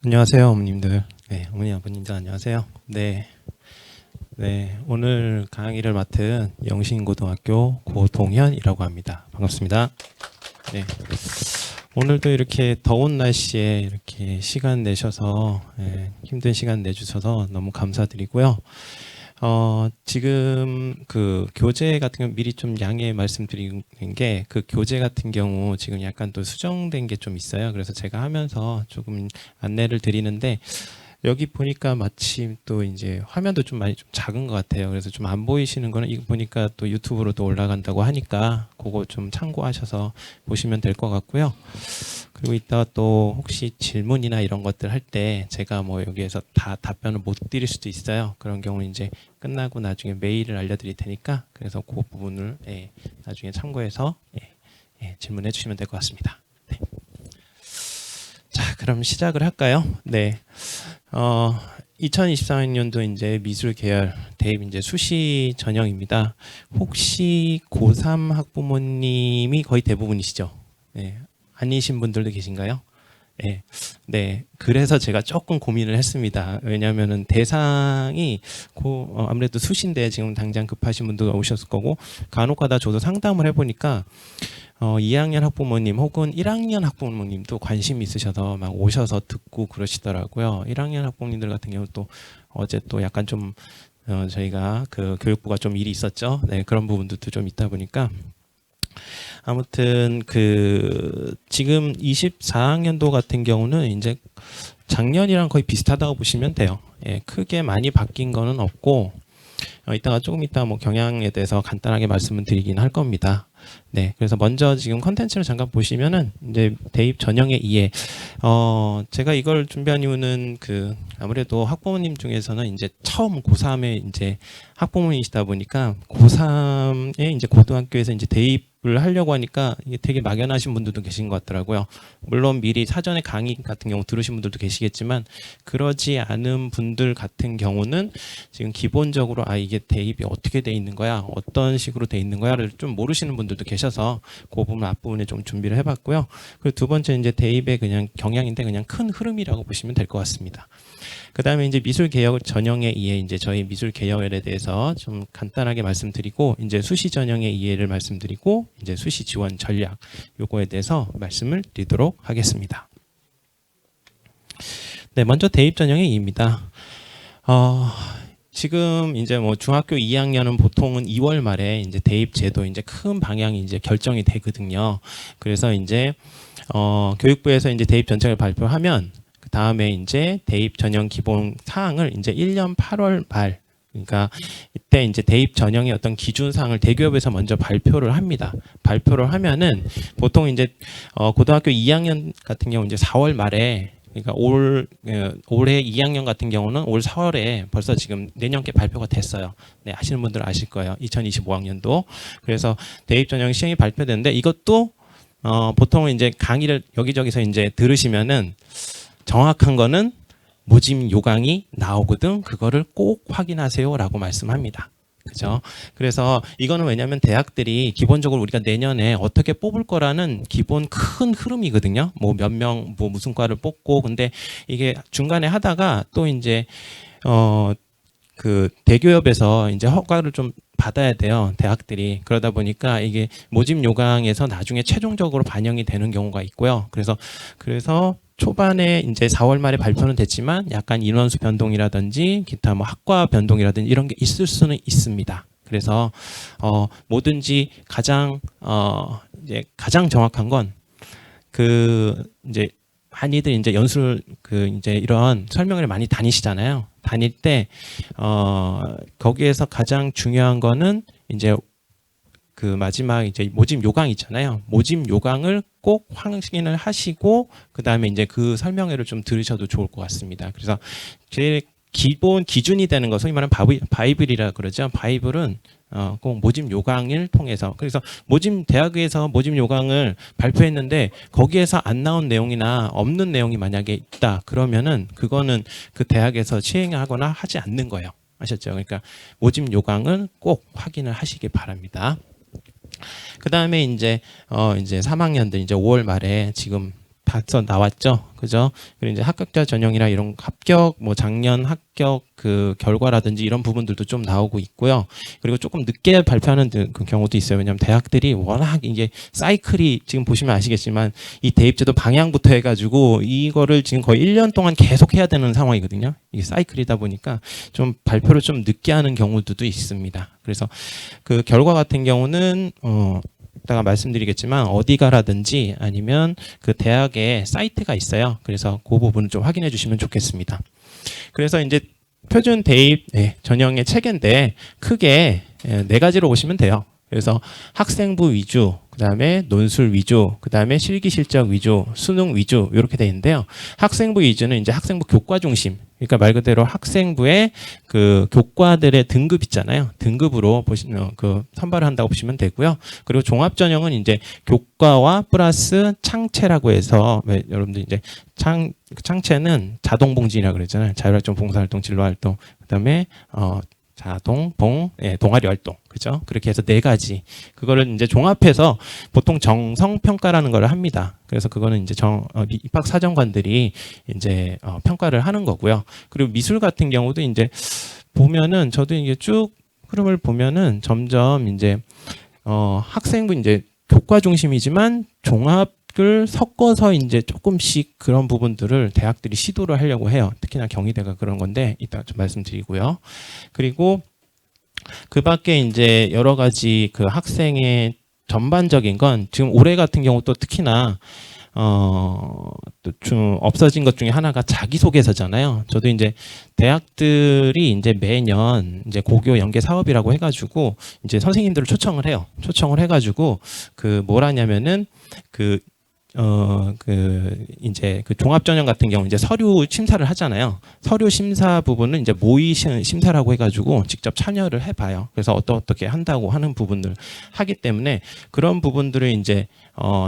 안녕하세요, 어머님들. 네, 어머니, 아버님들 안녕하세요. 오늘 강의를 맡은 영신고등학교 고동현이라고 합니다. 반갑습니다. 네, 오늘도 이렇게 더운 날씨에 이렇게 시간 내셔서 힘든 시간 내주셔서 너무 감사드리고요. 지금 그 교재 같은 경우 미리 좀 양해 말씀드리는 게, 그 교재 같은 경우 지금 약간 또 수정된 게 좀 있어요. 그래서 제가 하면서 조금 안내를 드리는데, 여기 보니까 마침 또 이제 화면도 좀 많이 좀 작은 것 같아요. 그래서 좀 안 보이시는 거는 이거 보니까 또 유튜브로도 올라간다고 하니까 그거 좀 참고하셔서 보시면 될 것 같고요. 그리고 이따가 또 혹시 질문이나 이런 것들 할 때 제가 뭐 여기에서 다 답변을 못 드릴 수도 있어요. 그런 경우는 이제 끝나고 나중에 메일을 알려드릴 테니까, 그래서 그 부분을 나중에 참고해서 질문해 주시면 될 것 같습니다. 네. 자, 그럼 시작을 할까요? 네. 2024년도 이제 미술 계열 대입 이제 수시 전형입니다. 혹시 고3 학부모님이 거의 대부분이시죠? 네. 아니신 분들도 계신가요? 네. 네. 그래서 제가 조금 고민을 했습니다. 왜냐하면은 대상이 아무래도 수시인데 지금 당장 급하신 분도 오셨을 거고, 간혹가다 저도 상담을 해보니까 2학년 학부모님 혹은 1학년 학부모님도 관심이 있으셔서 막 오셔서 듣고 그러시더라고요. 1학년 학부모님들 같은 경우 또 어제 또 약간 좀 저희가 그 교육부가 좀 일이 있었죠. 네, 그런 부분들도 좀 있다 보니까 아무튼 그 지금 24학년도 같은 경우는 이제 작년이랑 거의 비슷하다고 보시면 돼요. 크게 많이 바뀐 거는 없고, 이따가 조금 이따 뭐 경향에 대해서 간단하게 말씀을 드리긴 할 겁니다. 네, 그래서 먼저 지금 컨텐츠를 잠깐 보시면은 이제 대입 전형의 이해. 제가 이걸 준비한 이유는 그 아무래도 학부모님 중에서는 이제 처음 고3에 이제 학부모님이시다 보니까 고3에 이제 고등학교에서 이제 대입을 하려고 하니까 이게 되게 막연하신 분들도 계신 것 같더라고요. 물론 미리 사전에 강의 같은 경우 들으신 분들도 계시겠지만, 그러지 않은 분들 같은 경우는 지금 기본적으로 이게 대입이 어떻게 돼 있는 거야, 어떤 식으로 돼 있는 거야를 좀 모르시는 분들도 계셔서 그 부분 앞부분에 좀 준비를 해봤고요. 그리고 두 번째 이제 대입의 그냥 경향인데 그냥 큰 흐름이라고 보시면 될 것 같습니다. 그 다음에 이제 미술 개혁 전형의 이해, 이제 저희 미술 개혁에 대해서 좀 간단하게 말씀드리고, 이제 수시 전형의 이해를 말씀드리고, 이제 수시 지원 전략 요거에 대해서 말씀을 드리도록 하겠습니다. 네, 먼저 대입 전형의 이해입니다. 지금 이제 뭐 중학교 2학년은 보통은 2월 말에 이제 대입 제도 이제 큰 방향이 이제 결정이 되거든요. 그래서 이제 교육부에서 이제 대입 전책을 발표하면 그 다음에 이제 대입 전형 기본 사항을 이제 1년 8월 말, 그러니까 이때 이제 대입 전형의 어떤 기준 사항을 대기업에서 먼저 발표를 합니다. 발표를 하면은 보통 이제 고등학교 2학년 같은 경우 이제 4월 말에, 그러니까 올해 2학년 같은 경우는 올 4월에 벌써 지금 내년께 발표가 됐어요. 네, 아시는 분들은 아실 거예요. 2025학년도. 그래서 대입 전형 시행이 발표되는데, 이것도 보통은 이제 강의를 여기저기서 이제 들으시면은 정확한 거는 모집 요강이 나오거든, 그거를 꼭 확인하세요라고 말씀합니다. 그죠? 그래서 이거는 왜냐하면 대학들이 기본적으로 우리가 내년에 어떻게 뽑을 거라는 기본 큰 흐름이거든요. 뭐 몇 명 뭐 무슨 과를 뽑고, 근데 이게 중간에 하다가 또 이제 그 대기업에서 이제 허가를 좀 받아야 돼요, 대학들이. 그러다 보니까 이게 모집 요강에서 나중에 최종적으로 반영이 되는 경우가 있고요. 그래서 초반에 이제 4월 말에 발표는 됐지만 약간 인원수 변동이라든지 기타 뭐 학과 변동이라든지 이런 게 있을 수는 있습니다. 그래서 뭐든지 이제 가장 정확한 건 그 이제 많이들 이제 연수를 이제 이런 설명회를 많이 다니시잖아요. 다닐 때 거기에서 가장 중요한 거는 이제 그 마지막 이제 모집 요강 있잖아요. 모집 요강을 꼭 확인을 하시고 그 다음에 이제 그 설명회를 좀 들으셔도 좋을 것 같습니다. 그래서 제일 기본 기준이 되는 거, 소위 말하는 바이블이라 그러죠. 바이블은 꼭 모집 요강을 통해서, 그래서 대학에서 모집 요강을 발표했는데 거기에서 안 나온 내용이나 없는 내용이 만약에 있다 그러면은 그거는 그 대학에서 시행하거나 하지 않는 거예요. 아셨죠? 그러니까 모집 요강은 꼭 확인을 하시기 바랍니다. 그 다음에 이제 3학년들 이제 5월 말에 지금 다써 나왔죠. 그죠? 그리고 이제 합격자 전형이라 이런 합격, 뭐 작년 합격 그 결과라든지 이런 부분들도 좀 나오고 있고요. 그리고 조금 늦게 발표하는 그 경우도 있어요. 왜냐하면 대학들이 워낙 이게 사이클이 지금 보시면 아시겠지만 이 대입제도 방향부터 해가지고 이거를 지금 거의 1년 동안 계속 해야 되는 상황이거든요. 이게 사이클이다 보니까 좀 발표를 좀 늦게 하는 경우들도 있습니다. 그래서 그 결과 같은 경우는 이따가 말씀드리겠지만 어디가라든지 아니면 그 대학의 사이트가 있어요. 그래서 그 부분을 좀 확인해 주시면 좋겠습니다. 그래서 이제 표준 대입 전형의 체계인데 크게 네 가지로 보시면 돼요. 그래서 학생부 위주, 그 다음에 논술 위주, 그 다음에 실기 실적 위주, 수능 위주 이렇게 돼 있는데요. 학생부 위주는 이제 학생부 교과 중심. 그러니까 말 그대로 학생부의 그 교과들의 등급 있잖아요. 등급으로 보시면 그 선발을 한다고 보시면 되고요. 그리고 종합 전형은 이제 교과와 플러스 창체라고 해서 여러분들 이제 창체는 자동봉진이라고 그러잖아요. 자율활동, 봉사활동, 진로활동, 그다음에 동아리 활동, 그죠? 그렇게 해서 네 가지. 그거를 이제 종합해서 보통 정성평가라는 걸 합니다. 그래서 그거는 이제 입학사정관들이 이제 평가를 하는 거고요. 그리고 미술 같은 경우도 이제 보면은 저도 이게 쭉 흐름을 보면은 점점 이제 학생부 이제 교과 중심이지만 종합을 섞어서 이제 조금씩 그런 부분들을 대학들이 시도를 하려고 해요. 특히나 경희대가 그런 건데 이따 좀 말씀드리고요. 그리고 그 밖에 이제 여러 가지 그 학생의 전반적인 건 지금 올해 같은 경우 또 특히나 또 좀 없어진 것 중에 하나가 자기소개서잖아요. 저도 이제 대학들이 이제 매년 이제 고교 연계 사업이라고 해가지고 이제 선생님들을 초청을 해요. 초청을 해가지고 그 뭘 하냐면은 이제 그 종합전형 같은 경우 이제 서류 심사를 하잖아요. 서류 심사 부분은 이제 모의 심사라고 해가지고 직접 참여를 해봐요. 그래서 어떻게 한다고 하는 부분들 하기 때문에 그런 부분들을 이제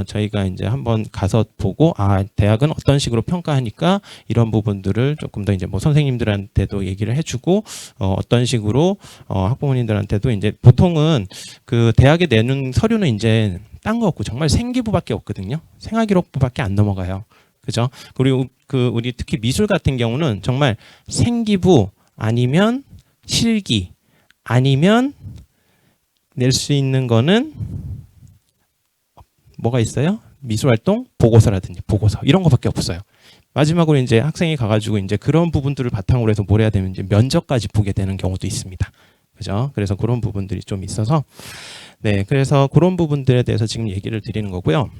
저희가 이제 한번 가서 보고 대학은 어떤 식으로 평가하니까 이런 부분들을 조금 더 이제 뭐 선생님들한테도 얘기를 해주고 어떤 식으로 학부모님들한테도 이제 보통은 그 대학에 내는 서류는 이제 딴 거 없고 정말 생기부밖에 없거든요. 생활기록부밖에 안 넘어가요. 그죠? 그리고 우리 특히 미술 같은 경우는 정말 생기부 아니면 실기 아니면 낼 수 있는 거는 뭐가 있어요? 미술활동 보고서라든지 보고서 이런 거밖에 없어요. 마지막으로 이제 학생이 가가지고 이제 그런 부분들을 바탕으로 해서 뭘 해야 되면 이제 면접까지 보게 되는 경우도 있습니다. 그죠? 그래서 그런 부분들이 좀 있어서 네, 그래서 그런 부분들에 대해서 지금 얘기를 드리는 거고요.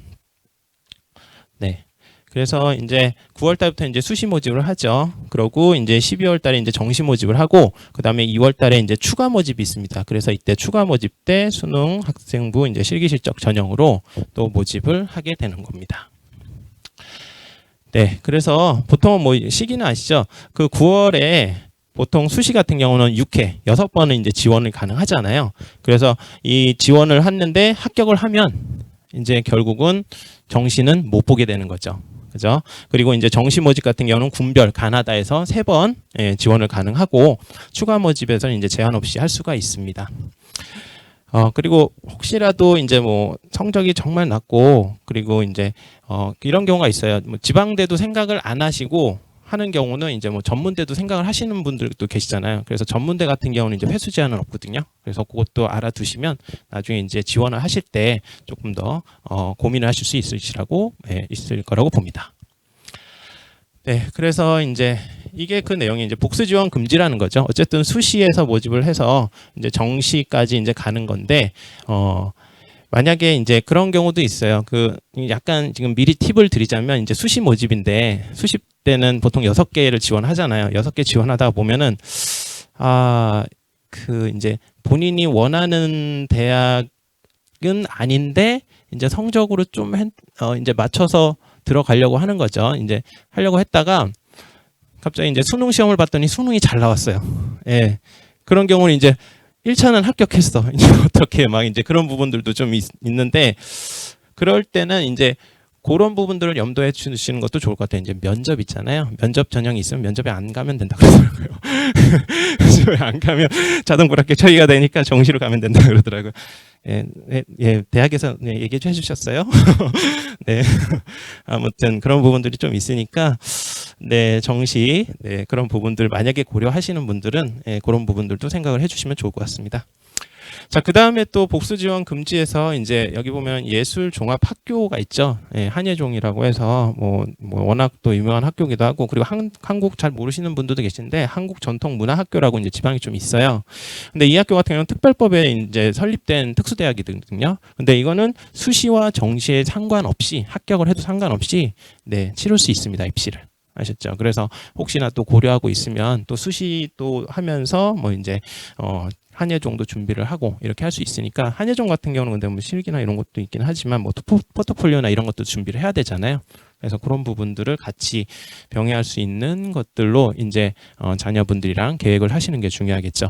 네. 그래서 이제 9월 달부터 이제 수시 모집을 하죠. 그러고 이제 12월 달에 이제 정시 모집을 하고 그다음에 2월 달에 이제 추가 모집이 있습니다. 그래서 이때 추가 모집 때 수능 학생부 이제 실기 실적 전형으로 또 모집을 하게 되는 겁니다. 네. 그래서 보통 뭐 시기는 아시죠? 그 9월에 보통 수시 같은 경우는 6회, 6번은 이제 지원을 가능하잖아요. 그래서 이 지원을 했는데 합격을 하면 이제 결국은 정시는 못 보게 되는 거죠. 그죠? 그리고 이제 정시 모집 같은 경우는 군별 가나다에서 3번 지원을 가능하고 추가 모집에서는 이제 제한 없이 할 수가 있습니다. 그리고 혹시라도 이제 뭐 성적이 정말 낮고 그리고 이제 이런 경우가 있어요. 뭐 지방대도 생각을 안 하시고 하는 경우는 이제 뭐 전문대도 생각을 하시는 분들도 계시잖아요. 그래서 전문대 같은 경우는 이제 회수 제한은 없거든요. 그래서 그것도 알아두시면 나중에 이제 지원을 하실 때 조금 더 고민을 하실 수 있을 거라고 봅니다. 네, 그래서 이제 이게 그 내용이 이제 복수 지원 금지라는 거죠. 어쨌든 수시에서 모집을 해서 이제 정시까지 이제 가는 건데 만약에 이제 그런 경우도 있어요. 그 약간 지금 미리 팁을 드리자면 이제 수시 모집인데 수시 때는 보통 6개를 지원하잖아요. 6개 지원하다 보면은 그 이제 본인이 원하는 대학은 아닌데 이제 성적으로 좀 이제 맞춰서 들어가려고 하는 거죠. 이제 하려고 했다가 갑자기 이제 수능 시험을 봤더니 수능이 잘 나왔어요. 예. 그런 경우는 이제 1차는 합격했어. 이제 어떻게 막 이제 그런 부분들도 좀 있는데 그럴 때는 이제 그런 부분들을 염두에 주시는 것도 좋을 것 같아요. 이제 면접 있잖아요. 면접 전형이 있으면 면접에 안 가면 된다 그러더라고요. 면접에 안 가면 자동 불합격 처리가 되니까 정시로 가면 된다 그러더라고요. 대학에서 얘기 해 주셨어요. 네. 아무튼 그런 부분들이 좀 있으니까 정시 그런 부분들 만약에 고려하시는 분들은 그런 부분들도 생각을 해주시면 좋을 것 같습니다. 자, 그 다음에 또 복수 지원 금지에서 이제 여기 보면 예술 종합 학교가 있죠. 한예종이라고 해서 워낙 또 유명한 학교기도 하고, 그리고 한국 잘 모르시는 분들도 계신데 한국 전통 문화 학교라고 이제 지방이 좀 있어요. 근데 이 학교 같은 경우는 특별법에 이제 설립된 특수대학이거든요. 근데 이거는 수시와 정시에 상관없이 합격을 해도 상관없이 치를 수 있습니다. 입시를. 아셨죠? 그래서 혹시나 또 고려하고 있으면 또 수시 또 하면서 이제 한예종도 준비를 하고 이렇게 할 수 있으니까, 한예종 같은 경우는 근데 실기나 이런 것도 있긴 하지만 포트폴리오나 이런 것도 준비를 해야 되잖아요. 그래서 그런 부분들을 같이 병행할 수 있는 것들로 이제 자녀분들이랑 계획을 하시는 게 중요하겠죠.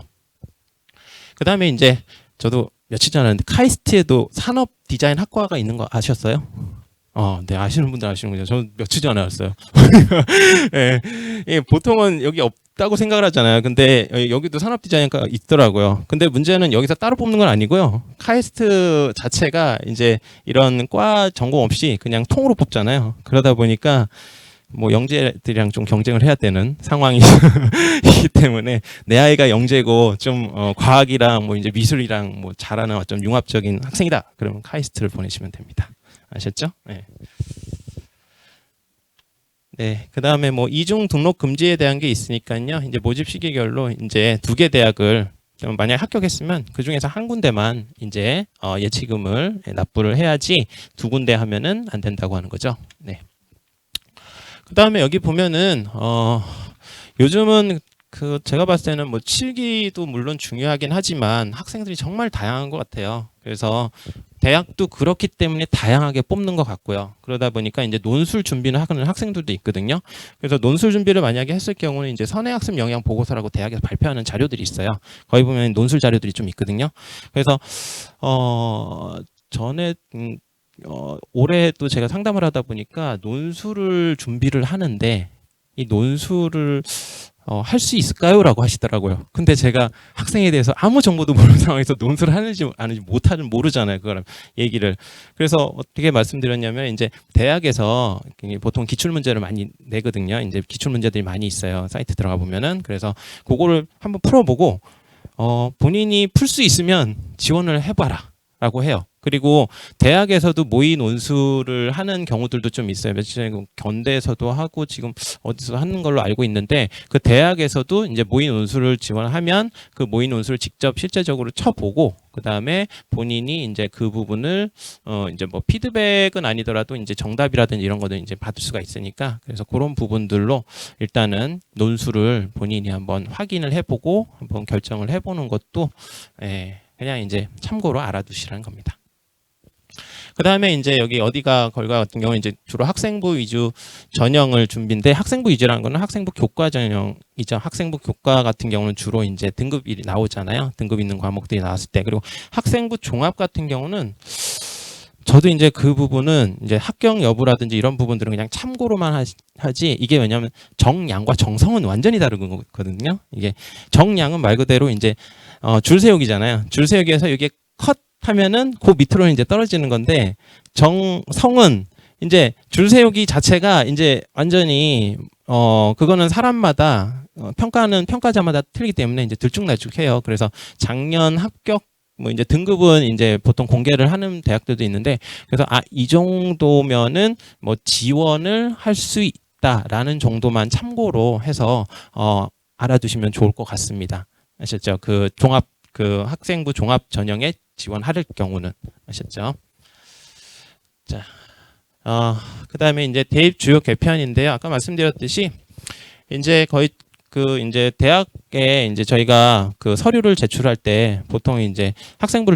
그 다음에 이제 저도 며칠 전에 왔는데 카이스트에도 산업 디자인 학과가 있는 거 아셨어요? 네, 아시는 분들 아시는군요. 저는 며칠 전에 왔어요. 보통은 여기 없다고 생각을 하잖아요. 근데 여기도 산업 디자인과가 있더라고요. 근데 문제는 여기서 따로 뽑는 건 아니고요. 카이스트 자체가 이제 이런 과 전공 없이 그냥 통으로 뽑잖아요. 그러다 보니까 영재들이랑 좀 경쟁을 해야 되는 상황이기 때문에, 내 아이가 영재고 좀 과학이랑 이제 미술이랑 잘하는 좀 융합적인 학생이다. 그러면 카이스트를 보내시면 됩니다. 아셨죠? 그 다음에 이중 등록 금지에 대한 게 있으니까요. 이제 모집 시기별로 이제 2개 대학을 만약 합격했으면 그 중에서 한 군데만 이제 예치금을 납부를 해야지 2군데 하면은 안 된다고 하는 거죠. 그 다음에 여기 보면은 요즘은 제가 봤을 때는 7기도 물론 중요하긴 하지만 학생들이 정말 다양한 것 같아요. 그래서 대학도 그렇기 때문에 다양하게 뽑는 것 같고요. 그러다 보니까 이제 논술 준비를 하는 학생들도 있거든요. 그래서 논술 준비를 만약에 했을 경우는 이제 선행학습 영향 보고서라고 대학에서 발표하는 자료들이 있어요. 거기 보면 논술 자료들이 좀 있거든요. 그래서 전에 올해 또 제가 상담을 하다 보니까 논술을 준비를 하는데 이 논술을 할 수 있을까요? 라고 하시더라고요. 근데 제가 학생에 대해서 아무 정보도 모르는 상황에서 논술을 하는지 아는지 모르잖아요. 그거를 얘기를. 그래서 어떻게 말씀드렸냐면, 이제 대학에서 보통 기출문제를 많이 내거든요. 이제 기출문제들이 많이 있어요. 사이트 들어가 보면은. 그래서 그거를 한번 풀어보고, 본인이 풀 수 있으면 지원을 해봐라. 라고 해요. 그리고 대학에서도 모의 논술을 하는 경우들도 좀 있어요. 며칠 전에 견대에서도 하고 지금 어디서 하는 걸로 알고 있는데, 그 대학에서도 이제 모의 논술을 지원하면 그 모의 논술을 직접 실제적으로 쳐보고, 그 다음에 본인이 이제 그 부분을 이제 피드백은 아니더라도 이제 정답이라든지 이런 거는 이제 받을 수가 있으니까, 그래서 그런 부분들로 일단은 논술을 본인이 한번 확인을 해보고 한번 결정을 해보는 것도 그냥 이제 참고로 알아두시라는 겁니다. 그 다음에 이제 여기 어디가 걸과 같은 경우는 이제 주로 학생부 위주 전형을 준비인데, 학생부 위주라는 거는 학생부 교과 전형이죠. 학생부 교과 같은 경우는 주로 이제 등급이 나오잖아요. 등급 있는 과목들이 나왔을 때. 그리고 학생부 종합 같은 경우는 저도 이제 그 부분은 이제 합격 여부라든지 이런 부분들은 그냥 참고로만 하지, 이게 왜냐하면 정량과 정성은 완전히 다른 거거든요. 이게 정량은 말 그대로 이제 줄 세우기잖아요. 줄 세우기에서 이게 컷 하면은 그 밑으로 이제 떨어지는 건데, 정성은 이제 줄 세우기 자체가 이제 완전히 그거는 사람마다 평가는 평가자마다 틀리기 때문에 이제 들쭉날쭉해요. 그래서 작년 합격 이제 등급은 이제 보통 공개를 하는 대학들도 있는데, 그래서 이 정도면은 지원을 할 수 있다라는 정도만 참고로 해서 알아두시면 좋을 것 같습니다. 아셨죠? 그 학생부 종합 전형에 지원할 경우는. 아셨죠? 자, 그 다음에 이제 대입 주요 개편인데요. 아까 말씀드렸듯이 이제 거의 이제 대학에 이제 저희가 그 서류를 제출할 때 보통 이제 학생부를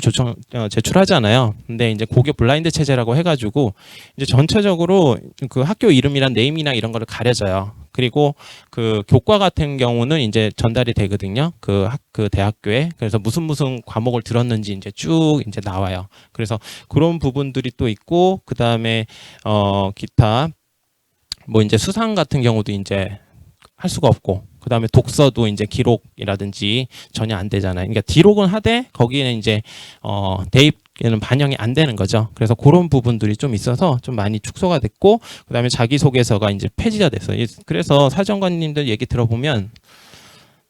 제출하잖아요. 근데 이제 고교 블라인드 체제라고 해가지고 이제 전체적으로 그 학교 이름이랑 네임이나 이런 거를 가려져요. 그리고 그 교과 같은 경우는 이제 전달이 되거든요. 그 대학교에. 그래서 무슨 과목을 들었는지 이제 쭉 이제 나와요. 그래서 그런 부분들이 또 있고, 그 다음에 기타 이제 수상 같은 경우도 이제 할 수가 없고, 그 다음에 독서도 이제 기록이라든지 전혀 안 되잖아요. 그러니까 기록은 하되 거기에는 이제 대입 에는 반영이 안 되는 거죠. 그래서 그런 부분들이 좀 있어서 좀 많이 축소가 됐고, 그다음에 자기소개서가 이제 폐지가 됐어요. 그래서 사정관님들 얘기 들어보면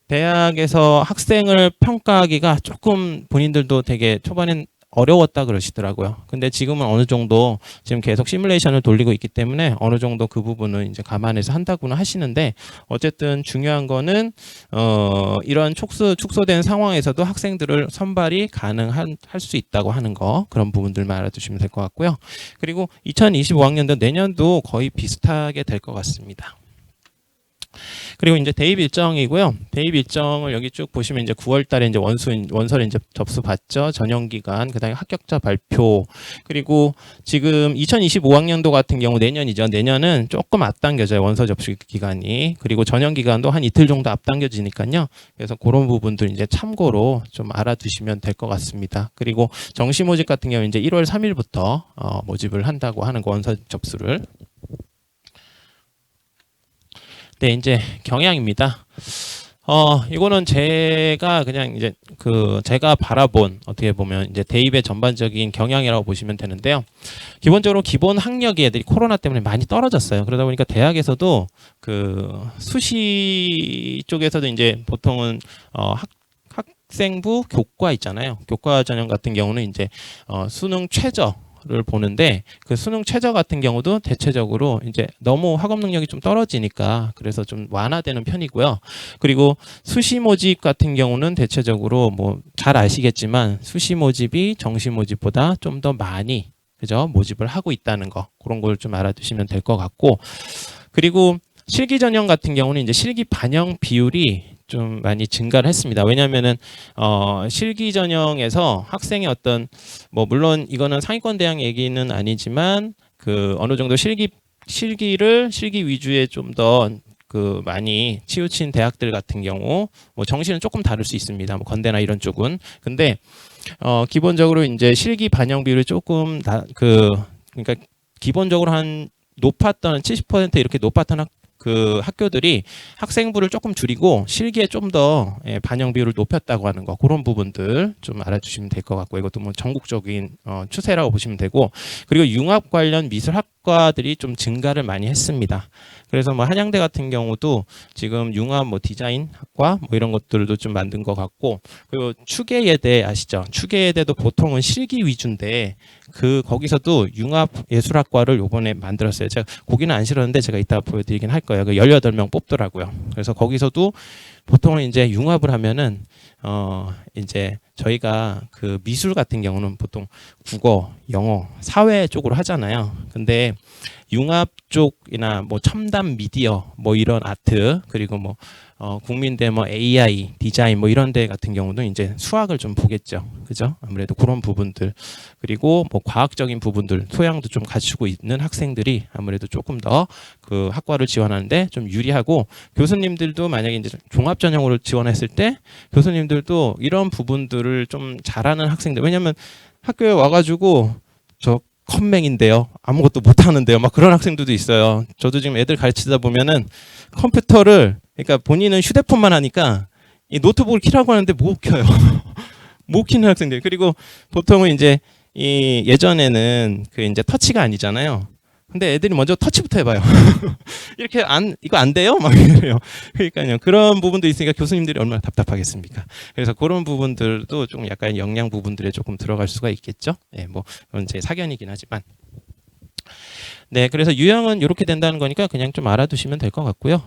대학에서 학생을 평가하기가 조금 본인들도 되게 초반엔 어려웠다 그러시더라고요. 근데 지금은 어느 정도 지금 계속 시뮬레이션을 돌리고 있기 때문에 어느 정도 그 부분은 이제 감안해서 한다고는 하시는데, 어쨌든 중요한 거는 이런 축소된 상황에서도 학생들을 선발이 가능할 수 있다고 하는 거, 그런 부분들만 알아두시면 될 것 같고요. 그리고 2025학년도 내년도 거의 비슷하게 될 것 같습니다. 그리고 이제 대입 일정이고요. 대입 일정을 여기 쭉 보시면 이제 9월 달에 이제 원서를 이제 접수 받죠. 전형 기간, 그다음에 합격자 발표. 그리고 지금 2025학년도 같은 경우 내년이죠. 내년은 조금 앞당겨져요. 원서 접수 기간이. 그리고 전형 기간도 한 이틀 정도 앞당겨지니까요. 그래서 그런 부분들 이제 참고로 좀 알아두시면 될 것 같습니다. 그리고 정시 모집 같은 경우 이제 1월 3일부터 모집을 한다고 하는 거, 원서 접수를. 네, 이제 경향입니다. 이거는 제가 그냥 이제 제가 바라본, 어떻게 보면 이제 대입의 전반적인 경향이라고 보시면 되는데요. 기본적으로 기본 학력이 애들이 코로나 때문에 많이 떨어졌어요. 그러다 보니까 대학에서도 수시 쪽에서도 이제 보통은 학생부 교과 있잖아요. 교과 전형 같은 경우는 이제 수능 최저 를 보는데, 그 수능 최저 같은 경우도 대체적으로 이제 너무 학업 능력이 좀 떨어지니까 그래서 좀 완화되는 편이고요. 그리고 수시 모집 같은 경우는 대체적으로 뭐 잘 아시겠지만 수시 모집이 정시 모집보다 좀 더 많이, 그죠, 모집을 하고 있다는 거, 그런 걸 좀 알아두시면 될 것 같고, 그리고 실기 전형 같은 경우는 이제 실기 반영 비율이 좀 많이 증가를 했습니다. 왜냐하면은 실기 전형에서 학생의 어떤, 뭐 물론 이거는 상위권 대학 얘기는 아니지만 어느 정도 실기 위주의 좀 더 많이 치우친 대학들 같은 경우, 뭐 정시는 조금 다를 수 있습니다. 뭐 건대나 이런 쪽은. 근데 기본적으로 이제 실기 반영 비율이 조금 그러니까 기본적으로 한 높았던 70% 이렇게 높았던 학교들이 학생부를 조금 줄이고 실기에 좀 더 반영 비율을 높였다고 하는 거, 그런 부분들 좀 알아주시면 될 것 같고, 이것도 뭐 전국적인 추세라고 보시면 되고, 그리고 융합 관련 미술학과들이 좀 증가를 많이 했습니다. 그래서 뭐 한양대 같은 경우도 지금 융합 뭐 디자인학과 뭐 이런 것들도 좀 만든 것 같고, 그리고 추계예대 아시죠? 추계예대도 보통은 실기 위주인데 거기서도 융합 예술학과를 요번에 만들었어요. 제가 고기는 안 실었는데 제가 이따 보여드리긴 할 거예요. 18명 뽑더라고요. 그래서 거기서도 보통은 이제 융합을 하면은 이제 저희가 미술 같은 경우는 보통 국어, 영어, 사회 쪽으로 하잖아요. 근데 융합 쪽이나 뭐 첨단 미디어, 뭐 이런 아트, 그리고 뭐 국민대 뭐 AI, 디자인 뭐 이런 데 같은 경우는 이제 수학을 좀 보겠죠. 그죠? 아무래도 그런 부분들, 그리고 뭐 과학적인 부분들, 소양도 좀 갖추고 있는 학생들이 아무래도 조금 더 학과를 지원하는데 좀 유리하고, 교수님들도 만약에 이제 종합 전형으로 지원했을 때 교수님들도 이런 부분들을 좀 잘하는 학생들, 왜냐면 학교에 와가지고 저 컴맹인데요, 아무것도 못하는데요, 막 그런 학생들도 있어요. 저도 지금 애들 가르치다 보면은 컴퓨터를, 그러니까 본인은 휴대폰만 하니까 이 노트북을 키라고 하는데 못 켜요. 못 키는 학생들. 그리고 보통은 이제 예전에는 이제 터치가 아니잖아요. 근데 애들이 먼저 터치부터 해봐요. 이렇게 이거 안 돼요? 막 이래요. 그러니까요. 그런 부분도 있으니까 교수님들이 얼마나 답답하겠습니까? 그래서 그런 부분들도 좀 약간 역량 부분들에 조금 들어갈 수가 있겠죠. 네, 뭐 그건 제 사견이긴 하지만. 네, 그래서 유형은 이렇게 된다는 거니까 그냥 좀 알아두시면 될 것 같고요.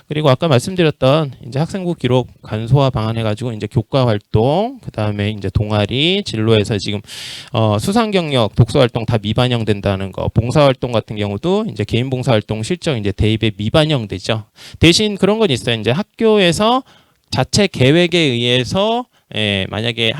그리고 아까 말씀드렸던 이제 학생부 기록 간소화 방안해가지고 이제 교과 활동, 그 다음에 이제 동아리, 진로에서 지금 수상 경력, 독서 활동 다 미반영된다는 거, 봉사 활동 같은 경우도 이제 개인 봉사 활동 실적 이제 대입에 미반영되죠. 대신 그런 건 있어요. 이제 학교에서 자체 계획에 의해서 만약에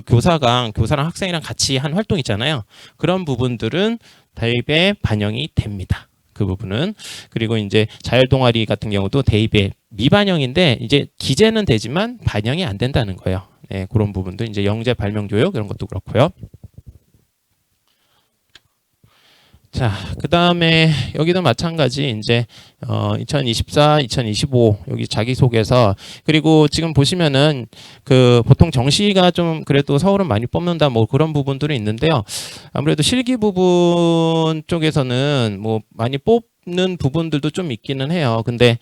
교사랑 학생이랑 같이 한 활동 있잖아요. 그런 부분들은 대입에 반영이 됩니다. 그 부분은. 그리고 이제 자율 동아리 같은 경우도 대입에 미반영인데 이제 기재는 되지만 반영이 안 된다는 거예요. 네, 그런 부분도 이제 영재 발명 교육 이런 것도 그렇고요. 자, 그 다음에 여기도 마찬가지 이제 2024, 2025 여기 자기소개서 그리고 지금 보시면은 그 보통 정시가 좀 그래도 서울은 많이 뽑는다 뭐 그런 부분들이 있는데요. 아무래도 실기 부분 쪽에서는 뭐 많이 뽑는 부분들도 좀 있기는 해요. 근데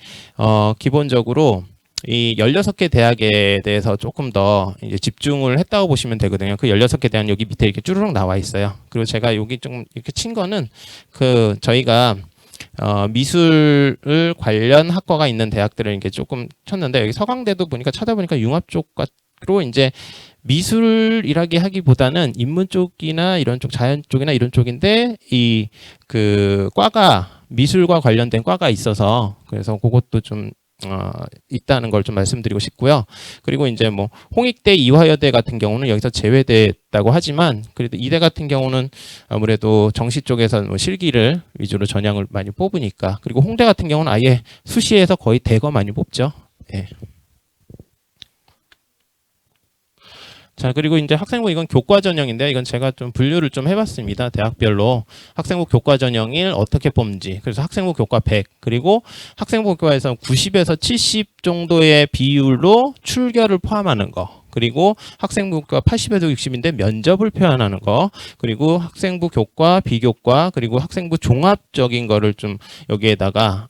기본적으로 이 16개 대학에 대해서 조금 더 이제 집중을 했다고 보시면 되거든요. 그 16개 대학 여기 밑에 이렇게 쭈르륵 나와 있어요. 그리고 제가 여기 좀 이렇게 친 거는 그 저희가 미술 관련 학과가 있는 대학들을 이렇게 조금 쳤는데 여기 서강대도 보니까 찾아보니까 융합 쪽으로 이제 미술이라기 하기보다는 인문 쪽이나 이런 쪽 자연 쪽이나 이런 쪽인데 이 그 과가 미술과 관련된 과가 있어서 그래서 그것도 좀 있다는 걸 좀 말씀드리고 싶고요. 그리고 이제 뭐 홍익대, 이화여대 같은 경우는 여기서 제외됐다고 하지만 그래도 이대 같은 경우는 아무래도 정시 쪽에서 뭐 실기를 위주로 전형을 많이 뽑으니까 그리고 홍대 같은 경우는 아예 수시에서 거의 대거 많이 뽑죠. 예. 자, 그리고 이제 학생부 이건 교과 전형인데 이건 제가 좀 분류를 좀 해봤습니다. 대학별로 학생부 교과 전형일 어떻게 뽑는지. 그래서 학생부 교과 100 그리고 학생부 교과에서 90에서 70 정도의 비율로 출결을 포함하는 거. 그리고 학생부 교과 80에서 60인데 면접을 표현하는 거. 그리고 학생부 교과, 비교과 그리고 학생부 종합적인 거를 좀 여기에다가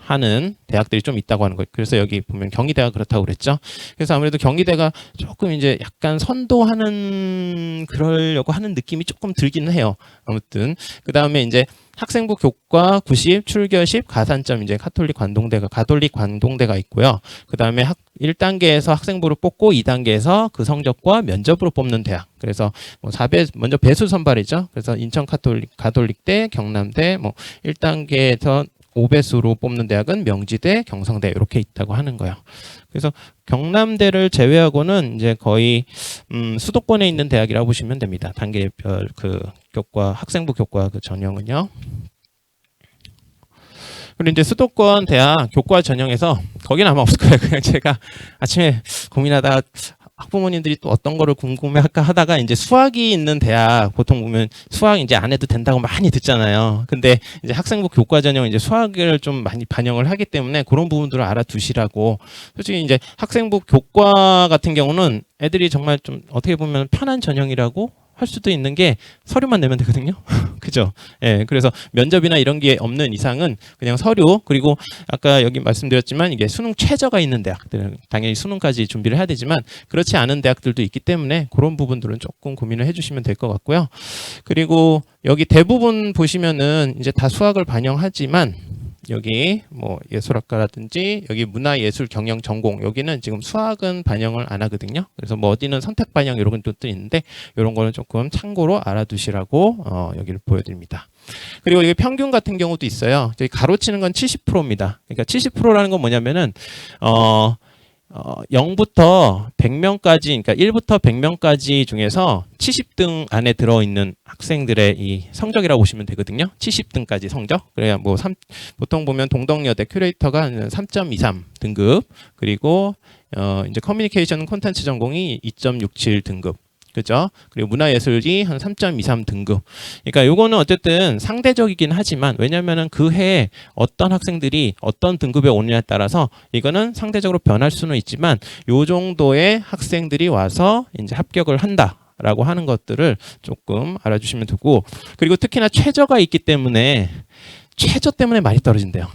하는 대학들이 좀 있다고 하는 거예요. 그래서 여기 보면 경희대가 그렇다고 그랬죠. 그래서 아무래도 경희대가 조금 이제 약간 선도하는 그러려고 하는 느낌이 조금 들기는 해요. 아무튼 그 다음에 이제 학생부 교과 90, 출결 10, 가산점 이제 가톨릭 관동대가 있고요. 그 다음에 1단계에서 학생부를 뽑고 2단계에서 그 성적과 면접으로 뽑는 대학. 그래서 뭐 4배 먼저 배수 선발이죠. 그래서 인천 가톨릭대, 경남대 뭐 1단계에서 5배수로 뽑는 대학은 명지대, 경성대 이렇게 있다고 하는 거예요. 그래서 경남대를 제외하고는 이제 거의 수도권에 있는 대학이라고 보시면 됩니다. 단계별 그 교과 학생부 교과 그 전형은요. 그리고 이제 수도권 대학 교과 전형에서 거기는 아마 없을 거예요. 그냥 제가 아침에 고민하다가 학부모님들이 또 어떤 거를 궁금해할까 하다가 이제 수학이 있는 대학 보통 보면 수학 이제 안 해도 된다고 많이 듣잖아요. 근데 이제 학생부 교과 전형 이제 수학을 좀 많이 반영을 하기 때문에 그런 부분들을 알아두시라고. 솔직히 이제 학생부 교과 같은 경우는 애들이 정말 좀 어떻게 보면 편한 전형이라고 할 수도 있는 게 서류만 내면 되거든요. 그죠? 예, 그래서 면접이나 이런 게 없는 이상은 그냥 서류 그리고 아까 여기 말씀드렸지만 이게 수능 최저가 있는 대학들은 당연히 수능까지 준비를 해야 되지만 그렇지 않은 대학들도 있기 때문에 그런 부분들은 조금 고민을 해주시면 될 것 같고요. 그리고 여기 대부분 보시면은 이제 다 수학을 반영하지만 여기 뭐 예술학과라든지 여기 문화예술 경영 전공 여기는 지금 수학은 반영을 안 하거든요. 그래서 뭐 어디는 선택 반영 이런 것도 있는데 이런 거는 조금 참고로 알아두시라고 여기를 보여드립니다. 그리고 여기 평균 같은 경우도 있어요. 저희 가로치는 건 70%입니다. 그러니까 70%라는 건 뭐냐면은 0부터 100명까지, 그러니까 1부터 100명까지 중에서 70등 안에 들어있는 학생들의 이 성적이라고 보시면 되거든요. 70등까지 성적. 그래야 뭐 보통 보면 동덕여대 큐레이터가 3.23 등급, 그리고 이제 커뮤니케이션 콘텐츠 전공이 2.67 등급. 그죠? 그리고 문화예술이 한 3.23 등급. 그러니까 요거는 어쨌든 상대적이긴 하지만 왜냐면은 그 해에 어떤 학생들이 어떤 등급에 오느냐에 따라서 이거는 상대적으로 변할 수는 있지만 요 정도의 학생들이 와서 이제 합격을 한다라고 하는 것들을 조금 알아주시면 되고, 그리고 특히나 최저가 있기 때문에 최저 때문에 많이 떨어진대요.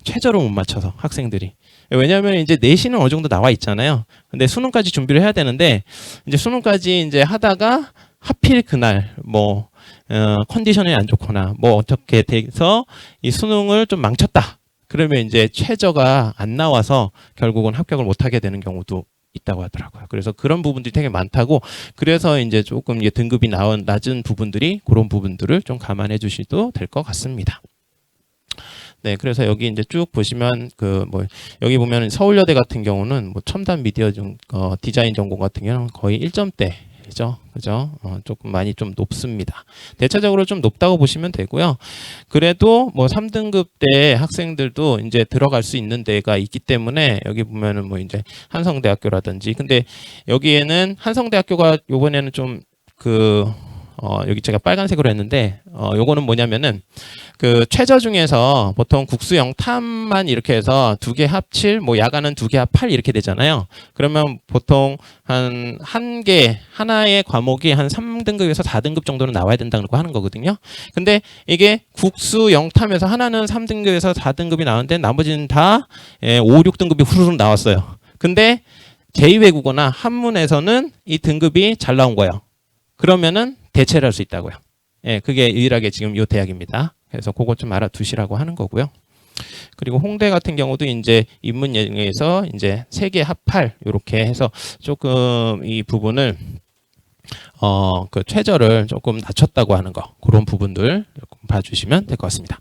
최저를 못 맞춰서 학생들이. 왜냐하면 이제 내신은 어느 정도 나와 있잖아요. 근데 수능까지 준비를 해야 되는데 이제 수능까지 이제 하다가 하필 그날 뭐 컨디션이 안 좋거나 뭐 어떻게 돼서 이 수능을 좀 망쳤다. 그러면 이제 최저가 안 나와서 결국은 합격을 못 하게 되는 경우도 있다고 하더라고요. 그래서 그런 부분들이 되게 많다고, 그래서 이제 조금 이게 등급이 낮은 부분들이 그런 부분들을 좀 감안해 주셔도 될 것 같습니다. 네, 그래서 여기 이제 쭉 보시면 그 뭐 여기 보면 서울여대 같은 경우는 뭐 첨단 미디어 디자인 전공 같은 경우는 거의 1점대죠, 그죠? 조금 많이 좀 높습니다. 대체적으로 좀 높다고 보시면 되고요. 그래도 뭐 3등급 대 학생들도 이제 들어갈 수 있는 데가 있기 때문에 여기 보면은 뭐 이제 한성대학교라든지, 근데 여기에는 한성대학교가 요번에는 좀 여기 제가 빨간색으로 했는데 요거는 뭐냐면은 그 최저 중에서 보통 국수 0탐만 이렇게 해서 2개 합 7, 뭐 야간은 2개 합 8 이렇게 되잖아요. 그러면 보통 한 개, 하나의 과목이 한 3등급에서 4등급 정도는 나와야 된다고 하는 거거든요. 근데 이게 국수 0탐에서 하나는 3등급에서 4등급이 나오는데 나머지는 다 5, 6등급이 후루룩 나왔어요. 근데 제2외국어나 한문에서는 이 등급이 잘 나온 거예요. 그러면은 대체를 할 수 있다고요. 예, 그게 유일하게 지금 이 대학입니다. 그래서 그거 좀 알아두시라고 하는 거고요. 그리고 홍대 같은 경우도 이제 인문 예능에서 이제 3개 합 8 이렇게 해서 조금 이 부분을 그 최저를 조금 낮췄다고 하는 거, 그런 부분들 조금 봐주시면 될 것 같습니다.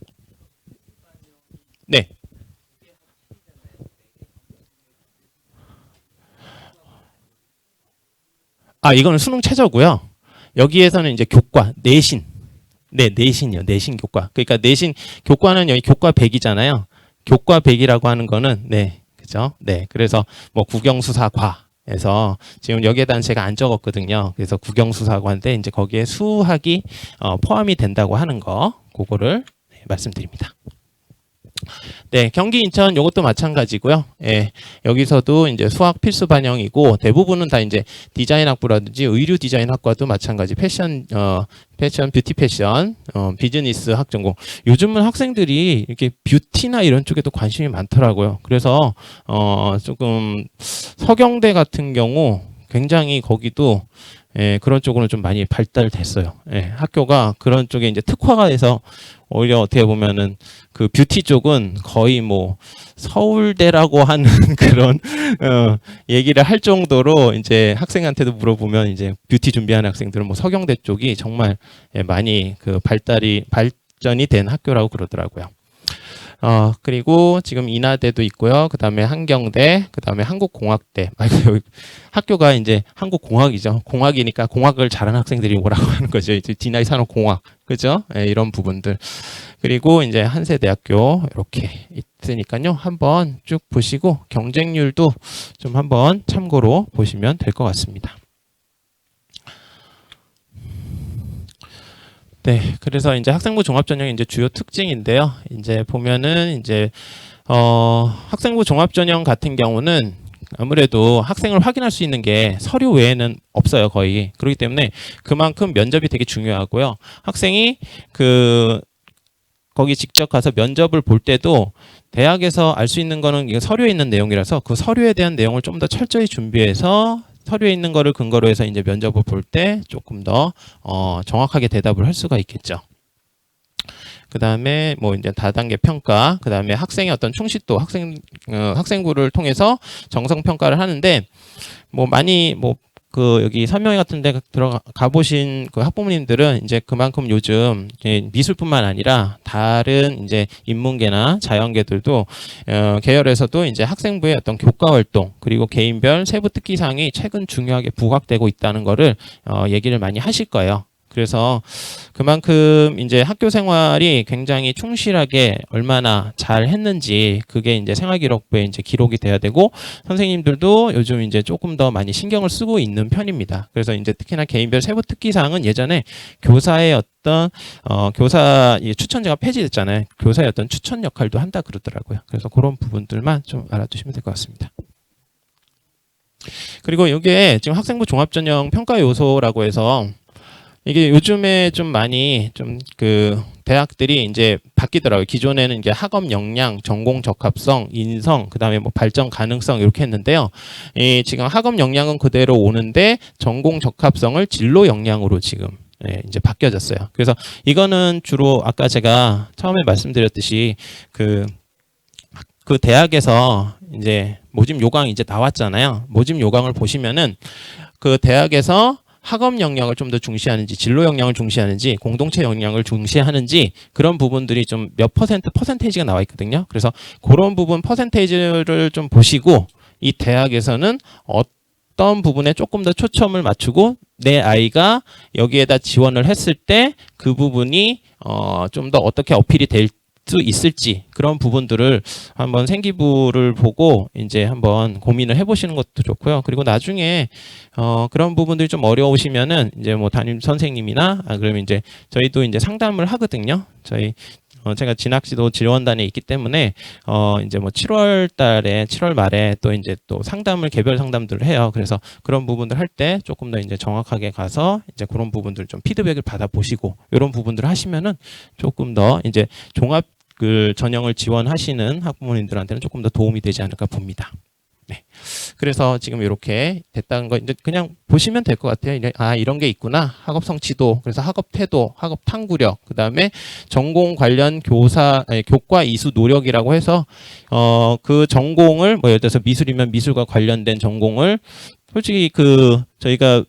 네. 이거는 수능 최저고요. 여기에서는 이제 교과, 내신. 네, 내신이요. 내신 교과. 그러니까 내신 교과는 여기 교과 100이잖아요. 교과 100이라고 하는 거는 네, 그죠? 네, 그래서 뭐 국영수사과에서 지금 여기에다는 제가 안 적었거든요. 그래서 국영수사과인데 이제 거기에 수학이 포함이 된다고 하는 거, 그거를 말씀드립니다. 네, 경기 인천 요것도 마찬가지고요. 예, 여기서도 이제 수학 필수 반영이고 대부분은 다 이제 디자인 학부라든지 의류 디자인 학과도 마찬가지 패션 뷰티 패션, 비즈니스 학전공. 요즘은 학생들이 이렇게 뷰티나 이런 쪽에도 관심이 많더라고요. 그래서 조금 서경대 같은 경우 굉장히 거기도 그런 쪽으로 좀 많이 발달됐어요. 학교가 그런 쪽에 이제 특화가 돼서 오히려 어떻게 보면은 그 뷰티 쪽은 거의 뭐 서울대라고 하는 그런 얘기를 할 정도로 이제 학생한테도 물어보면 이제 뷰티 준비하는 학생들은 뭐 서경대 쪽이 정말 많이 그 발전이 된 학교라고 그러더라고요. 그리고 지금 인하대도 있고요. 그 다음에 한경대, 그 다음에 한국공학대. 여기 학교가 이제 한국공학이죠. 공학이니까 공학을 잘하는 학생들이 오라고 하는 거죠. 이제 디나이 산업공학. 그죠? 이런 부분들. 그리고 이제 한세대학교 이렇게 있으니까요. 한번 쭉 보시고 경쟁률도 좀 한번 참고로 보시면 될 것 같습니다. 네, 그래서 이제 학생부 종합전형의 이제 주요 특징인데요. 이제 보면은 이제 학생부 종합전형 같은 경우는 아무래도 학생을 확인할 수 있는 게 서류 외에는 없어요, 거의. 그렇기 때문에 그만큼 면접이 되게 중요하고요. 학생이 거기 직접 가서 면접을 볼 때도 대학에서 알 수 있는 거는 이게 서류에 있는 내용이라서 그 서류에 대한 내용을 좀 더 철저히 준비해서 서류에 있는 거를 근거로 해서 이제 면접을 볼 때 조금 더 정확하게 대답을 할 수가 있겠죠. 그 다음에 뭐 이제 다단계 평가, 그 다음에 학생의 어떤 충실도, 학생부를 통해서 정성 평가를 하는데 뭐 많이 여기 설명회 같은 데 들어가 보신 그 학부모님들은 이제 그만큼 요즘 미술뿐만 아니라 다른 이제 인문계나 자연계들도 계열에서도 이제 학생부의 어떤 교과 활동 그리고 개인별 세부 특기사항이 최근 중요하게 부각되고 있다는 거를 얘기를 많이 하실 거예요. 그래서 그만큼 이제 학교 생활이 굉장히 충실하게 얼마나 잘 했는지 그게 이제 생활기록부에 이제 기록이 돼야 되고 선생님들도 요즘 이제 조금 더 많이 신경을 쓰고 있는 편입니다. 그래서 이제 특히나 개인별 세부 특기사항은 예전에 교사의 어떤 교사 추천제가 폐지됐잖아요. 교사의 어떤 추천 역할도 한다 그러더라고요. 그래서 그런 부분들만 좀 알아두시면 될 것 같습니다. 그리고 이게 지금 학생부 종합전형 평가 요소라고 해서 이게 요즘에 좀 많이 좀 그 대학들이 이제 바뀌더라고요. 기존에는 이제 학업 역량, 전공 적합성, 인성, 그다음에 뭐 발전 가능성 이렇게 했는데요. 지금 학업 역량은 그대로 오는데 전공 적합성을 진로 역량으로 지금 이제 바뀌어졌어요. 그래서 이거는 주로 아까 제가 처음에 말씀드렸듯이 그 대학에서 이제 모집 요강 이제 나왔잖아요. 모집 요강을 보시면은 그 대학에서 학업 역량을 좀 더 중시하는지 진로 역량을 중시하는지 공동체 역량을 중시하는지 그런 부분들이 좀 몇 퍼센테이지가 나와 있거든요. 그래서 그런 부분 퍼센테이지를 좀 보시고 이 대학에서는 어떤 부분에 조금 더 초점을 맞추고 내 아이가 여기에다 지원을 했을 때 그 부분이 좀 더 어떻게 어필이 수 있을지 그런 부분들을 한번 생기부를 보고 이제 한번 고민을 해보시는 것도 좋고요. 그리고 나중에 그런 부분들이 좀 어려우시면은 이제 뭐 담임 선생님이나 그러면 이제 저희도 이제 상담을 하거든요. 제가 진학지도 지원단에 있기 때문에 이제 뭐 7월 말에 또 이제 또 상담을 개별 상담들을 해요. 그래서 그런 부분들 할 때 조금 더 이제 정확하게 가서 이제 그런 부분들 좀 피드백을 받아 보시고 이런 부분들을 하시면은 조금 더 이제 종합 그 전형을 지원하시는 학부모님들한테는 조금 더 도움이 되지 않을까 봅니다. 네. 그래서 지금 이렇게 됐다는 거 이제 그냥 보시면 될 것 같아요. 이런 게 있구나. 학업 성취도, 그래서 학업 태도, 학업 탐구력, 그 다음에 전공 관련 교과 이수 노력이라고 해서 그 전공을 뭐 예를 들어서 미술이면 미술과 관련된 전공을 솔직히 저희가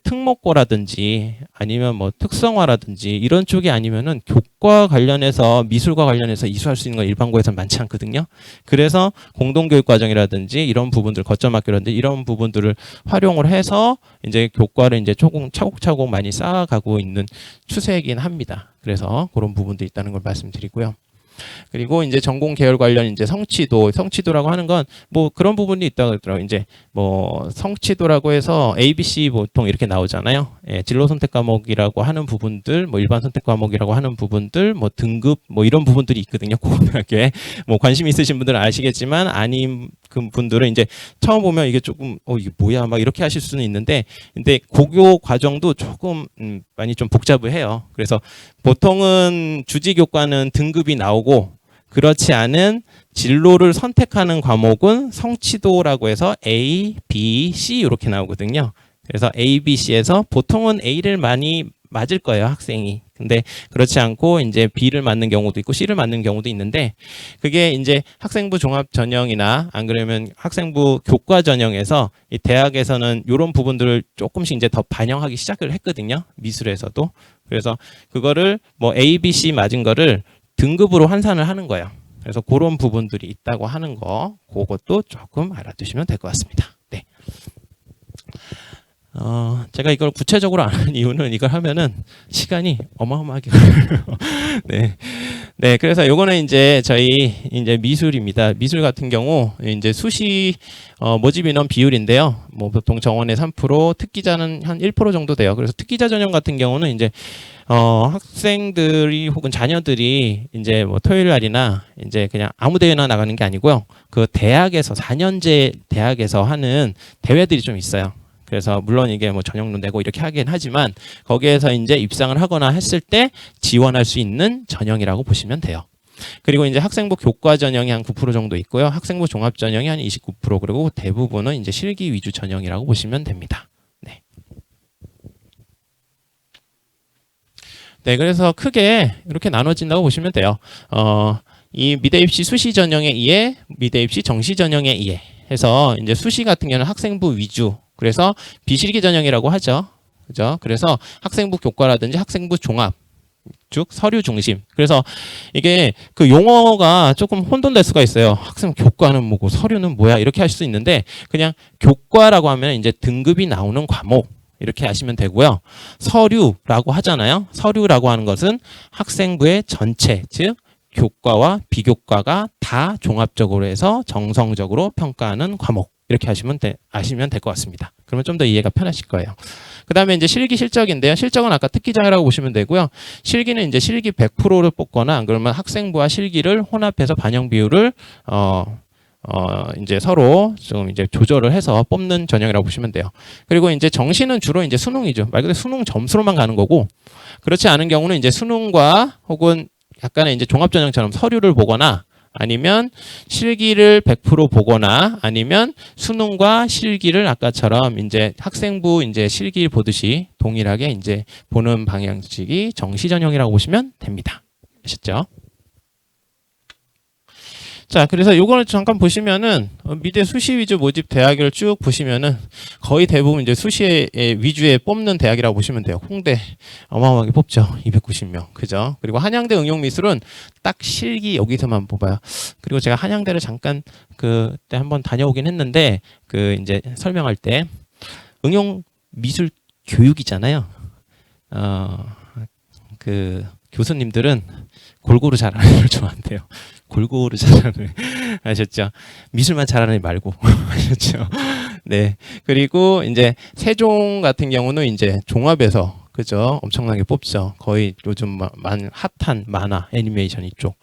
특목고라든지 아니면 뭐 특성화라든지 이런 쪽이 아니면은 교과 관련해서 미술과 관련해서 이수할 수 있는 건 일반고에서는 많지 않거든요. 그래서 공동교육과정이라든지 이런 부분들, 거점학교라든지 이런 부분들을 활용을 해서 이제 교과를 이제 차곡차곡 많이 쌓아가고 있는 추세이긴 합니다. 그래서 그런 부분도 있다는 걸 말씀드리고요. 그리고 이제 전공 계열 관련 이제 성취도라고 하는 건 뭐 그런 부분이 있다고 그러더라고요. 이제 뭐 성취도라고 해서 ABC 보통 이렇게 나오잖아요. 예, 진로 선택 과목이라고 하는 부분들, 뭐 일반 선택 과목이라고 하는 부분들, 뭐 등급 뭐 이런 부분들이 있거든요. 고등학교에 뭐 관심 있으신 분들은 아시겠지만 아닌 그 분들은 이제 처음 보면 이게 조금 이게 뭐야 막 이렇게 하실 수는 있는데 근데 고교 과정도 조금 많이 좀 복잡해요. 그래서 보통은 주지교과는 등급이 나오고 그렇지 않은 진로를 선택하는 과목은 성취도라고 해서 A, B, C 이렇게 나오거든요. 그래서 A, B, C에서 보통은 A를 많이 맞을 거예요, 학생이. 근데 그렇지 않고 이제 B를 맞는 경우도 있고 C를 맞는 경우도 있는데 그게 이제 학생부 종합 전형이나 안 그러면 학생부 교과 전형에서 이 대학에서는 이런 부분들을 조금씩 이제 더 반영하기 시작을 했거든요. 미술에서도. 그래서 그거를 뭐 A, B, C 맞은 거를 등급으로 환산을 하는 거예요. 그래서 그런 부분들이 있다고 하는 거, 그것도 조금 알아두시면 될 것 같습니다. 네. 제가 이걸 구체적으로 안 하는 이유는 이걸 하면은 시간이 어마어마하게 걸려요. 네. 네. 그래서 요거는 이제 저희 이제 미술입니다. 미술 같은 경우 이제 수시 모집 인원 비율인데요. 뭐 보통 정원의 3%, 특기자는 한 1% 정도 돼요. 그래서 특기자 전형 같은 경우는 이제 학생들이 혹은 자녀들이 이제 뭐 토요일 날이나 이제 그냥 아무 대회나 나가는 게 아니고요. 그 대학에서 4년제 대학에서 하는 대회들이 좀 있어요. 그래서 물론 이게 뭐 전형도 내고 이렇게 하긴 하지만 거기에서 이제 입상을 하거나 했을 때 지원할 수 있는 전형이라고 보시면 돼요. 그리고 이제 학생부 교과 전형이 한 9% 정도 있고요. 학생부 종합 전형이 한 29%, 그리고 대부분은 이제 실기 위주 전형이라고 보시면 됩니다. 네. 네, 그래서 크게 이렇게 나눠진다고 보시면 돼요. 이 미대 입시 수시 전형에 의해 미대 입시 정시 전형에 의해 해서 이제 수시 같은 경우는 학생부 위주, 그래서 비실기 전형이라고 하죠. 그죠? 그래서 학생부 교과라든지 학생부 종합, 즉 서류 중심. 그래서 이게 그 용어가 조금 혼돈될 수가 있어요. 학생 교과는 뭐고 서류는 뭐야 이렇게 할 수 있는데 그냥 교과라고 하면 이제 등급이 나오는 과목 이렇게 아시면 되고요. 서류라고 하잖아요. 서류라고 하는 것은 학생부의 전체, 즉 교과와 비교과가 다 종합적으로 해서 정성적으로 평가하는 과목. 이렇게 아시면 될 것 같습니다. 그러면 좀 더 이해가 편하실 거예요. 그 다음에 이제 실기 실적인데요. 실적은 아까 특기자라고 보시면 되고요. 실기는 이제 실기 100%를 뽑거나 안 그러면 학생부와 실기를 혼합해서 반영 비율을 이제 서로 좀 이제 조절을 해서 뽑는 전형이라고 보시면 돼요. 그리고 이제 정시는 주로 이제 수능이죠. 말 그대로 수능 점수로만 가는 거고 그렇지 않은 경우는 이제 수능과 혹은 약간의 이제 종합전형처럼 서류를 보거나 아니면 실기를 100% 보거나 아니면 수능과 실기를 아까처럼 이제 학생부 이제 실기 보듯이 동일하게 이제 보는 방향식이 정시 전형이라고 보시면 됩니다. 아셨죠? 자, 그래서 요거를 잠깐 보시면은 미대 수시 위주 모집 대학을 쭉 보시면은 거의 대부분 이제 수시 위주에 뽑는 대학이라고 보시면 돼요. 홍대 어마어마하게 뽑죠. 290명. 그죠? 그리고 한양대 응용미술은 딱 실기 여기서만 뽑아요. 그리고 제가 한양대를 잠깐 그때 한번 다녀오긴 했는데 그 이제 설명할 때 응용 미술 교육이잖아요. 그 교수님들은 골고루 잘하는 걸 좋아한대요. 골고루 잘하는 아셨죠? 미술만 잘하는 애 말고 아셨죠? 네. 그리고 이제 세종 같은 경우는 이제 종합에서 그죠? 엄청나게 뽑죠. 거의 요즘 핫한 만화, 애니메이션 이쪽.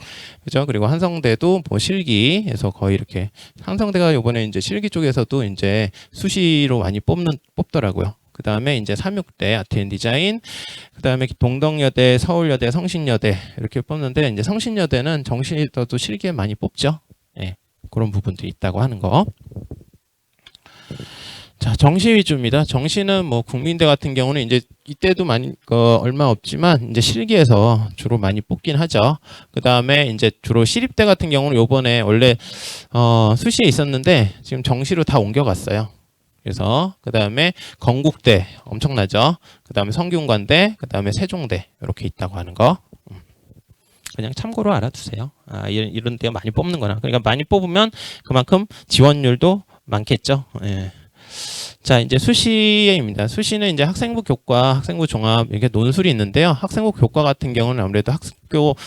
그죠? 그리고 한성대도 뭐 실기에서 거의 이렇게 한성대가 요번에 이제 실기 쪽에서도 이제 수시로 많이 뽑더라고요. 그 다음에 이제 삼육대 아트앤디자인, 그 다음에 동덕여대, 서울여대, 성신여대 이렇게 뽑는데 이제 성신여대는 정시에서도 실기에 많이 뽑죠. 예, 그런 부분도 있다고 하는 거. 자, 정시 위주입니다. 정시는 뭐 국민대 같은 경우는 이제 이때도 많이 얼마 없지만 이제 실기에서 주로 많이 뽑긴 하죠. 그 다음에 이제 주로 시립대 같은 경우는 요번에 원래 수시에 있었는데 지금 정시로 다 옮겨갔어요. 그래서 그 다음에 건국대 엄청나죠. 그 다음에 성균관대, 그 다음에 세종대 이렇게 있다고 하는 거. 그냥 참고로 알아두세요. 아, 이런 데가 많이 뽑는거나. 그러니까 많이 뽑으면 그만큼 지원율도 많겠죠. 예. 자, 이제 수시입니다. 수시는 이제 학생부 교과, 학생부 종합 이렇게 논술이 있는데요. 학생부 교과 같은 경우는 아무래도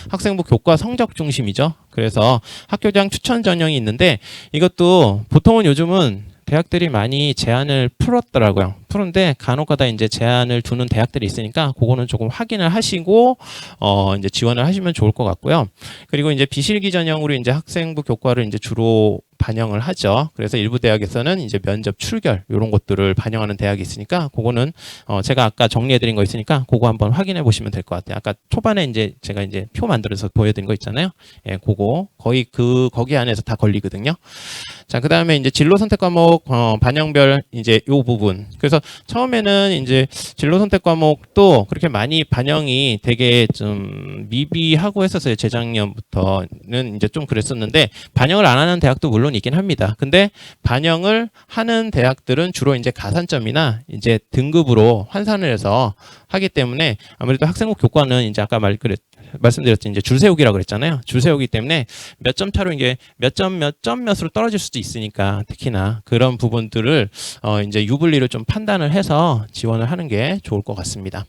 학생부 교과 성적 중심이죠. 그래서 학교장 추천 전형이 있는데 이것도 보통은 요즘은 대학들이 많이 제한을 풀었더라고요. 푸른데 간혹가다 이제 제한을 두는 대학들이 있으니까 그거는 조금 확인을 하시고 이제 지원을 하시면 좋을 것 같고요. 그리고 이제 비실기 전형으로 이제 학생부 교과를 이제 주로 반영을 하죠. 그래서 일부 대학에서는 이제 면접 출결 이런 것들을 반영하는 대학이 있으니까 그거는 제가 아까 정리해드린 거 있으니까 그거 한번 확인해 보시면 될 것 같아요. 아까 초반에 이제 제가 이제 표 만들어서 보여드린 거 있잖아요. 예, 그거 거의 거기 안에서 다 걸리거든요. 자, 그 다음에 이제 진로 선택 과목 반영별 이제 요 부분. 그래서 처음에는 이제 진로 선택 과목도 그렇게 많이 반영이 되게 좀 미비하고 했었어요. 재작년부터는 이제 좀 그랬었는데 반영을 안 하는 대학도 물론 있긴 합니다. 근데 반영을 하는 대학들은 주로 이제 가산점이나 이제 등급으로 환산을 해서 하기 때문에 아무래도 학생부 교과는 이제 아까 말씀드렸죠. 이제 줄 세우기라고 그랬잖아요. 줄 세우기 때문에 몇 점 차로 이게 몇 점 몇으로 떨어질 수도 있으니까 특히나 그런 부분들을 이제 유불리를 좀 판단을 해서 지원을 하는 게 좋을 것 같습니다.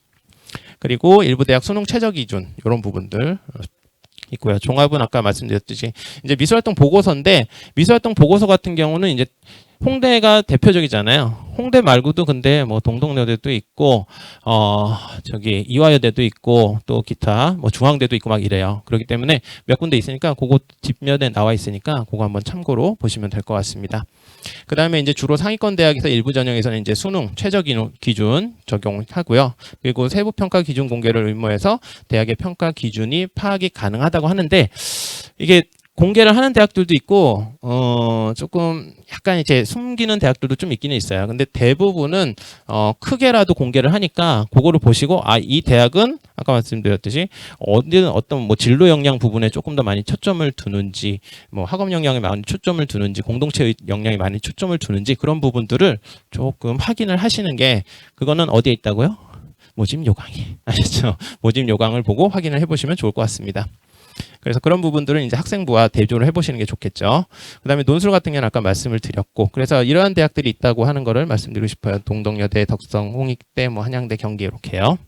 그리고 일부 대학 수능 최저 기준 이런 부분들 있고요. 종합은 아까 말씀드렸듯이 이제 미술활동 보고서인데 미술활동 보고서 같은 경우는 이제 홍대가 대표적이잖아요. 홍대 말고도 근데 뭐 동덕여대도 있고 저기 이화여대도 있고 또 기타 뭐 중앙대도 있고 막 이래요. 그렇기 때문에 몇 군데 있으니까 그거 뒷면에 나와 있으니까 그거 한번 참고로 보시면 될 것 같습니다. 그 다음에 이제 주로 상위권 대학에서 일부 전형에서는 이제 수능 최저 기준 적용하고요. 그리고 세부 평가 기준 공개를 의무해서 대학의 평가 기준이 파악이 가능하다고 하는데 이게 공개를 하는 대학들도 있고 조금 약간 이제 숨기는 대학들도 좀 있기는 있어요. 근데 대부분은 크게라도 공개를 하니까 그거를 보시고 이 대학은 아까 말씀드렸듯이 어떤 뭐 진로 역량 부분에 조금 더 많이 초점을 두는지 뭐 학업 역량에 많이 초점을 두는지 공동체 역량에 많이 초점을 두는지 그런 부분들을 조금 확인을 하시는 게 그거는 어디에 있다고요? 모집 요강이 아셨죠? 모집 요강을 보고 확인을 해보시면 좋을 것 같습니다. 그래서 그런 부분들은 이제 학생부와 대조를 해보시는 게 좋겠죠. 그 다음에 논술 같은 경우는 아까 말씀을 드렸고, 그래서 이러한 대학들이 있다고 하는 거를 말씀드리고 싶어요. 동덕여대, 덕성, 홍익대, 뭐 한양대, 경기 이렇게요.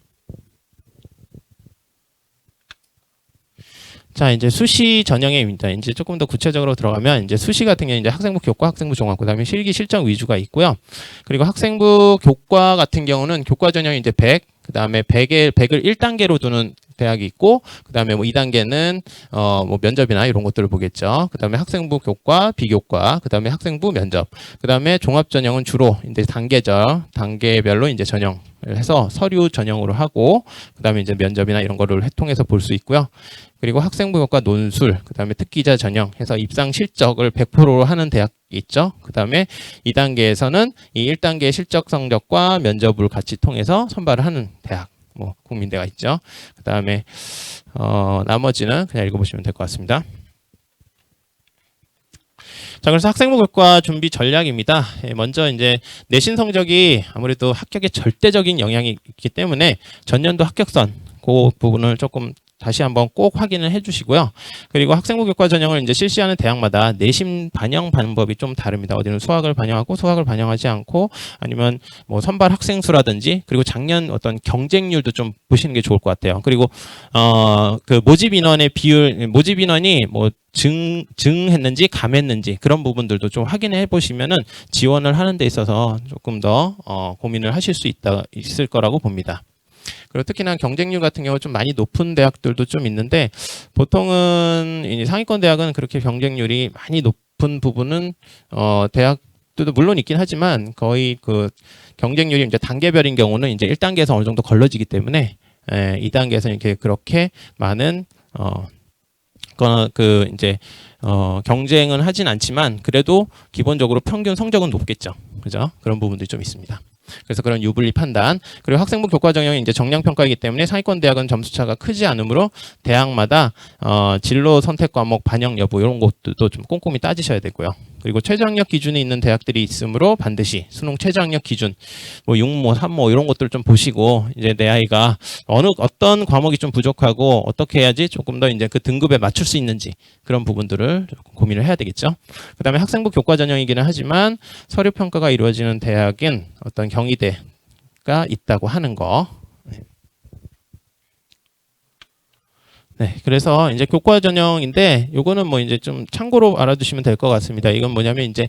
자, 이제 수시 전형입니다. 이제 조금 더 구체적으로 들어가면 이제 수시 같은 경우는 이제 학생부 교과, 학생부 종합, 그다음에 실기 실정 위주가 있고요. 그리고 학생부 교과 같은 경우는 교과 전형이 이제 100, 그다음에 100을 1단계로 두는 대학이 있고, 그다음에 뭐 2단계는 뭐 면접이나 이런 것들을 보겠죠. 그다음에 학생부 교과, 비교과, 그다음에 학생부 면접, 그다음에 종합 전형은 주로 이제 단계별로 이제 전형을 해서 서류 전형으로 하고, 그다음에 이제 면접이나 이런 거를 통해서 볼 수 있고요. 그리고 학생부 교과 논술, 그다음에 특기자 전형 해서 입상 실적을 100%로 하는 대학이 있죠. 그다음에 2단계에서는 이 1단계 실적 성적과 면접을 같이 통해서 선발을 하는 대학. 뭐 국민대가 있죠. 그다음에 나머지는 그냥 읽어보시면 될 것 같습니다. 자, 그래서 학생부 교과 준비 전략입니다. 먼저 이제 내신 성적이 아무래도 합격에 절대적인 영향이 있기 때문에 전년도 합격선 그 부분을 조금 다시 한번 꼭 확인을 해주시고요. 그리고 학생부 교과 전형을 이제 실시하는 대학마다 내신 반영 방법이 좀 다릅니다. 어디는 수학을 반영하고 수학을 반영하지 않고 아니면 뭐 선발 학생 수라든지 그리고 작년 어떤 경쟁률도 좀 보시는 게 좋을 것 같아요. 그리고 그 모집 인원의 비율, 모집 인원이 뭐 증했는지 감했는지 그런 부분들도 좀 확인해 보시면은 지원을 하는 데 있어서 조금 더 고민을 하실 수 있을 거라고 봅니다. 그리고 특히나 경쟁률 같은 경우 좀 많이 높은 대학들도 좀 있는데 보통은 이 상위권 대학은 그렇게 경쟁률이 많이 높은 부분은 대학들도 물론 있긴 하지만 거의 그 경쟁률이 이제 단계별인 경우는 이제 1단계에서 어느 정도 걸러지기 때문에 2단계에서 이렇게 그렇게 많은 이제 경쟁은 하진 않지만 그래도 기본적으로 평균 성적은 높겠죠. 그죠? 그런 부분들이 좀 있습니다. 그래서 그런 유불리 판단 그리고 학생부 교과 전형이 이제 정량 평가이기 때문에 상위권 대학은 점수 차가 크지 않으므로 대학마다 진로 선택 과목 반영 여부 이런 것들도 좀 꼼꼼히 따지셔야 되고요. 그리고 최저학력 기준이 있는 대학들이 있으므로 반드시 수능 최저학력 기준 뭐 6모, 3모 이런 것들 좀 보시고 이제 내 아이가 어떤 과목이 좀 부족하고 어떻게 해야지 조금 더 이제 그 등급에 맞출 수 있는지 그런 부분들을 조금 고민을 해야 되겠죠. 그다음에 학생부 교과 전형이기는 하지만 서류 평가가 이루어지는 대학은 어떤 경희대가 있다고 하는 거. 네, 그래서 이제 교과 전형인데 요거는 뭐 이제 좀 참고로 알아두시면 될 것 같습니다. 이건 뭐냐면 이제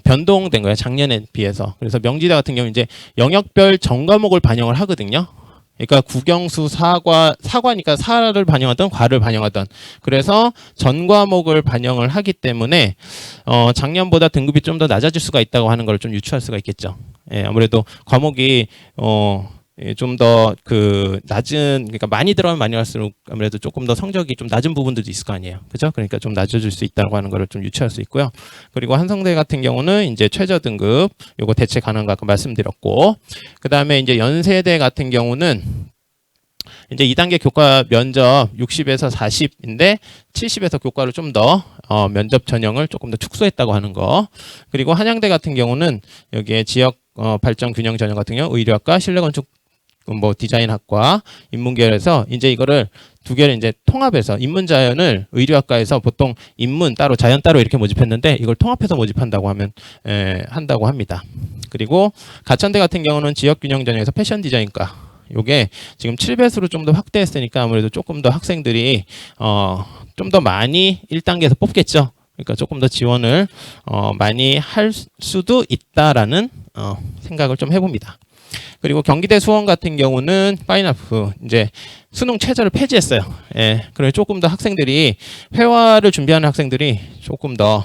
변동된 거예요. 작년에 비해서. 그래서 명지대 같은 경우 이제 영역별 전 과목을 반영을 하거든요. 그러니까 국영수 사과니까 사를 반영하던 과를 반영하던 그래서 전 과목을 반영을 하기 때문에 작년보다 등급이 좀 더 낮아질 수가 있다고 하는 걸 좀 유추할 수가 있겠죠. 예, 아무래도 과목이 좀 더 그 낮은 그러니까 많이 들어가면 많이 갈수록 아무래도 조금 더 성적이 좀 낮은 부분들도 있을 거 아니에요. 그죠? 그러니까 좀 낮아질 수 있다고 하는 거를 좀 유추할 수 있고요. 그리고 한성대 같은 경우는 이제 최저 등급 요거 대체 가능한 거 아까 말씀드렸고 그다음에 이제 연세대 같은 경우는 이제 2단계 교과 면접 60에서 40인데 70에서 교과를 좀 더 면접 전형을 조금 더 축소했다고 하는 거. 그리고 한양대 같은 경우는 여기에 지역 발전 균형 전형 같은 경우 의료학과 실내건축 뭐 디자인학과 인문계열에서 이제 이거를 두 개를 이제 통합해서 인문자연을 의료학과에서 보통 인문 따로 자연 따로 이렇게 모집했는데 이걸 통합해서 모집한다고 하면 한다고 합니다. 그리고 가천대 같은 경우는 지역균형 전형에서 패션 디자인과 요게 지금 7배수로 좀 더 확대했으니까 아무래도 조금 더 학생들이 좀 더 많이 1단계에서 뽑겠죠. 그러니까 조금 더 지원을 많이 할 수도 있다라는 생각을 좀 해봅니다. 그리고 경기대 수원 같은 경우는 파인애플 이제 수능 최저를 폐지했어요. 예, 그래서 조금 더 학생들이 회화를 준비하는 학생들이 조금 더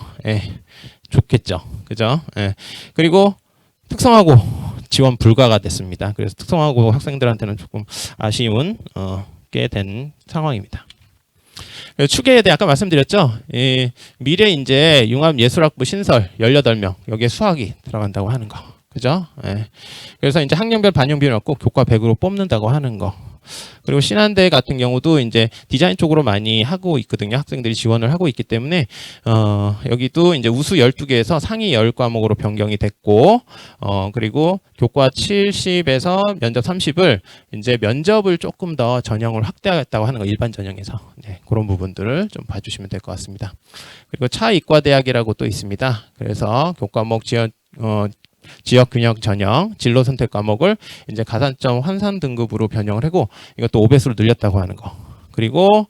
좋겠죠. 그죠? 예. 그리고 특성화고 지원 불가가 됐습니다. 그래서 특성화고 학생들한테는 조금 아쉬운 게 된 상황입니다. 추계에 대해 아까 말씀드렸죠. 미래 이제 융합예술학부 신설 18명 여기에 수학이 들어간다고 하는 거. 그죠? 예. 그래서 이제 학년별 반영 비율을 갖고 교과 100으로 뽑는다고 하는 거. 그리고 신한대 같은 경우도 이제 디자인 쪽으로 많이 하고 있거든요. 학생들이 지원을 하고 있기 때문에 여기도 이제 우수 12개에서 상위 10과목으로 변경이 됐고 그리고 교과 70에서 면접 30을 이제 면접을 조금 더 전형을 확대하겠다고 하는 거 일반 전형에서 네, 그런 부분들을 좀 봐주시면 될 것 같습니다. 그리고 차이과대학이라고 또 있습니다. 그래서 교과목 지역 균형 전형, 진로 선택 과목을 이제 가산점 환산 등급으로 변형을 하고 이것도 5배수로 늘렸다고 하는 거. 그리고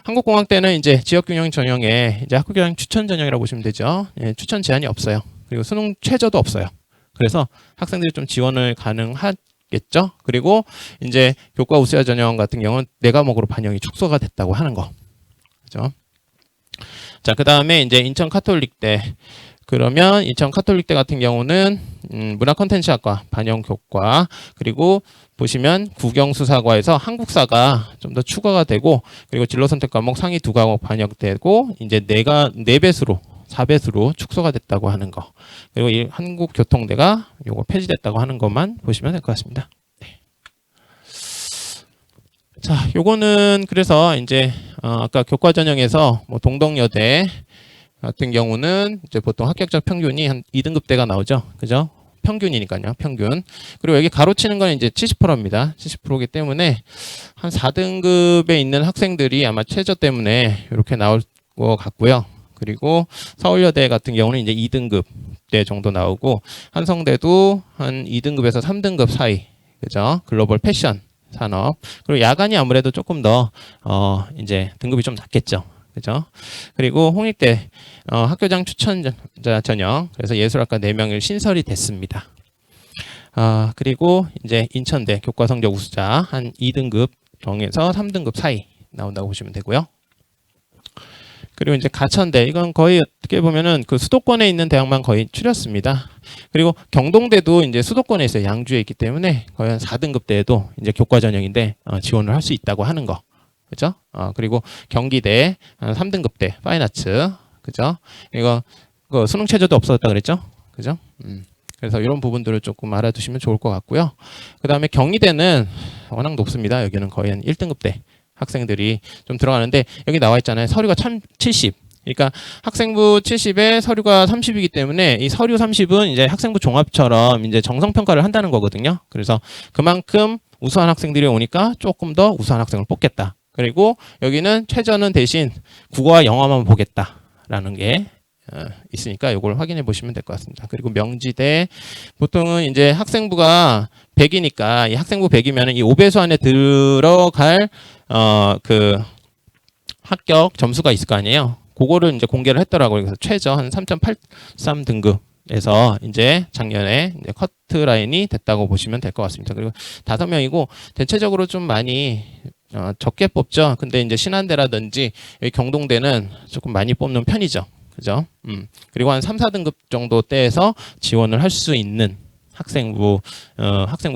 한국공학대는 이제 지역 균형 전형에 이제 학교교양 추천 전형이라고 보시면 되죠. 예, 추천 제한이 없어요. 그리고 수능 최저도 없어요. 그래서 학생들이 좀 지원을 가능하겠죠. 그리고 이제 교과 우수자 전형 같은 경우는 4과목으로 반영이 축소가 됐다고 하는 거. 그죠? 자, 그다음에 이제 인천 카톨릭대 그러면 인천 카톨릭대 같은 경우는 문화 콘텐츠학과 반영 교과 그리고 보시면 국영수사과에서 한국사가 좀 더 추가가 되고 그리고 진로 선택 과목 상위 2과목 반영되고 이제 4배수로 4배수로 축소가 됐다고 하는 거. 그리고 이 한국교통대가 요거 폐지됐다고 하는 것만 보시면 될 것 같습니다. 네. 자, 요거는 그래서 이제 아까 교과 전형에서 뭐 동덕여대 같은 경우는 이제 보통 합격자 평균이 한 2등급대가 나오죠. 그죠? 평균이니까요. 평균. 그리고 여기 가로치는 건 이제 70%입니다. 70%이기 때문에 한 4등급에 있는 학생들이 아마 최저 때문에 이렇게 나올 것 같고요. 그리고 서울여대 같은 경우는 이제 2등급 대 정도 나오고, 한성대도 한 2등급에서 3등급 사이. 그죠? 글로벌 패션 산업. 그리고 야간이 아무래도 조금 더 이제 등급이 좀 낮겠죠. 그죠? 그리고 홍익대 학교장 추천자 전형, 그래서 예술학과 4명이 신설이 됐습니다. 그리고 이제 인천대 교과성적 우수자 한 2등급 정에서 3등급 사이 나온다고 보시면 되고요. 그리고 이제 가천대, 이건 거의 어떻게 보면은 그 수도권에 있는 대학만 거의 추렸습니다. 그리고 경동대도 이제 수도권에 있어요. 양주에 있기 때문에 거의 한 4등급 대에도 이제 교과 전형인데 지원을 할 수 있다고 하는 거. 그죠? 그리고 경기대 한 3등급 대 파인아츠. 그죠? 이거 수능 체제도 없었다 그랬죠? 그죠? 그래서 이런 부분들을 조금 알아두시면 좋을 것 같고요. 그 다음에 경희대는 워낙 높습니다. 여기는 거의 한 1등급 대 학생들이 좀 들어가는데, 여기 나와 있잖아요. 서류가 70. 그러니까 학생부 70에 서류가 30이기 때문에 이 서류 30은 이제 학생부 종합처럼 이제 정성평가를 한다는 거거든요. 그래서 그만큼 우수한 학생들이 오니까 조금 더 우수한 학생을 뽑겠다. 그리고 여기는 최저는 대신 국어와 영어만 보겠다라는 게 있으니까 이걸 확인해 보시면 될 것 같습니다. 그리고 명지대, 보통은 이제 학생부가 100이니까 이 학생부 100이면 이 5배수 안에 들어갈 그 합격 점수가 있을 거 아니에요. 그거를 이제 공개를 했더라고요. 그래서 최저 한 3.83 등급에서 이제 작년에 이제 커트라인이 됐다고 보시면 될 것 같습니다. 그리고 5명이고 대체적으로 좀 많이 적게 뽑죠. 근데 이제 신한대라든지 여기 경동대는 조금 많이 뽑는 편이죠. 그죠? 그리고 한 3, 4등급 정도 대에서 지원을 할 수 있는 학생부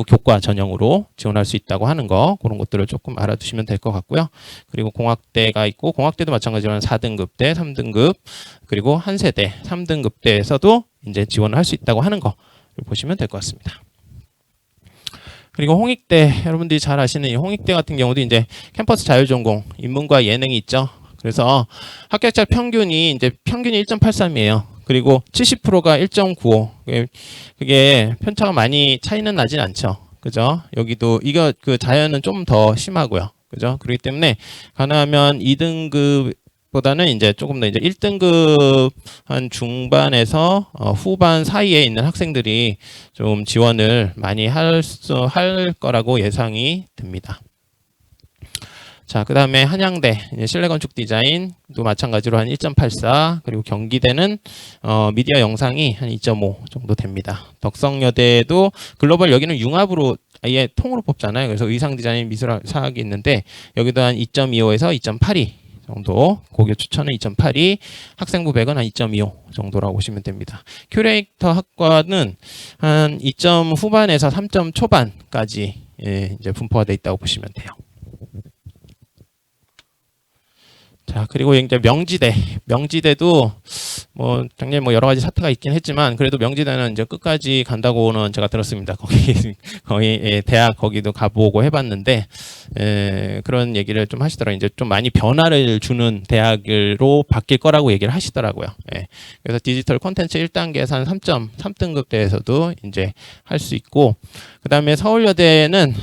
교과 전형으로 지원할 수 있다고 하는 거, 그런 것들을 조금 알아두시면 될 것 같고요. 그리고 공학대가 있고, 공학대도 마찬가지로 4등급 대, 3등급, 그리고 한세대 3등급 대에서도 이제 지원을 할 수 있다고 하는 거 보시면 될 것 같습니다. 그리고 홍익대, 여러분들이 잘 아시는 이 홍익대 같은 경우도 이제 캠퍼스 자율전공, 인문과 예능이 있죠. 그래서 합격자 평균이 이제 평균이 1.83이에요. 그리고 70%가 1.95. 그게 편차가 많이 차이는 나진 않죠. 그죠? 여기도 이거 그 자연은 좀 더 심하고요. 그죠? 그렇기 때문에 가능하면 2등급보다는 이제 조금 더 이제 1등급 한 중반에서 후반 사이에 있는 학생들이 좀 지원을 많이 할 거라고 예상이 듭니다. 자, 그 다음에 한양대 실내건축 디자인도 마찬가지로 한 1.84, 그리고 경기대는 미디어 영상이 한 2.5 정도 됩니다. 덕성여대도 글로벌, 여기는 융합으로 아예 통으로 뽑잖아요. 그래서 의상 디자인, 미술 사학이 있는데 여기도 한 2.25에서 2.82 정도, 고교 추천은 2.82, 학생부 100은 한 2.25 정도라고 보시면 됩니다. 큐레이터 학과는 한 2점 후반에서 3점 초반까지 이제 분포가 되어 있다고 보시면 돼요. 자, 그리고 이제 명지대도 뭐 작년에 뭐 여러 가지 사태가 있긴 했지만 그래도 명지대는 이제 끝까지 간다고는 제가 들었습니다. 거기 대학 거기도 가보고 해봤는데 그런 얘기를 좀 하시더라고요. 이제 좀 많이 변화를 주는 대학으로 바뀔 거라고 얘기를 하시더라고요. 그래서 디지털 콘텐츠 1단계에서 한 3.3등급 대에서도 이제 할 수 있고, 그 다음에 서울여대는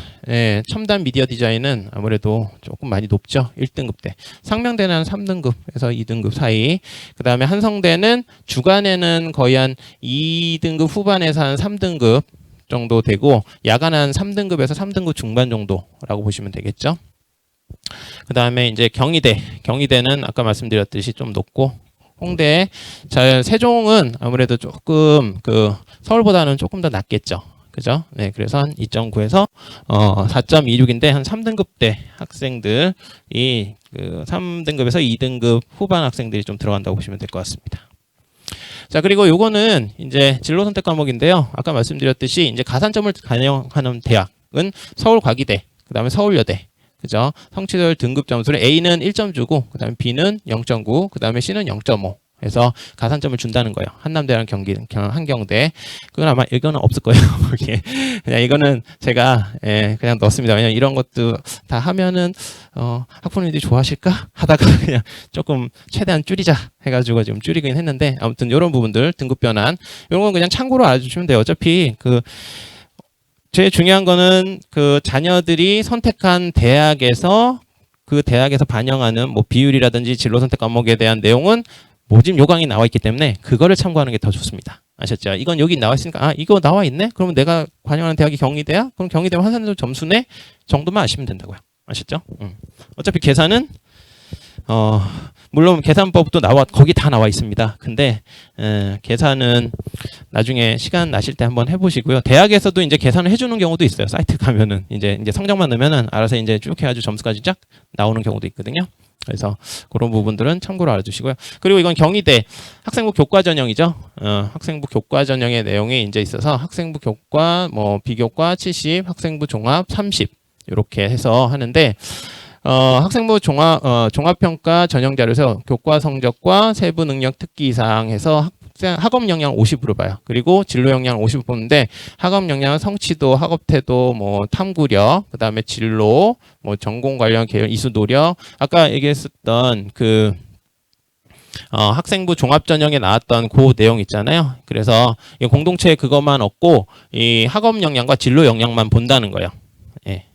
첨단 미디어 디자인은 아무래도 조금 많이 높죠. 1등급 대. 상명대는 한 3등급에서 2등급 사이. 그 다음에 한성대는 주간에는 거의 한 2등급 후반에서 한 3등급 정도 되고, 야간 한 3등급에서 3등급 중반 정도라고 보시면 되겠죠. 그 다음에 이제 경희대는 아까 말씀드렸듯이 좀 높고, 홍대, 세종은 아무래도 조금 서울보다는 조금 더 낮겠죠. 그죠? 네, 그래서 한 2.9에서 4.26인데 한 3등급대 학생들이 3등급에서 2등급 후반 학생들이 좀 들어간다고 보시면 될 것 같습니다. 자, 그리고 요거는 이제 진로 선택 과목인데요. 아까 말씀드렸듯이 이제 가산점을 반영하는 대학은 서울과기대, 그다음에 서울여대. 그죠? 성취율 등급 점수를 A는 1점 주고, 그다음에 B는 0.9, 그다음에 C는 0.5 그래서 가산점을 준다는 거예요. 한남대랑 한경대. 그건 아마 이거는 없을 거예요. 거기에. 그냥 이거는 제가 그냥 넣었습니다. 왜냐면 이런 것도 다 하면은 학부모님들이 좋아하실까 하다가 그냥 조금 최대한 줄이자 해가지고 지금 줄이긴 했는데, 아무튼 이런 부분들 등급 변환 이런 건 그냥 참고로 알아주시면 돼요. 어차피 제일 중요한 거는 그 자녀들이 선택한 대학에서 그 대학에서 반영하는 뭐 비율이라든지 진로 선택 과목에 대한 내용은 모집 요강이 나와 있기 때문에 그거를 참고하는 게 더 좋습니다. 아셨죠? 이건 여기 나와 있으니까 이거 나와 있네? 그러면 내가 반영하는 대학이 경희대야? 그럼 경희대면 한산대로 점수네? 정도만 아시면 된다고요. 아셨죠? 어차피 계산은 물론 계산법도 거기 다 나와 있습니다. 근데 계산은 나중에 시간 나실 때 한번 해보시고요. 대학에서도 이제 계산을 해주는 경우도 있어요. 사이트 가면은 이제 성적만 넣으면은 알아서 이제 쭉 해가지고 점수까지 쫙 나오는 경우도 있거든요. 그래서 그런 부분들은 참고로 알아두시고요. 그리고 이건 경희대 학생부 교과 전형이죠. 학생부 교과 전형의 내용이 이제 있어서 학생부 교과, 뭐 비교과 70, 학생부 종합 30 이렇게 해서 하는데. 학생부 종합평가 전형 자료에서 교과 성적과 세부 능력 특기 이상 해서 학업 역량 50으로 봐요. 그리고 진로 역량 50 보는데 학업 역량은 성취도, 학업 태도, 뭐 탐구력, 그다음에 진로, 뭐 전공 관련 계열 이수 노력, 아까 얘기했었던 학생부 종합 전형에 나왔던 그 내용 있잖아요. 그래서 이 공동체 그것만 얻고 이 학업 역량과 진로 역량만 본다는 거예요. 예.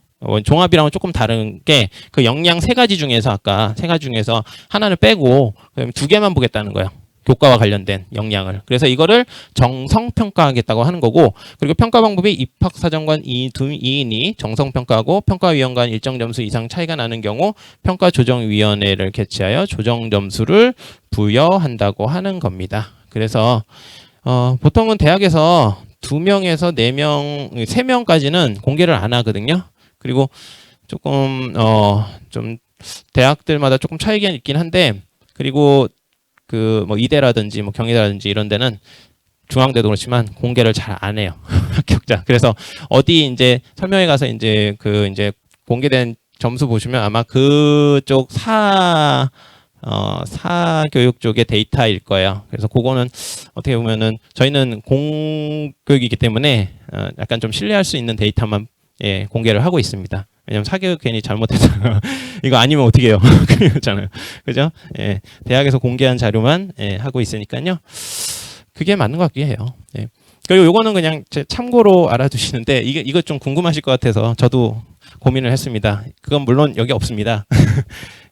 종합이랑은 조금 다른 게 그 역량 세 가지 중에서 아까 세 가지 중에서 하나를 빼고 그다음에 두 개만 보겠다는 거예요. 교과와 관련된 역량을. 그래서 이거를 정성평가하겠다고 하는 거고, 그리고 평가 방법이 입학사정관 2인이 정성평가하고 평가위원 간 일정 점수 이상 차이가 나는 경우 평가조정위원회를 개최하여 조정점수를 부여한다고 하는 겁니다. 그래서 보통은 대학에서 2명에서 4명, 3명까지는 공개를 안 하거든요. 그리고 조금 좀 대학들마다 조금 차이가 있긴 한데, 그리고 뭐 이대라든지 뭐 경희대라든지 이런 데는 중앙대도 그렇지만 공개를 잘 안 해요. 합격자. 그래서 어디 이제 설명회 가서 이제 이제 공개된 점수 보시면 아마 그쪽 사교육 쪽의 데이터일 거예요. 그래서 그거는 어떻게 보면은 저희는 공교육이기 때문에 약간 좀 신뢰할 수 있는 데이터만 공개를 하고 있습니다. 왜냐면 사교육 괜히 잘못해서 이거 아니면 어떻게 해요? 그렇잖아요. 그죠? 예, 대학에서 공개한 자료만 하고 있으니까요. 그게 맞는 것 같긴 해요. 예. 그리고 요거는 그냥 참고로 알아두시는데 이거 좀 궁금하실 것 같아서 저도 고민을 했습니다. 그건 물론 여기 없습니다.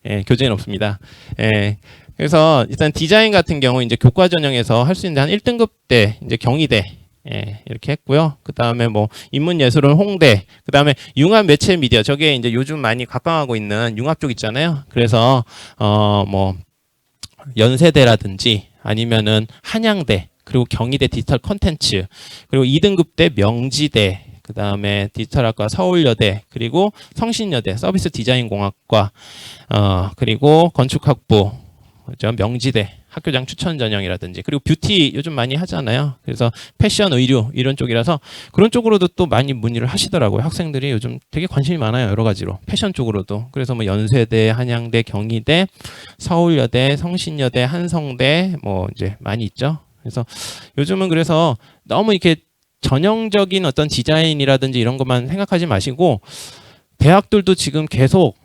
예, 교재는 없습니다. 예. 그래서 일단 디자인 같은 경우 이제 교과 전형에서 할 수 있는 한 1등급 때 이제 경희대 이렇게 했고요. 그 다음에 뭐 인문예술은 홍대, 그 다음에 융합 매체 미디어, 저게 이제 요즘 많이 각광하고 있는 융합 쪽 있잖아요. 그래서 뭐 연세대라든지 아니면은 한양대, 그리고 경희대 디지털 컨텐츠, 그리고 2등급 때 명지대, 그 다음에 디지털학과 서울여대, 그리고 성신여대 서비스 디자인공학과, 그리고 건축학부, 그렇죠? 명지대 학교장 추천 전형이라든지, 그리고 뷰티 요즘 많이 하잖아요. 그래서 패션, 의류 이런 쪽이라서 그런 쪽으로도 또 많이 문의를 하시더라고요. 학생들이 요즘 되게 관심이 많아요. 여러 가지로 패션 쪽으로도. 그래서 뭐 연세대, 한양대, 경희대, 서울여대, 성신여대, 한성대 뭐 이제 많이 있죠. 그래서 요즘은 그래서 너무 이렇게 전형적인 어떤 디자인이라든지 이런 것만 생각하지 마시고 대학들도 지금 계속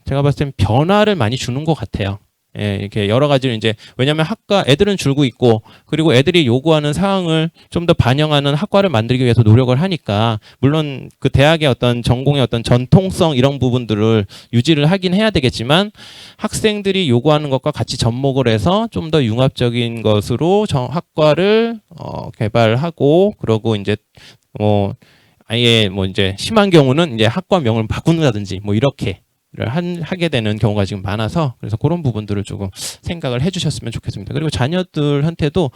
제가 봤을 땐 변화를 많이 주는 것 같아요. 예, 이렇게 여러 가지로 이제, 왜냐면 학과 애들은 줄고 있고, 그리고 애들이 요구하는 사항을 좀 더 반영하는 학과를 만들기 위해서 노력을 하니까, 물론 그 대학의 어떤 전공의 어떤 전통성 이런 부분들을 유지를 하긴 해야 되겠지만, 학생들이 요구하는 것과 같이 접목을 해서 좀 더 융합적인 것으로 학과를 개발하고, 그러고 이제 뭐 아예 뭐 이제 심한 경우는 이제 학과명을 바꾼다든지 뭐 이렇게 하게 되는 경우가 지금 많아서, 그래서 그런 부분들을 조금 생각을 해주셨으면 좋겠습니다. 그리고 자녀들한테도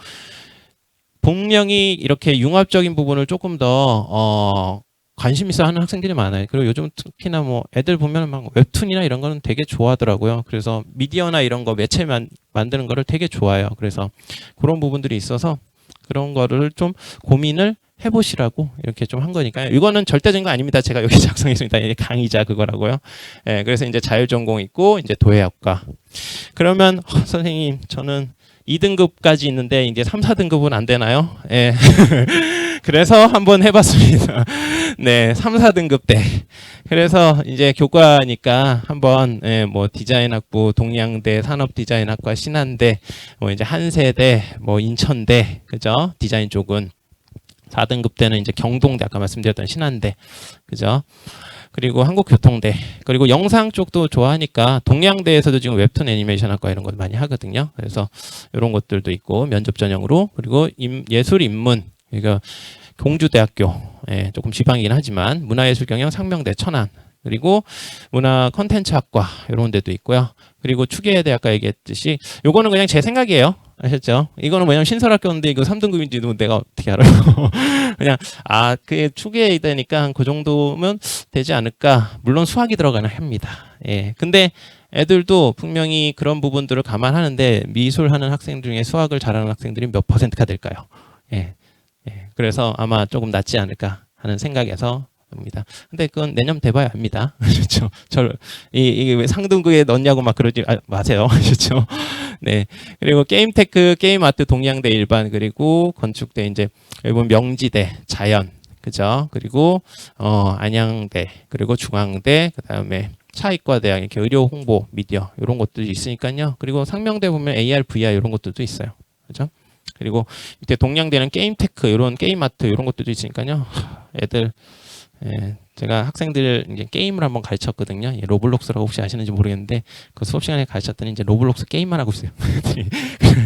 분명히 이렇게 융합적인 부분을 조금 더 관심 있어 하는 학생들이 많아요. 그리고 요즘 특히나 뭐 애들 보면 막 웹툰이나 이런 거는 되게 좋아하더라고요. 그래서 미디어나 이런 거 매체 만드는 거를 되게 좋아해요. 그래서 그런 부분들이 있어서 그런 거를 좀 고민을 해보시라고 이렇게 좀 한 거니까요. 이거는 절대적인 거 아닙니다. 제가 여기 작성했습니다. 강의자 그거라고요. 예, 그래서 이제 자율전공 있고 이제 도예학과. 그러면 선생님 저는 2등급까지 있는데 이제 3, 4등급은 안 되나요? 예. 그래서 한번 해봤습니다. 네, 3, 4등급 때. 그래서 이제 교과니까 한번 뭐 디자인학부, 동양대, 산업디자인학과, 신한대, 뭐 이제 한세대, 뭐 인천대, 그죠? 디자인 쪽은 4등급 때는 이제 경동대, 아까 말씀드렸던 신한대, 그죠? 그리고 한국교통대, 그리고 영상 쪽도 좋아하니까 동양대에서도 지금 웹툰 애니메이션 학과 이런 것 많이 하거든요. 그래서 이런 것들도 있고 면접 전형으로, 그리고 예술 인문, 그러니까 공주대학교, 예, 조금 지방이긴 하지만 문화예술경영 상명대 천안, 그리고 문화 컨텐츠학과 이런 데도 있고요. 그리고 추계대 아까 얘기했듯이 요거는 그냥 제 생각이에요. 아셨죠? 이거는 뭐냐면 신설학교인데 이거 3등급인지도 내가 어떻게 알아요? 그냥 그게 추계에 되니까 그 정도면 되지 않을까. 물론 수학이 들어가는 합니다. 예. 근데 애들도 분명히 그런 부분들을 감안하는데 미술하는 학생 중에 수학을 잘하는 학생들이 몇 %가 될까요? 예. 예. 그래서 아마 조금 낫지 않을까 하는 생각에서 입니다. 근데 그건 내년 돼봐야 합니다. 그렇죠? 이게 왜 상등급에 넣냐고 막 그러지 마세요. 그렇죠? 네. 그리고 게임테크, 게임아트, 동양대 일반, 그리고 건축대 이제 일본 명지대, 자연, 그죠? 그리고 안양대, 그리고 중앙대, 그다음에 차이과대학, 이렇게 의료 홍보, 미디어 이런 것들이 있으니까요. 그리고 상명대 보면 AR, VR 이런 것들도 있어요. 그죠? 그리고 밑에 동양대는 게임테크, 이런 게임아트 이런 것들도 있으니까요. 애들 제가 학생들 이제 게임을 한번 가르쳤거든요. 로블록스라고 혹시 아시는지 모르겠는데 그 수업 시간에 가르쳤더니 이제 로블록스 게임만 하고 있어요.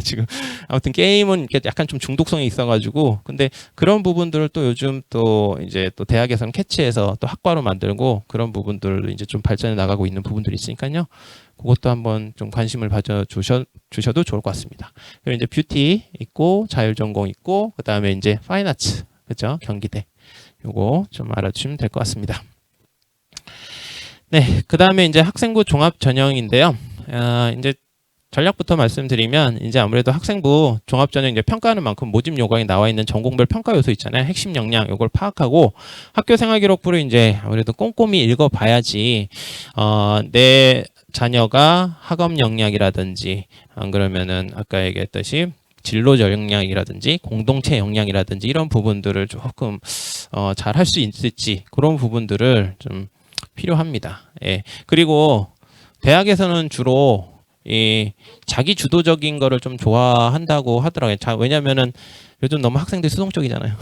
지금 아무튼 게임은 약간 좀 중독성이 있어가지고, 근데 그런 부분들을 또 요즘 또 이제 또 대학에서는 캐치해서 또 학과로 만들고 그런 부분들을 이제 좀 발전해 나가고 있는 부분들이 있으니까요. 그것도 한번 좀 관심을 가져 주셔도 좋을 것 같습니다. 그리고 이제 뷰티 있고 자율전공 있고 그다음에 이제 파인아츠, 그죠? 경기대. 요거 좀 알아주시면 될 것 같습니다. 네, 그 다음에 이제 학생부 종합 전형인데요. 이제 전략부터 말씀드리면 이제 아무래도 학생부 종합 전형 이제 평가하는 만큼 모집 요강에 나와 있는 전공별 평가 요소 있잖아요. 핵심 역량 요걸 파악하고 학교 생활 기록부를 이제 아무래도 꼼꼼히 읽어봐야지 내 자녀가 학업 역량이라든지 안 그러면은 아까 얘기했듯이 진로 역량이라든지 공동체 역량이라든지 이런 부분들을 조금 잘 할 수 있을지 그런 부분들을 좀 필요합니다. 예. 그리고 대학에서는 주로 이 자기 주도적인 거를 좀 좋아한다고 하더라고요. 왜냐면은 요즘 너무 학생들이 수동적이잖아요.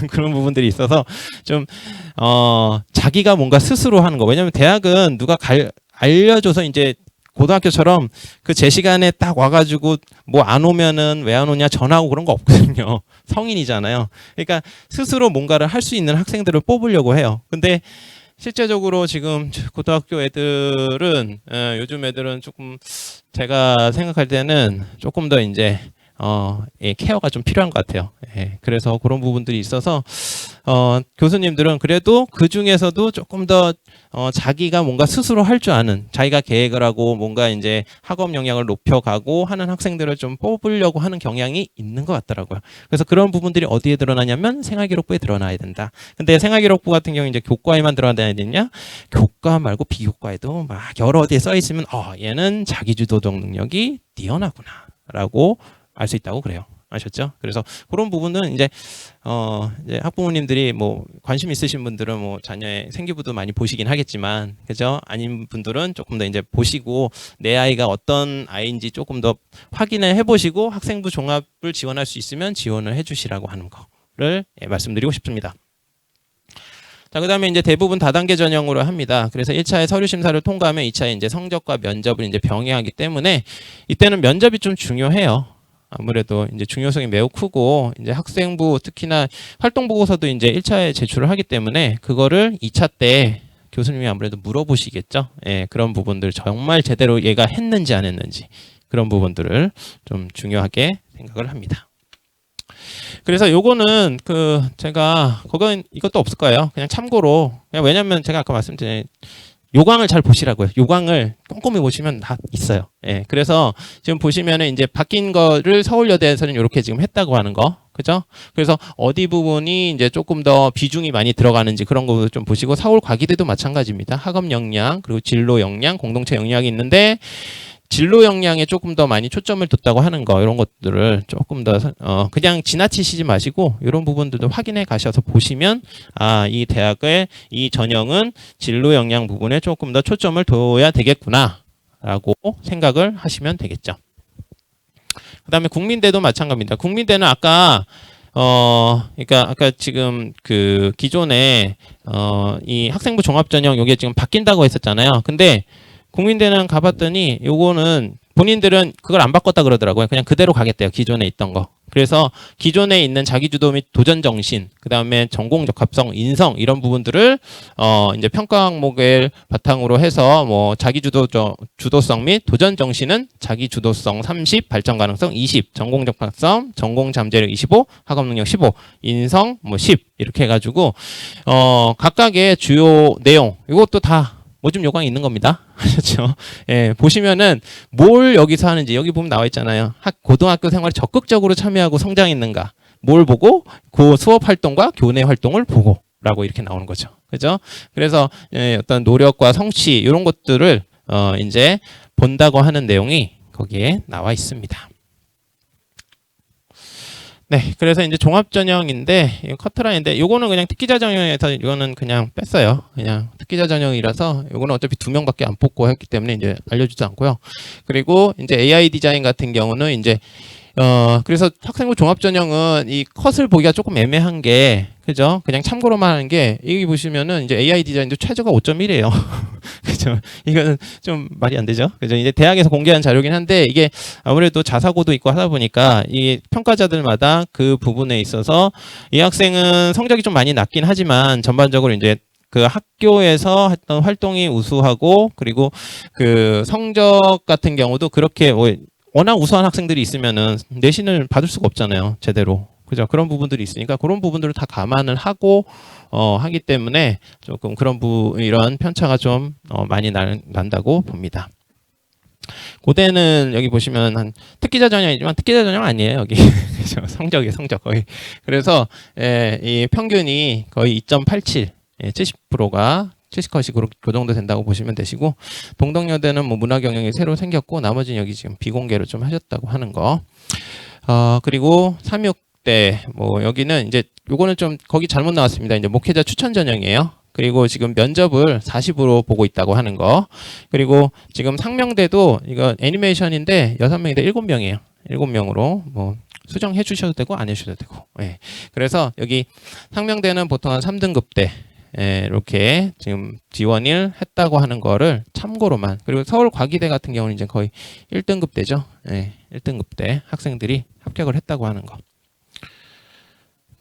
그런 부분들이 있어서 좀 자기가 뭔가 스스로 하는 거. 왜냐면 대학은 누가 알려줘서 이제 고등학교처럼 그 제 시간에 딱 와가지고 뭐 안 오면은 왜 안 오냐 전화하고 그런 거 없거든요. 성인이잖아요. 그러니까 스스로 뭔가를 할 수 있는 학생들을 뽑으려고 해요. 근데 실제적으로 지금 고등학교 애들은 요즘 애들은 조금 제가 생각할 때는 조금 더 이제 케어가 좀 필요한 것 같아요. 예, 그래서 그런 부분들이 있어서 교수님들은 그래도 그 중에서도 조금 더 자기가 뭔가 스스로 할 줄 아는, 자기가 계획을 하고 뭔가 이제 학업 역량을 높여가고 하는 학생들을 좀 뽑으려고 하는 경향이 있는 것 같더라고요. 그래서 그런 부분들이 어디에 드러나냐면 생활기록부에 드러나야 된다. 근데 생활기록부 같은 경우 이제 교과에만 드러나야 되냐? 교과 말고 비교과에도 막 여러 어디에 써 있으면 얘는 자기주도적 능력이 뛰어나구나라고 알 수 있다고 그래요. 아셨죠? 그래서 그런 부분은 이제 학부모님들이 뭐 관심 있으신 분들은 뭐 자녀의 생기부도 많이 보시긴 하겠지만, 그죠? 아닌 분들은 조금 더 이제 보시고 내 아이가 어떤 아이인지 조금 더 확인을 해보시고 학생부 종합을 지원할 수 있으면 지원을 해주시라고 하는 거를 말씀드리고 싶습니다. 자, 그 다음에 이제 대부분 다단계 전형으로 합니다. 그래서 1차에 서류 심사를 통과하면 2차에 이제 성적과 면접을 이제 병행하기 때문에 이때는 면접이 좀 중요해요. 아무래도 이제 중요성이 매우 크고 이제 학생부 특히나 활동 보고서도 이제 1차에 제출을 하기 때문에 그거를 2차 때 교수님이 아무래도 물어보시겠죠. 예, 그런 부분들 정말 제대로 얘가 했는지 안 했는지 그런 부분들을 좀 중요하게 생각을 합니다. 그래서 요거는 제가 이것도 없을 거예요. 그냥 참고로 왜냐면 제가 아까 말씀드린 요강을 잘 보시라고요. 요강을 꼼꼼히 보시면 다 있어요. 예. 그래서 지금 보시면은 이제 바뀐 거를 서울여대에서는 이렇게 지금 했다고 하는 거. 그죠? 그래서 어디 부분이 이제 조금 더 비중이 많이 들어가는지 그런 거 좀 보시고 서울 과기대도 마찬가지입니다. 학업 역량, 그리고 진로 역량, 공동체 역량이 있는데 진로 역량에 조금 더 많이 초점을 뒀다고 하는 거 이런 것들을 조금 더 그냥 지나치시지 마시고 이런 부분들도 확인해 가셔서 보시면 이 대학의 이 전형은 진로 역량 부분에 조금 더 초점을 둬야 되겠구나라고 생각을 하시면 되겠죠. 그다음에 국민대도 마찬가지입니다. 국민대는 그러니까 아까 지금 그 기존에 이 학생부 종합전형 요게 지금 바뀐다고 했었잖아요. 근데 국민대는 가봤더니 요거는 본인들은 그걸 안 바꿨다 그러더라고요. 그냥 그대로 가겠대요. 기존에 있던 거. 그래서 기존에 있는 자기주도 및 도전 정신, 그 다음에 전공 적합성, 인성 이런 부분들을 이제 평가 항목을 바탕으로 해서 뭐 주도성 및 도전 정신은 자기주도성 30, 발전 가능성 20, 전공 적합성, 전공 잠재력 25, 학업 능력 15, 인성 뭐 10 이렇게 해가지고 각각의 주요 내용 이것도 다 모집 요강이 있는 겁니다. 그렇죠? 예, 보시면은 뭘 여기서 하는지 여기 보면 나와 있잖아요. 고등학교 생활에 적극적으로 참여하고 성장했는가. 뭘 보고 그 수업 활동과 교내 활동을 보고라고 이렇게 나오는 거죠. 그죠? 그래서 어떤 노력과 성취 이런 것들을 이제 본다고 하는 내용이 거기에 나와 있습니다. 네, 그래서 이제 종합전형인데 커트라인인데 요거는 그냥 특기자 전형에서 이거는 그냥 뺐어요. 그냥 특기자 전형이라서 요거는 어차피 2명밖에 안 뽑고 했기 때문에 이제 알려주지 않고요. 그리고 이제 AI 디자인 같은 경우는 이제 그래서 학생부 종합전형은 이 컷을 보기가 조금 애매한 게 그죠? 그냥 참고로만 하는 게 여기 보시면은 이제 AI 디자인도 최저가 5.1이에요. 그죠? 이거는 좀 말이 안 되죠. 그죠? 이제 대학에서 공개한 자료긴 한데 이게 아무래도 자사고도 있고 하다 보니까 이 평가자들마다 그 부분에 있어서 이 학생은 성적이 좀 많이 낮긴 하지만 전반적으로 이제 그 학교에서 했던 활동이 우수하고 그리고 그 성적 같은 경우도 그렇게 워낙 우수한 학생들이 있으면은 내신을 받을 수가 없잖아요. 제대로. 그죠? 그런 부분들이 있으니까 그런 부분들을 다 감안을 하고 하기 때문에 조금 이런 편차가 좀 많이 난다고 봅니다. 고대는 여기 보시면 한 특기자 전형이지만 특기자 전형 아니에요. 여기 성적이 성적 거의. 그래서 이 평균이 거의 2.87, 70%가 70컷이 그 정도 된다고 보시면 되시고 동덕여대는 뭐 문화 경영이 새로 생겼고 나머지는 여기 지금 비공개로 좀 하셨다고 하는 거. 그리고 36대 뭐 여기는 이제 요거는 좀 거기 잘못 나왔습니다. 이제 목회자 추천 전형이에요. 그리고 지금 면접을 40으로 보고 있다고 하는 거. 그리고 지금 상명대도 이거 애니메이션인데 6명인데 7명이에요. 7명으로 뭐 수정해 주셔도 되고 안 해 주셔도 되고. 예. 그래서 여기 상명대는 보통 한 3등급대 이렇게 지금 지원을 했다고 하는 거를 참고로만. 그리고 서울과기대 같은 경우는 이제 거의 1등급대죠. 1등급대 학생들이 합격을 했다고 하는 거.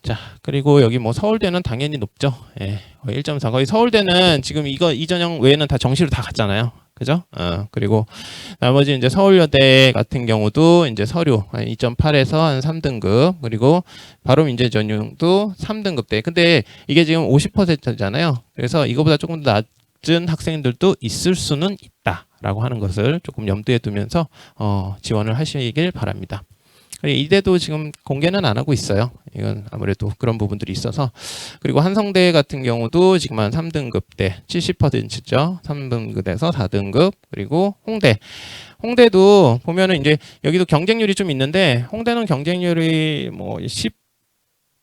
자, 그리고 여기 뭐 서울대는 당연히 높죠. 거의 1.4. 거의 서울대는 지금 이 전형 외에는 다 정시로 다 갔잖아요. 그죠? 그리고 나머지 이제 서울여대 같은 경우도 이제 서류 한 2.8에서 한 3등급, 그리고 바로 민재 전형도 3등급대. 근데 이게 지금 50%잖아요. 그래서 이거보다 조금 더 낮은 학생들도 있을 수는 있다라고 하는 것을 조금 염두에 두면서 지원을 하시길 바랍니다. 이대도 지금 공개는 안 하고 있어요. 이건 아무래도 그런 부분들이 있어서. 그리고 한성대 같은 경우도 지금 한 3등급대 70%죠. 3등급에서 4등급. 그리고 홍대도 보면은 이제 여기도 경쟁률이 좀 있는데 홍대는 경쟁률이 뭐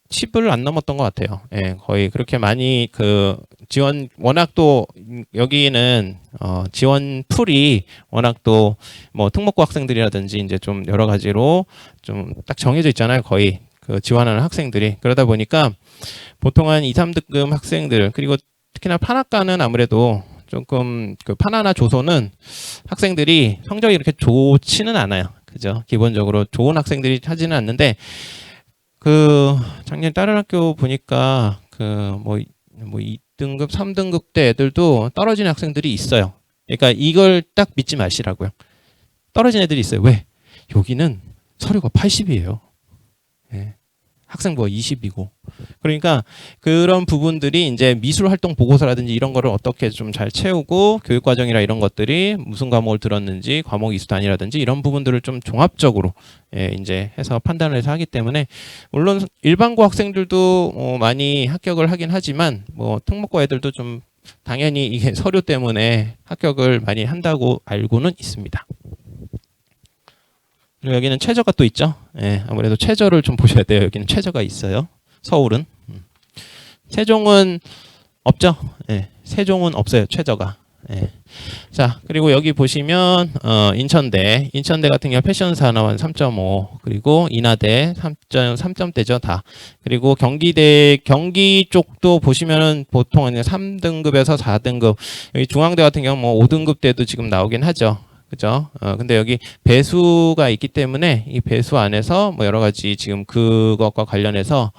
10을 안 넘었던 것 같아요. 거의 그렇게 많이 그 지원 워낙 또 여기는 지원 풀이 워낙 또 뭐 특목고 학생들이라든지 이제 좀 여러 가지로 좀 딱 정해져 있잖아요. 거의 그 지원하는 학생들이. 그러다 보니까 보통 한 2, 3등급 학생들, 그리고 특히나 판학과는 아무래도 조금 그 판하나 조소는 학생들이 성적이 이렇게 좋지는 않아요. 그죠? 기본적으로 좋은 학생들이 하지는 않는데 그 작년 다른 학교 보니까 그 뭐 2등급, 3등급 대 애들도 떨어진 학생들이 있어요. 그러니까 이걸 딱 믿지 마시라고요. 떨어진 애들이 있어요. 왜? 여기는 서류가 80이에요. 학생부가 20이고. 그러니까 그런 부분들이 이제 미술 활동 보고서라든지 이런 거를 어떻게 좀 잘 채우고 교육 과정이라 이런 것들이 무슨 과목을 들었는지 과목 이수 단위라든지 이런 부분들을 좀 종합적으로 이제 해서 판단을 해서 하기 때문에 물론 일반고 학생들도 많이 합격을 하긴 하지만 뭐 특목고 애들도 좀 당연히 이게 서류 때문에 합격을 많이 한다고 알고는 있습니다. 그리고 여기는 최저가 또 있죠. 예, 아무래도 최저를 좀 보셔야 돼요. 여기는 최저가 있어요. 서울은. 세종은 없죠. 예, 세종은 없어요. 최저가. 예. 자, 그리고 여기 보시면 인천대 같은 경우 패션사 나온 3.5, 그리고 인하대 3점대죠 다. 그리고 경기 쪽도 보시면은 보통 3등급에서 4등급. 여기 중앙대 같은 경우 뭐 5등급대도 지금 나오긴 하죠. 그죠? 근데 여기 배수가 있기 때문에 이 배수 안에서 뭐 여러 가지 지금 그것과 관련해서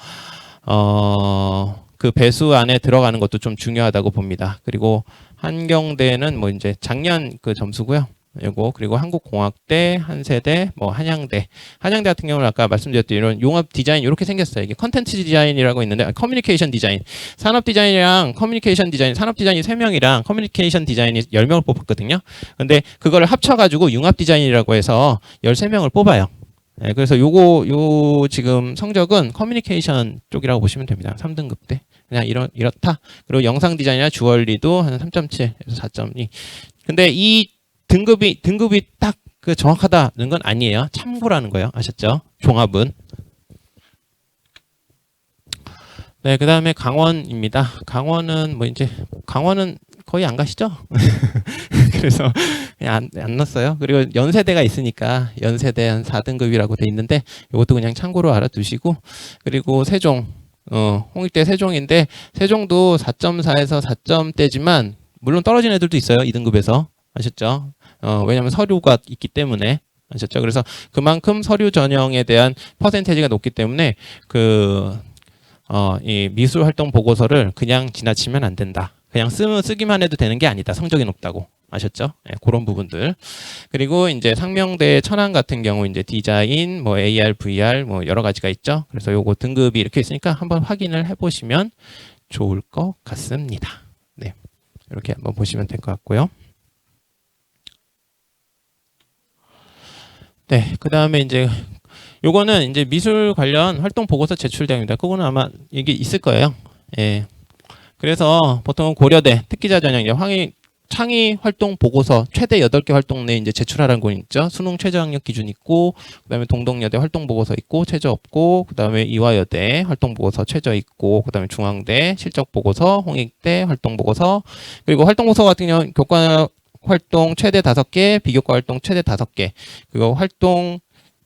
그 배수 안에 들어가는 것도 좀 중요하다고 봅니다. 그리고 한경대는 뭐 이제 작년 그 점수고요. 요거 그리고 한국공학대, 한세대, 뭐 한양대 같은 경우는 아까 말씀드렸던 이런 용업 디자인 이렇게 생겼어요. 이게 컨텐츠 디자인이라고 있는데 커뮤니케이션 디자인, 산업 디자인이랑 커뮤니케이션 디자인, 산업 디자인이 3명이랑 커뮤니케이션 디자인이 10명을 뽑았거든요. 근데 그거를 합쳐가지고 융합 디자인이라고 해서 13명을 뽑아요. 네, 그래서 요 지금 성적은 커뮤니케이션 쪽이라고 보시면 됩니다. 3등급 대. 그냥 이렇다. 그리고 영상 디자인이나 주얼리도 한 3.7에서 4.2. 근데 이 등급이 딱 그 정확하다는 건 아니에요. 참고라는 거예요. 아셨죠? 종합은. 네, 그 다음에 강원입니다. 강원은 거의 안 가시죠? 그래서 그냥 안 넣었어요. 그리고 연세대가 있으니까 연세대 한 4등급이라고 돼 있는데 이것도 그냥 참고로 알아두시고, 그리고 세종, 홍익대 세종인데 세종도 4.4에서 4점대지만 물론 떨어진 애들도 있어요. 2등급에서. 아셨죠? 왜냐면 서류가 있기 때문에. 아셨죠? 그래서 그만큼 서류 전형에 대한 퍼센테이지가 높기 때문에 이 미술 활동 보고서를 그냥 지나치면 안 된다. 그냥 쓰기만 해도 되는 게 아니다. 성적이 높다고. 아셨죠? 네, 그런 부분들. 그리고 이제 상명대 천안 같은 경우 이제 디자인, 뭐 AR, VR 뭐 여러 가지가 있죠. 그래서 요거 등급이 이렇게 있으니까 한번 확인을 해 보시면 좋을 것 같습니다. 네. 이렇게 한번 보시면 될 것 같고요. 네. 그다음에 이제 요거는 이제 미술 관련 활동 보고서 제출 대행입니다. 그거는 아마 이게 있을 거예요. 예. 그래서 보통 고려대 특기자 전형 창의 활동 보고서 최대 8개 활동 내에 이제 제출하라는 거 있죠. 수능 최저 학력 기준 있고, 그다음에 동덕여대 활동 보고서 있고 최저 없고, 그다음에 이화여대 활동 보고서 최저 있고, 그다음에 중앙대 실적 보고서, 홍익대 활동 보고서, 그리고 활동 보고서 같은 경우는 교과 활동 최대 5개, 비교과 활동 최대 5개, 그리고 활동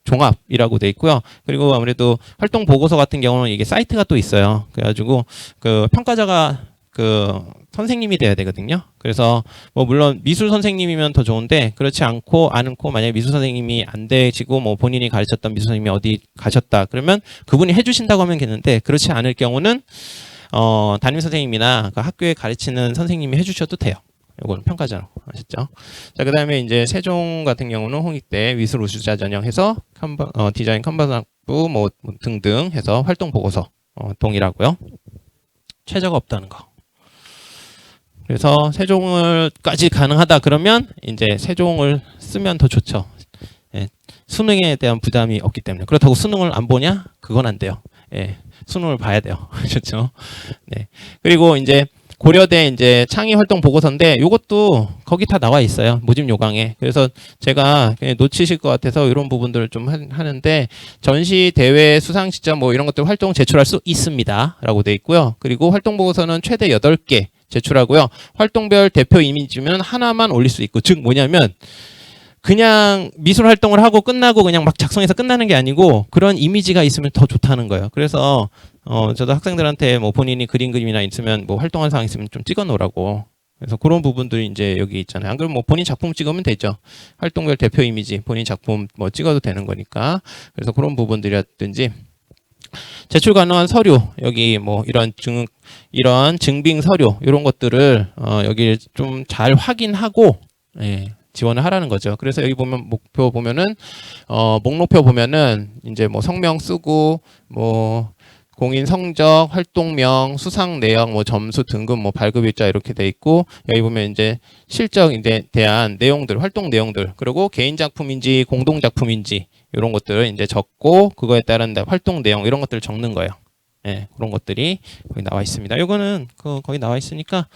종합이라고 돼 있고요. 그리고 아무래도 활동 보고서 같은 경우는 이게 사이트가 또 있어요. 그래가지고 그 평가자가 그 선생님이 돼야 되거든요. 그래서 뭐 물론 미술 선생님이면 더 좋은데 그렇지 않고 만약에 미술 선생님이 안 되시고 뭐 본인이 가르쳤던 미술 선생님이 어디 가셨다 그러면 그분이 해주신다고 하면 되는데, 그렇지 않을 경우는 담임 선생님이나 그 학교에 가르치는 선생님이 해주셔도 돼요. 이건 평가자로. 아셨죠? 자, 그 다음에 이제 세종 같은 경우는 홍익대 미술 우수자 전형해서 디자인 칸바스학부 뭐 등등 해서 활동 보고서 동일하고요. 최저가 없다는 거. 그래서 세종을까지 가능하다 그러면 이제 세종을 쓰면 더 좋죠. 예, 수능에 대한 부담이 없기 때문에. 그렇다고 수능을 안 보냐? 그건 안 돼요. 예, 수능을 봐야 돼요. 그렇죠? 네. 그리고 이제 고려대 이제 창의 활동 보고서인데 이것도 거기 다 나와 있어요. 모집 요강에. 그래서 제가 그냥 놓치실 것 같아서 이런 부분들을 좀 하는데, 전시 대회 수상 시점 뭐 이런 것들 활동 제출할 수 있습니다라고 돼 있고요. 그리고 활동 보고서는 최대 8개 제출하고요. 활동별 대표 이미지면 하나만 올릴 수 있고, 즉 뭐냐면 그냥 미술 활동을 하고 끝나고 그냥 막 작성해서 끝나는 게 아니고 그런 이미지가 있으면 더 좋다는 거예요. 그래서 저도 학생들한테 뭐 본인이 그림이나 있으면 뭐 활동한 사항 있으면 좀 찍어 놓으라고. 그래서 그런 부분들이 이제 여기 있잖아요. 안 그러면 뭐 본인 작품 찍으면 되죠. 활동별 대표 이미지, 본인 작품 뭐 찍어도 되는 거니까. 그래서 그런 부분들이라든지 제출 가능한 서류, 여기 뭐 이런 증빙 서류 이런 것들을 여기 좀 잘 확인하고, 예, 지원을 하라는 거죠. 그래서 여기 보면 목표 보면은 목록표 보면은 이제 뭐 성명 쓰고 뭐 공인 성적, 활동명, 수상 내역, 뭐 점수, 등급, 뭐 발급 일자 이렇게 돼 있고, 여기 보면 이제 실적에 대한 내용들, 활동 내용들, 그리고 개인 작품인지 공동 작품인지 이런 것들을 이제 적고 그거에 따른 활동 내용 이런 것들을 적는 거예요. 예, 그런 것들이 거기 나와 있습니다. 이거는 거기 나와 있으니까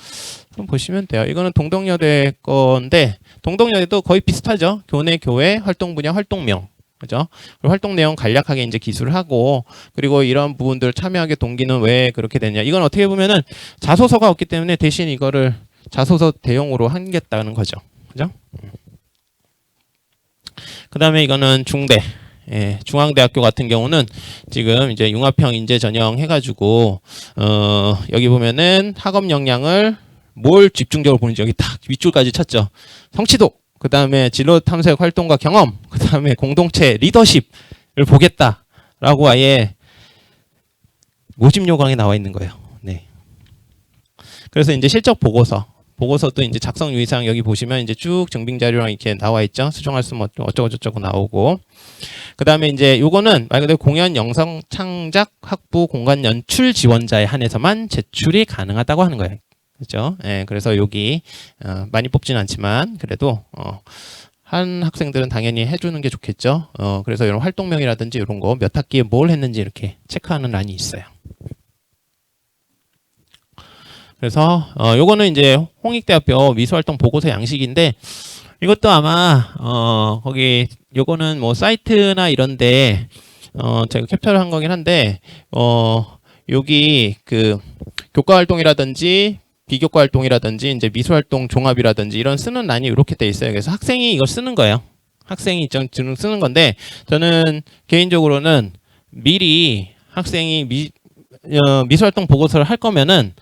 좀 보시면 돼요. 이거는 동덕여대 건데 동덕여대도 거의 비슷하죠. 교내 교회 활동 분야 활동명. 그죠? 그리고 활동 내용 간략하게 이제 기술을 하고, 그리고 이런 부분들 참여하게 동기는 왜 그렇게 되냐. 이건 어떻게 보면은 자소서가 없기 때문에 대신 이거를 자소서 대용으로 하겠다는 거죠. 그죠? 그 다음에 이거는 중대. 예, 중앙대학교 같은 경우는 지금 이제 융합형 인재 전형 해가지고, 여기 보면은 학업 역량을 뭘 집중적으로 보는지 여기 딱 윗줄까지 쳤죠. 성취도. 그 다음에 진로 탐색 활동과 경험. 그 다음에 공동체 리더십을 보겠다라고 아예 모집 요강에 나와 있는 거예요. 네. 그래서 이제 실적 보고서도 이제 작성 유의사항 여기 보시면 이제 쭉 증빙 자료랑 이렇게 나와 있죠. 수정할 수 뭐 어쩌고 저쩌고 나오고. 그 다음에 이제 요거는 말 그대로 공연 영상 창작 학부 공간 연출 지원자에 한해서만 제출이 가능하다고 하는 거예요. 그렇죠? 예, 그래서 여기 많이 뽑지는 않지만 그래도 한 학생들은 당연히 해주는 게 좋겠죠. 그래서 이런 활동명이라든지 이런 거 몇 학기에 뭘 했는지 이렇게 체크하는 란이 있어요. 그래서 요거는 이제 홍익대학교 미술활동 보고서 양식인데 이것도 아마 거기 요거는 뭐 사이트나 이런데 제가 캡처를 한 거긴 한데 여기 그 교과 활동이라든지 비교과 활동이라든지 이제 미술활동 종합이라든지 이런 쓰는 란이 이렇게 돼 있어요. 그래서 학생이 이걸 쓰는 거예요. 학생이 좀 쓰는 건데 저는 개인적으로는 미리 학생이 미술활동 보고서를 할 거면은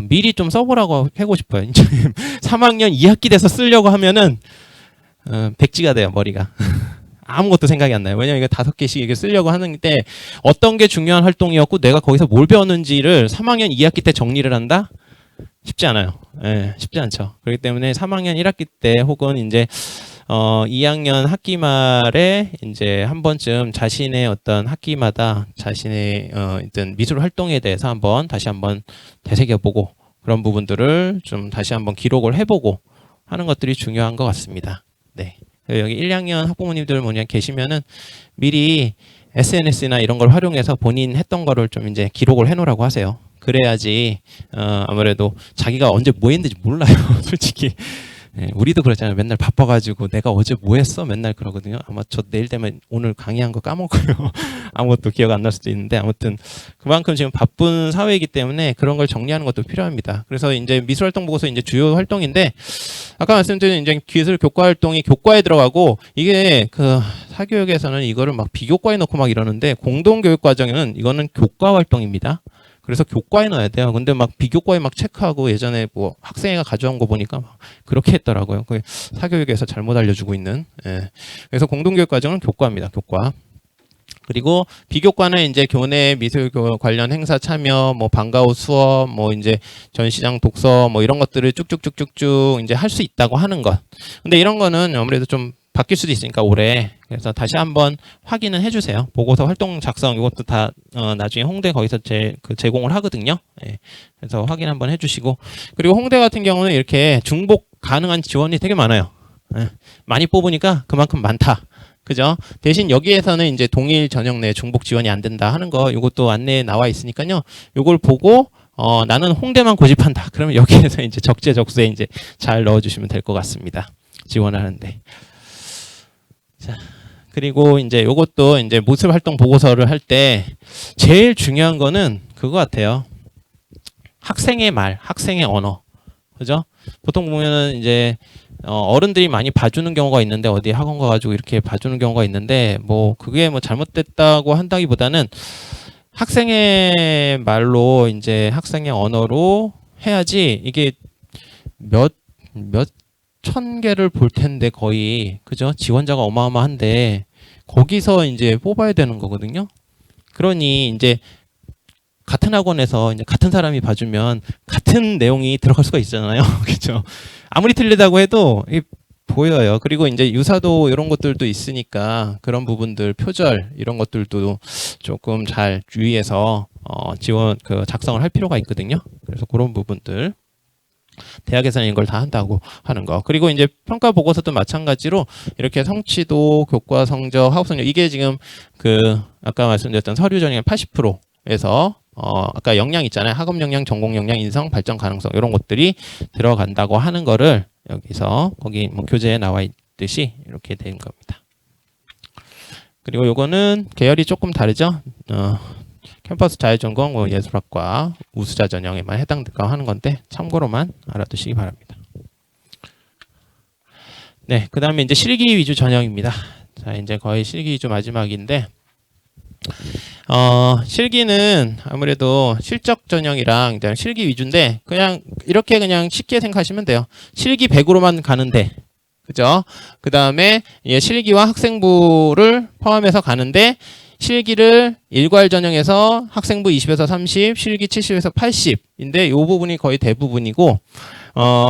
미리 좀 써보라고 하고 싶어요. 3학년 2학기 돼서 쓰려고 하면은 백지가 돼요, 머리가. 아무것도 생각이 안 나요. 왜냐면 이거 5개씩 이렇게 쓰려고 하는데 어떤 게 중요한 활동이었고 내가 거기서 뭘 배웠는지를 3학년 2학기 때 정리를 한다? 쉽지 않아요. 예, 쉽지 않죠. 그렇기 때문에 3학년 1학기 때 혹은 이제 2학년 학기 말에 이제 한 번쯤 자신의 어떤 학기마다 자신의 어떤 미술 활동에 대해서 다시 한번 되새겨보고 그런 부분들을 좀 다시 한번 기록을 해보고 하는 것들이 중요한 것 같습니다. 네. 여기 1, 2학년 학부모님들 계시면은 미리 SNS나 이런 걸 활용해서 본인 했던 거를 좀 이제 기록을 해놓으라고 하세요. 그래야지 아무래도 자기가 언제 뭐 했는지 몰라요. 솔직히. 네, 우리도 그렇잖아요. 맨날 바빠가지고 내가 어제 뭐 했어? 맨날 그러거든요. 아마 저 내일 되면 오늘 강의한 거 까먹고요. 아무것도 기억 안 날 수도 있는데 아무튼 그만큼 지금 바쁜 사회이기 때문에 그런 걸 정리하는 것도 필요합니다. 그래서 이제 미술활동 보고서 이제 주요 활동인데 아까 말씀드린 이제 기술 교과 활동이 교과에 들어가고 이게 그 사교육에서는 이거를 막 비교과에 넣고 막 이러는데 공동교육과정에는 이거는 교과 활동입니다. 그래서 교과에 넣어야 돼요. 근데 막 비교과에 막 체크하고 예전에 뭐 학생회가 가져온 거 보니까 막 그렇게 했더라고요. 그 사교육에서 잘못 알려주고 있는. 예. 그래서 공동교육 과정은 교과입니다. 교과. 그리고 비교과는 이제 교내 미술 관련 행사 참여, 뭐 방과후 수업, 뭐 이제 전시장 독서, 뭐 이런 것들을 쭉쭉쭉쭉쭉 이제 할 수 있다고 하는 것. 근데 이런 거는 아무래도 좀 바뀔 수도 있으니까 올해 그래서 다시 한번 확인은 해주세요. 보고서 활동 작성 이것도 다 나중에 홍대 거기서 제공을 하거든요. 예. 그래서 확인 한번 해주시고 그리고 홍대 같은 경우는 이렇게 중복 가능한 지원이 되게 많아요. 예. 많이 뽑으니까 그만큼 많다. 그죠? 대신 여기에서는 이제 동일 전형 내 중복 지원이 안 된다 하는 거 이것도 안내에 나와 있으니까요. 이걸 보고 나는 홍대만 고집한다. 그러면 여기에서 이제 적재적소에 이제 잘 넣어주시면 될 것 같습니다. 지원하는데. 자, 그리고 이제 요것도 이제 모습 활동 보고서를 할 때 제일 중요한 거는 그거 같아요. 학생의 말, 학생의 언어. 그죠? 보통 보면은 이제 어른들이 많이 봐주는 경우가 있는데 어디 학원 가가지고 이렇게 봐주는 경우가 있는데 뭐 그게 뭐 잘못됐다고 한다기보다는 학생의 말로 이제 학생의 언어로 해야지 이게 몇 천 개를 볼 텐데 거의 그죠? 지원자가 어마어마한데 거기서 이제 뽑아야 되는 거거든요. 그러니 이제 같은 학원에서 이제 같은 사람이 봐주면 같은 내용이 들어갈 수가 있잖아요. 그렇죠? 아무리 틀리다고 해도 보여요. 그리고 이제 유사도 이런 것들도 있으니까 그런 부분들 표절 이런 것들도 조금 잘 유의해서 지원 작성을 할 필요가 있거든요. 그래서 그런 부분들 대학에서는 이걸 다 한다고 하는 거. 그리고 이제 평가 보고서도 마찬가지로 이렇게 성취도, 교과 성적, 학업 성적 이게 지금 아까 말씀드렸던 서류 전형의 80%에서 아까 역량 있잖아요. 학업 역량, 전공 역량, 인성, 발전 가능성 이런 것들이 들어간다고 하는 거를 여기서 거기 뭐 교재에 나와 있듯이 이렇게 된 겁니다. 그리고 요거는 계열이 조금 다르죠. 캠퍼스 자율전공 뭐 예술학과 우수자 전형에만 해당될까 하는 건데 참고로만 알아두시기 바랍니다. 네, 그 다음에 이제 실기 위주 전형입니다. 자, 이제 거의 실기 위주 마지막인데, 실기는 아무래도 실적 전형이랑 실기 위주인데, 그냥 이렇게 그냥 쉽게 생각하시면 돼요. 실기 100으로만 가는데, 그죠? 그 다음에 실기와 학생부를 포함해서 가는데, 실기를 일괄 전형에서 학생부 20에서 30, 실기 70에서 80인데, 요 부분이 거의 대부분이고,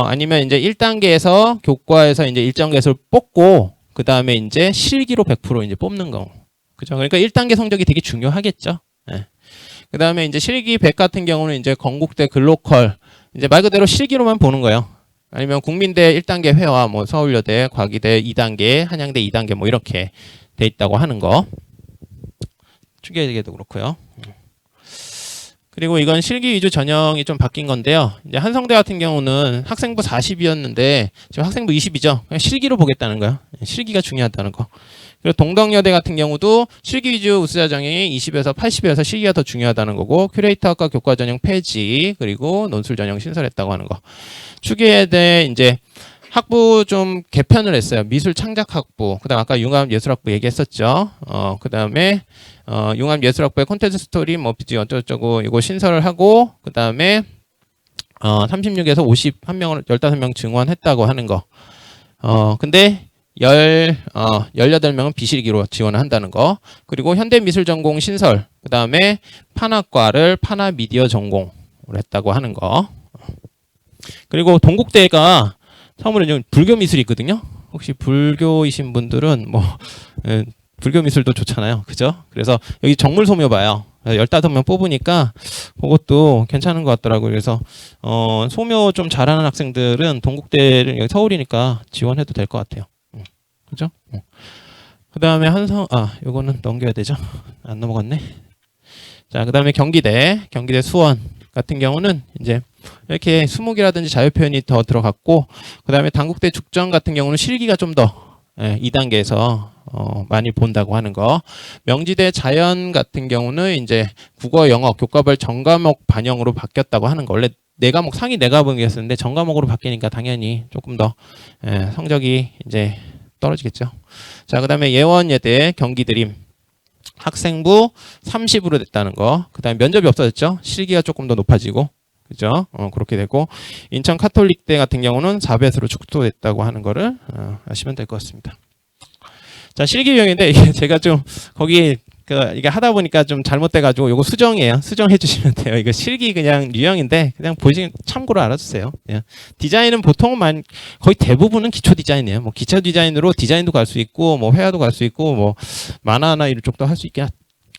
아니면 이제 1단계에서 교과에서 이제 일정 개수를 뽑고, 그 다음에 이제 실기로 100% 이제 뽑는 거. 그죠? 그러니까 1단계 성적이 되게 중요하겠죠. 네. 그 다음에 이제 실기 100 같은 경우는 이제 건국대 글로컬, 이제 말 그대로 실기로만 보는 거예요. 아니면 국민대 1단계 회화, 뭐 서울여대, 과기대 2단계, 한양대 2단계 뭐 이렇게 돼 있다고 하는 거. 추계대도 그렇고요. 그리고 이건 실기 위주 전형이 좀 바뀐 건데요. 이제 한성대 같은 경우는 학생부 40이었는데 지금 학생부 20이죠. 그냥 실기로 보겠다는 거예요. 실기가 중요하다는 거. 그리고 동덕여대 같은 경우도 실기 위주 우수자 전형이 20에서 80이어서 실기가 더 중요하다는 거고, 큐레이터학과 교과 전형 폐지, 그리고 논술 전형 신설했다고 하는 거. 추계대 이제 학부 좀 개편을 했어요. 미술 창작 학부. 그다음 아까 융합 예술학부 얘기했었죠. 그다음에 융합 예술학부의 콘텐츠 스토리 뭐 비지 어쩌고저쩌고 이거 신설을 하고, 그다음에 36에서 51명을 15명 증원했다고 하는 거. 근데 18명은 비실기로 지원을 한다는 거. 그리고 현대미술전공 신설. 그다음에 판학과를 판화미디어 전공을 했다고 하는 거. 그리고 동국대가 처음으로 좀 불교 미술이 있거든요. 혹시 불교이신 분들은 뭐 불교 미술도 좋잖아요. 그죠? 그래서 여기 정물 소묘 봐요. 15명 뽑으니까 그것도 괜찮은 것 같더라고요. 그래서 소묘 좀 잘하는 학생들은 동국대를 여기 서울이니까 지원해도 될 것 같아요. 그죠? 그 다음에 요거는 넘겨야 되죠? 안 넘어갔네. 자, 그 다음에 경기대 수원 같은 경우는 이제 이렇게 수목이라든지 자유표현이 더 들어갔고, 그 다음에 단국대 죽전 같은 경우는 실기가 좀 더 2단계에서 많이 본다고 하는 거. 명지대 자연 같은 경우는 이제 국어, 영어, 교과별 전과목 반영으로 바뀌었다고 하는 거. 원래 4과목 상위 4과목이었었는데 전과목으로 바뀌니까 당연히 조금 더 성적이 이제 떨어지겠죠. 자, 그 다음에 예원예대 경기드림 학생부 30으로 됐다는 거. 그 다음에 면접이 없어졌죠. 실기가 조금 더 높아지고, 그죠? 그렇게 되고, 인천 카톨릭대 같은 경우는 4배수로 축소됐다고 하는 거를 아시면 될 것 같습니다. 자, 실기 유형인데 이게 제가 좀 거기 이게 하다 보니까 좀 잘못돼가지고 이거 수정이에요. 수정해 주시면 돼요. 이거 실기 그냥 유형인데 그냥 보시면 참고로 알아주세요. 예. 디자인은 보통은 거의 대부분은 기초 디자인이에요. 뭐 기초 디자인으로 디자인도 갈 수 있고, 뭐 회화도 갈 수 있고, 뭐 만화나 이런 쪽도 할 수 있긴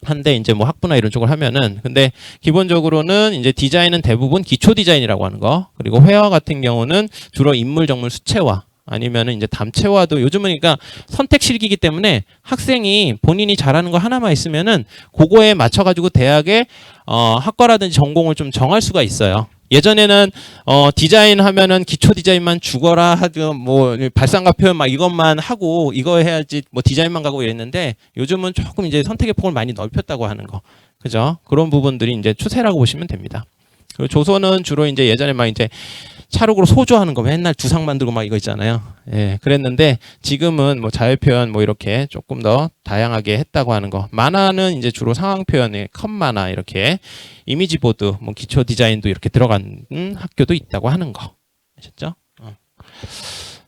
한데 이제 뭐 학부나 이런 쪽을 하면은, 근데 기본적으로는 이제 디자인은 대부분 기초 디자인이라고 하는 거. 그리고 회화 같은 경우는 주로 인물, 정물, 수채화. 아니면은 이제 담채화도 요즘은 그러니까 선택 실기이기 때문에 학생이 본인이 잘하는 거 하나만 있으면은 그거에 맞춰가지고 대학에 학과라든지 전공을 좀 정할 수가 있어요. 예전에는 디자인 하면은 기초 디자인만 죽어라 하든 뭐 발상과 표현 막 이것만 하고 이거 해야지 뭐 디자인만 가고 이랬는데, 요즘은 조금 이제 선택의 폭을 많이 넓혔다고 하는 거. 그죠? 그런 부분들이 이제 추세라고 보시면 됩니다. 그리고 조선은 주로 이제 예전에 막 이제 찰흙으로 소조하는 거 맨날 두상 만들고 막 이거 있잖아요. 예, 그랬는데 지금은 뭐 자유표현 뭐 이렇게 조금 더 다양하게 했다고 하는 거. 만화는 이제 주로 상황 표현에 컷 만화 이렇게 이미지 보드 뭐 기초 디자인도 이렇게 들어간 학교도 있다고 하는 거. 아셨죠?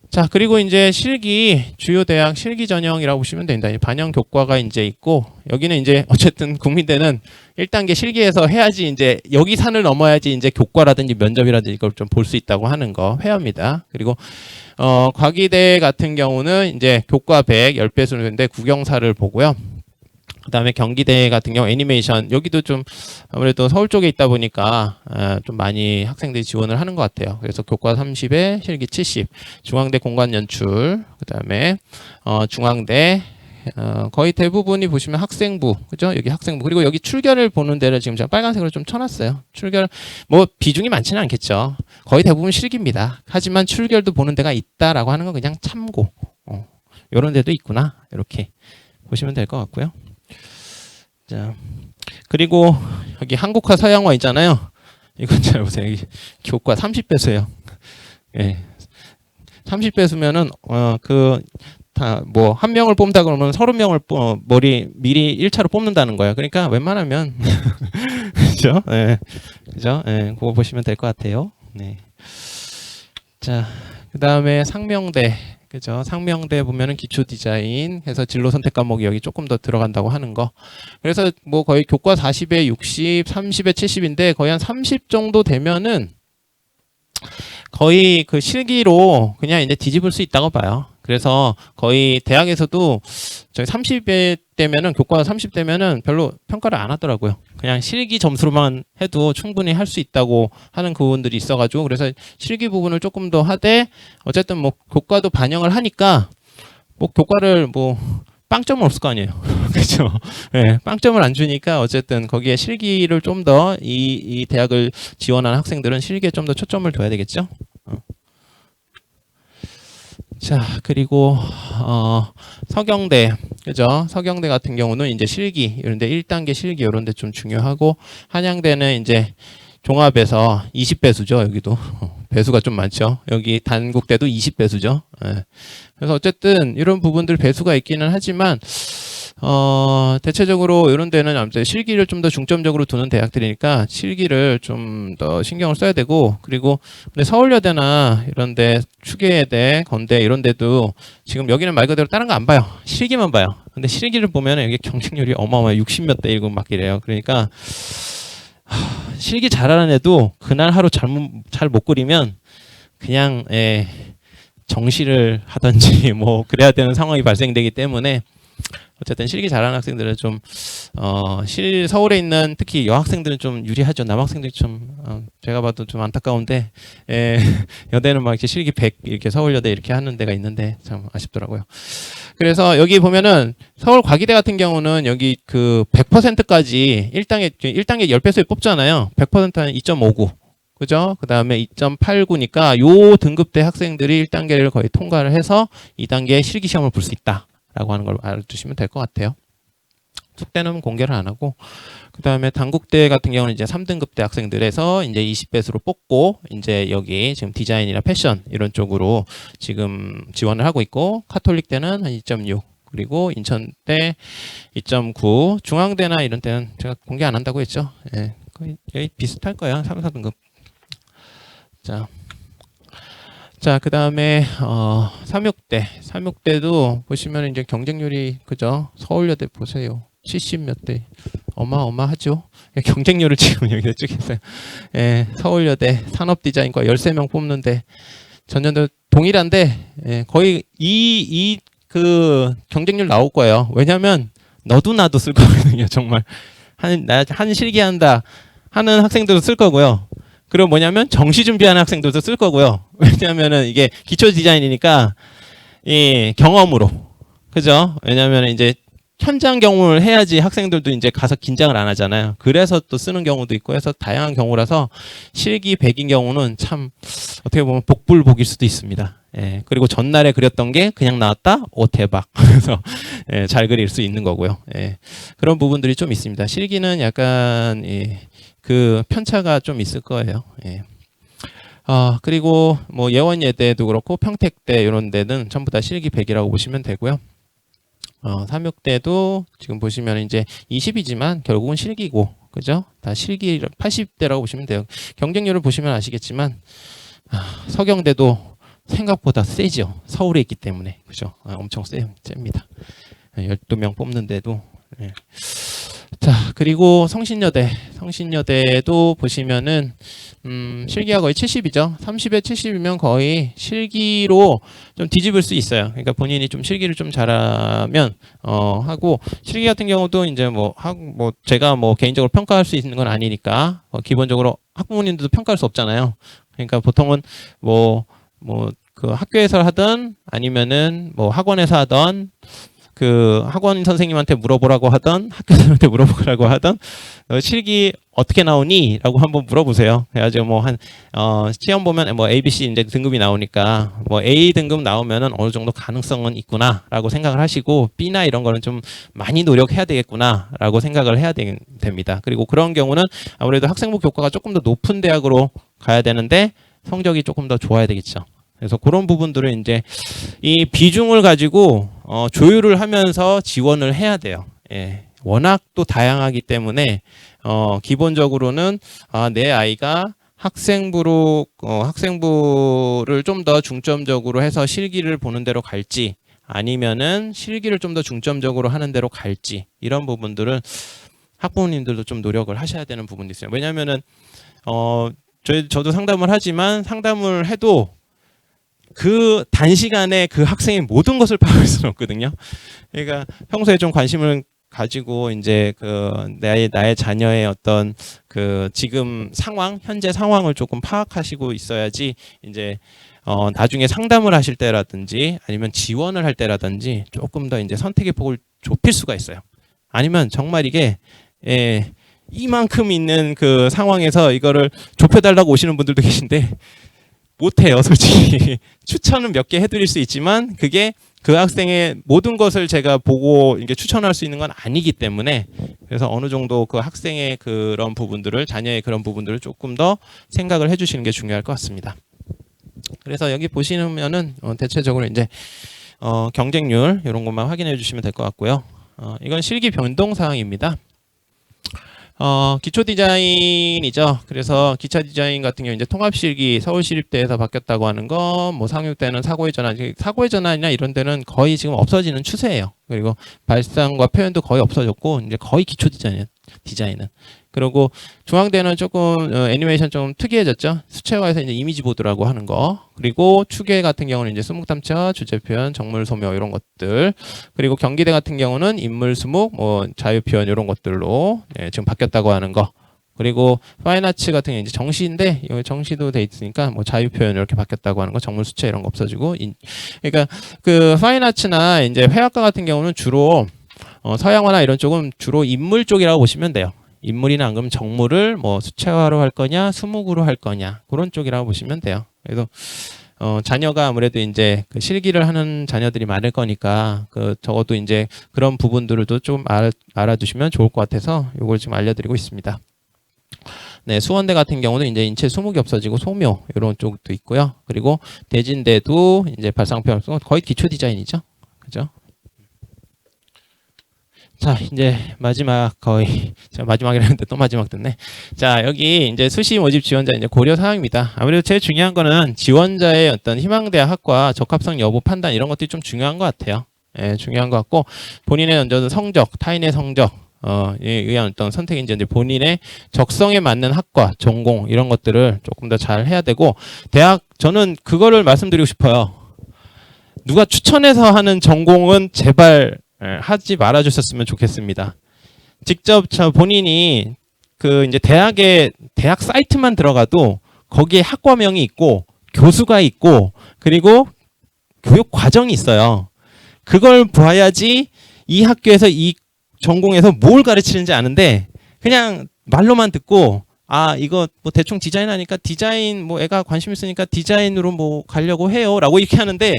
자, 그리고 이제 실기 주요 대학 실기 전형이라고 보시면 됩니다. 반영 교과가 이제 있고, 여기는 이제 어쨌든 국민대는 1단계 실기에서 해야지 이제 여기 산을 넘어야지 이제 교과라든지 면접이라든지 이걸 좀 볼 수 있다고 하는 거 회화입니다. 그리고 과기대 같은 경우는 이제 교과 100 10배수인데 국영사를 보고요. 그 다음에 경기대 같은 경우 애니메이션, 여기도 좀 아무래도 서울 쪽에 있다 보니까 좀 많이 학생들이 지원을 하는 것 같아요. 그래서 교과 30에 실기 70, 중앙대 공간 연출, 그 다음에 중앙대 거의 대부분이 보시면 학생부, 그죠? 여기 학생부. 그리고 여기 출결을 보는 데를 지금 제가 빨간색으로 좀 쳐놨어요. 출결 뭐 비중이 많지는 않겠죠. 거의 대부분 실기입니다. 하지만 출결도 보는 데가 있다라고 하는 건 그냥 참고, 이런 데도 있구나 이렇게 보시면 될 것 같고요. 자, 그리고 여기 한국화 서양화 있잖아요. 이건 잘 보세요. 여기 교과 30배수예요. 예. 30배수면은 다 뭐 한 명을 뽑는다 그러면 30명을 미리 1차로 뽑는다는 거예요. 그러니까 웬만하면 그죠? 예. 그죠? 예. 그거 보시면 될 것 같아요. 네. 자, 그다음에 상명대. 그죠? 상명대 보면은 기초 디자인 해서 진로 선택 과목이 여기 조금 더 들어간다고 하는 거. 그래서 뭐 거의 교과 40에 60, 30에 70인데 거의 한 30 정도 되면은 거의 그 실기로 그냥 이제 뒤집을 수 있다고 봐요. 그래서 거의 대학에서도 저희 30회 되면은 교과 30 되면은 별로 평가를 안 하더라고요. 그냥 실기 점수로만 해도 충분히 할 수 있다고 하는 부분들이 있어가지고 그래서 실기 부분을 조금 더 하되 어쨌든 뭐 교과도 반영을 하니까 뭐 교과를 뭐 빵점은 없을 거 아니에요. 그렇죠? 네, 빵점을 안 주니까 어쨌든 거기에 실기를 좀 더 이 대학을 지원하는 학생들은 실기에 좀 더 초점을 둬야 되겠죠. 자, 그리고 서경대, 그죠? 서경대 같은 경우는 이제 실기 이런데 1단계 실기 이런데 좀 중요하고 한양대는 이제 종합에서 20배수죠. 여기도 배수가 좀 많죠. 여기 단국대도 20배수죠. 예. 그래서 어쨌든 이런 부분들 배수가 있기는 하지만 대체적으로 이런 데는 아무튼 실기를 좀 더 중점적으로 두는 대학들이니까 실기를 좀 더 신경을 써야 되고 그리고 근데 서울여대나 이런 데 추계대, 건대 이런 데도 지금 여기는 말 그대로 다른 거 안 봐요. 실기만 봐요. 근데 실기를 보면 이게 경쟁률이 어마어마해 60몇 대 1고 막 이래요. 그러니까 실기 잘하는 애도 그날 하루 잘 못 그리면 그냥 정시를 하든지 뭐 그래야 되는 상황이 발생되기 때문에 어쨌든 실기 잘하는 학생들은 좀 서울에 있는 특히 여학생들은 좀 유리하죠. 남학생들이 좀 제가 봐도 좀 안타까운데 여대는 막 이렇게 실기 100 이렇게 서울여대 이렇게 하는 데가 있는데 참 아쉽더라고요. 그래서 여기 보면은 서울 과기대 같은 경우는 여기 그 100%까지 1단계 10배수에 뽑잖아요. 100%는 2.59. 그죠? 그 다음에 2.89니까 요 등급대 학생들이 1단계를 거의 통과를 해서 2단계 실기 시험을 볼 수 있다. 라고 하는 걸 알아두시면 될 것 같아요. 숙대는 공개를 안 하고, 그 다음에 단국대 같은 경우는 이제 3등급대 학생들에서 이제 20배수로 뽑고, 이제 여기 지금 디자인이나 패션 이런 쪽으로 지금 지원을 하고 있고, 카톨릭대는 한 2.6, 그리고 인천대 2.9, 중앙대나 이런 때는 제가 공개 안 한다고 했죠. 예, 거의 비슷할 거예요. 3, 4등급. 자, 그 다음에, 삼육대도 보시면 이제 경쟁률이, 그죠? 서울여대 보세요. 70 몇 대. 어마어마하죠? 경쟁률을 지금 여기다 찍겠어요. 예, 서울여대 산업디자인과 13명 뽑는데, 전년도 동일한데, 거의 그 경쟁률 나올 거예요. 왜냐면, 너도 나도 쓸 거거든요, 정말. 한 실기한다 하는 학생들도 쓸 거고요. 그리고 뭐냐면 정시 준비하는 학생들도 쓸 거고요. 왜냐면은 이게 기초 디자인이니까 이 경험으로 그죠? 왜냐면 이제 현장 경험을 해야지 학생들도 이제 가서 긴장을 안 하잖아요. 그래서 또 쓰는 경우도 있고 해서 다양한 경우라서 실기 100인 경우는 참 어떻게 보면 복불복일 수도 있습니다. 예, 그리고 전날에 그렸던 게 그냥 나왔다? 오 대박. 그래서 잘 그릴 수 있는 거고요. 예, 그런 부분들이 좀 있습니다. 실기는 약간 그 편차가 좀 있을 거예요. 예. 그리고 뭐 예원예대도 그렇고 평택대 이런 데는 전부 다 실기 100이라고 보시면 되고요. 삼육대도 지금 보시면 이제 20이지만 결국은 실기고, 그죠? 다 실기 80대라고 보시면 돼요. 경쟁률을 보시면 아시겠지만, 서경대도 생각보다 세죠. 서울에 있기 때문에. 그죠? 엄청 셉니다. 12명 뽑는데도. 예. 자, 그리고 성신여대도 보시면은 실기가 거의 70이죠. 30에 70이면 거의 실기로 좀 뒤집을 수 있어요. 그러니까 본인이 좀 실기를 좀 잘하면 하고 실기 같은 경우도 이제 뭐 제가 뭐 개인적으로 평가할 수 있는 건 아니니까 기본적으로 학부모님들도 평가할 수 없잖아요. 그러니까 보통은 그 학교에서 하든 아니면은 뭐 학원에서 하던 그 학원 선생님한테 물어보라고 하던 학교들한테 물어보라고 하던 실기 어떻게 나오니? 라고 한번 물어보세요. 그래가지고 뭐 한 시험 보면 뭐 A, B, C 이제 등급이 나오니까 뭐 A 등급 나오면은 어느 정도 가능성은 있구나라고 생각을 하시고 B나 이런 거는 좀 많이 노력해야 되겠구나라고 생각을 해야 됩니다. 그리고 그런 경우는 아무래도 학생부 교과가 조금 더 높은 대학으로 가야 되는데 성적이 조금 더 좋아야 되겠죠. 그래서 그런 부분들을 이제 이 비중을 가지고 조율을 하면서 지원을 해야 돼요. 예. 워낙 또 다양하기 때문에 기본적으로는 내 아이가 학생부를 좀 더 중점적으로 해서 실기를 보는 대로 갈지 아니면은 실기를 좀 더 중점적으로 하는 대로 갈지 이런 부분들은 학부모님들도 좀 노력을 하셔야 되는 부분이 있어요. 왜냐하면은 저도 상담을 하지만 상담을 해도 그 단시간에 그 학생의 모든 것을 파악할 수는 없거든요. 그러니까 평소에 좀 관심을 가지고 이제 그 나의 자녀의 어떤 그 지금 상황, 현재 상황을 조금 파악하시고 있어야지 이제 나중에 상담을 하실 때라든지 아니면 지원을 할 때라든지 조금 더 이제 선택의 폭을 좁힐 수가 있어요. 아니면 정말 이게 이만큼 있는 그 상황에서 이거를 좁혀달라고 오시는 분들도 계신데 못해요, 솔직히. 추천은 몇 개 해드릴 수 있지만 그게 그 학생의 모든 것을 제가 보고 이게 추천할 수 있는 건 아니기 때문에 그래서 어느 정도 그 학생의 그런 부분들을 자녀의 그런 부분들을 조금 더 생각을 해주시는 게 중요할 것 같습니다. 그래서 여기 보시면은 대체적으로 이제 경쟁률 이런 것만 확인해 주시면 될 것 같고요. 이건 실기 변동 사항입니다. 기초 디자인이죠. 그래서 기차 디자인 같은 경우 이제 통합실기 서울시립대에서 바뀌었다고 하는 거, 뭐 상륙대는 사고의 전환이나 이런 데는 거의 지금 없어지는 추세예요. 그리고 발상과 표현도 거의 없어졌고 이제 거의 기초 디자인은. 그리고 중앙대는 조금 애니메이션 좀 특이해졌죠. 수채화에서 이제 이미지 보드라고 하는 거. 그리고 추계 같은 경우는 이제 수묵탐차, 주제표현, 정물소묘 이런 것들. 그리고 경기대 같은 경우는 인물 수묵, 뭐 자유표현 이런 것들로 지금 바뀌었다고 하는 거. 그리고 파인아츠 같은 게 이제 정시인데 여기 정시도 돼 있으니까 뭐 자유표현 이렇게 바뀌었다고 하는 거, 정물수채 이런 거 없어지고. 그러니까 그 파인아츠나 이제 회화과 같은 경우는 주로 서양화나 이런 쪽은 주로 인물 쪽이라고 보시면 돼요. 인물이나 안 그러면 정물을 뭐 수채화로 할 거냐 수묵으로 할 거냐 그런 쪽이라고 보시면 돼요. 그래서 자녀가 아무래도 이제 그 실기를 하는 자녀들이 많을 거니까 적어도 이제 그런 부분들도 좀 알아두시면 좋을 것 같아서 이걸 지금 알려드리고 있습니다. 네, 수원대 같은 경우는 이제 인체 수묵이 없어지고 소묘 이런 쪽도 있고요. 그리고 대진대도 이제 발상표현 거의 기초 디자인이죠, 그죠? 자, 이제 마지막 제가 마지막이라 했는데 또 마지막 됐네. 자, 여기 이제 수시 모집 지원자 이제 고려 사항입니다. 아무래도 제일 중요한 거는 지원자의 어떤 희망대학 학과 적합성 여부 판단 이런 것들이 좀 중요한 것 같아요. 예, 중요한 것 같고 본인의 얹어둔 성적, 타인의 성적, 의한 어떤 선택인지 이제 본인의 적성에 맞는 학과, 전공 이런 것들을 조금 더 잘 해야 되고 저는 그거를 말씀드리고 싶어요. 누가 추천해서 하는 전공은 제발 하지 말아 주셨으면 좋겠습니다. 직접 본인이 그 이제 대학 사이트만 들어가도 거기에 학과명이 있고 교수가 있고 그리고 교육 과정이 있어요. 그걸 봐야지 이 학교에서 이 전공에서 뭘 가르치는지 아는데 그냥 말로만 듣고 이거 뭐 대충 디자인 하니까 디자인 뭐 애가 관심 있으니까 디자인으로 뭐 가려고 해요라고 이렇게 하는데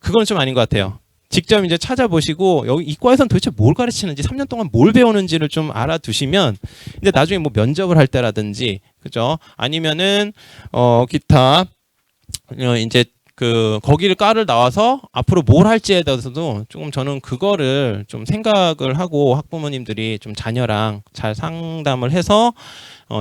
그건 좀 아닌 것 같아요. 직접 이제 찾아보시고 여기 이과에서는 도대체 뭘 가르치는지 3년 동안 뭘 배우는지를 좀 알아두시면 이제 나중에 뭐 면접을 할 때라든지 그죠? 아니면은 기타 이제 거기를 과를 나와서 앞으로 뭘 할지에 대해서도 조금 저는 그거를 좀 생각을 하고 학부모님들이 좀 자녀랑 잘 상담을 해서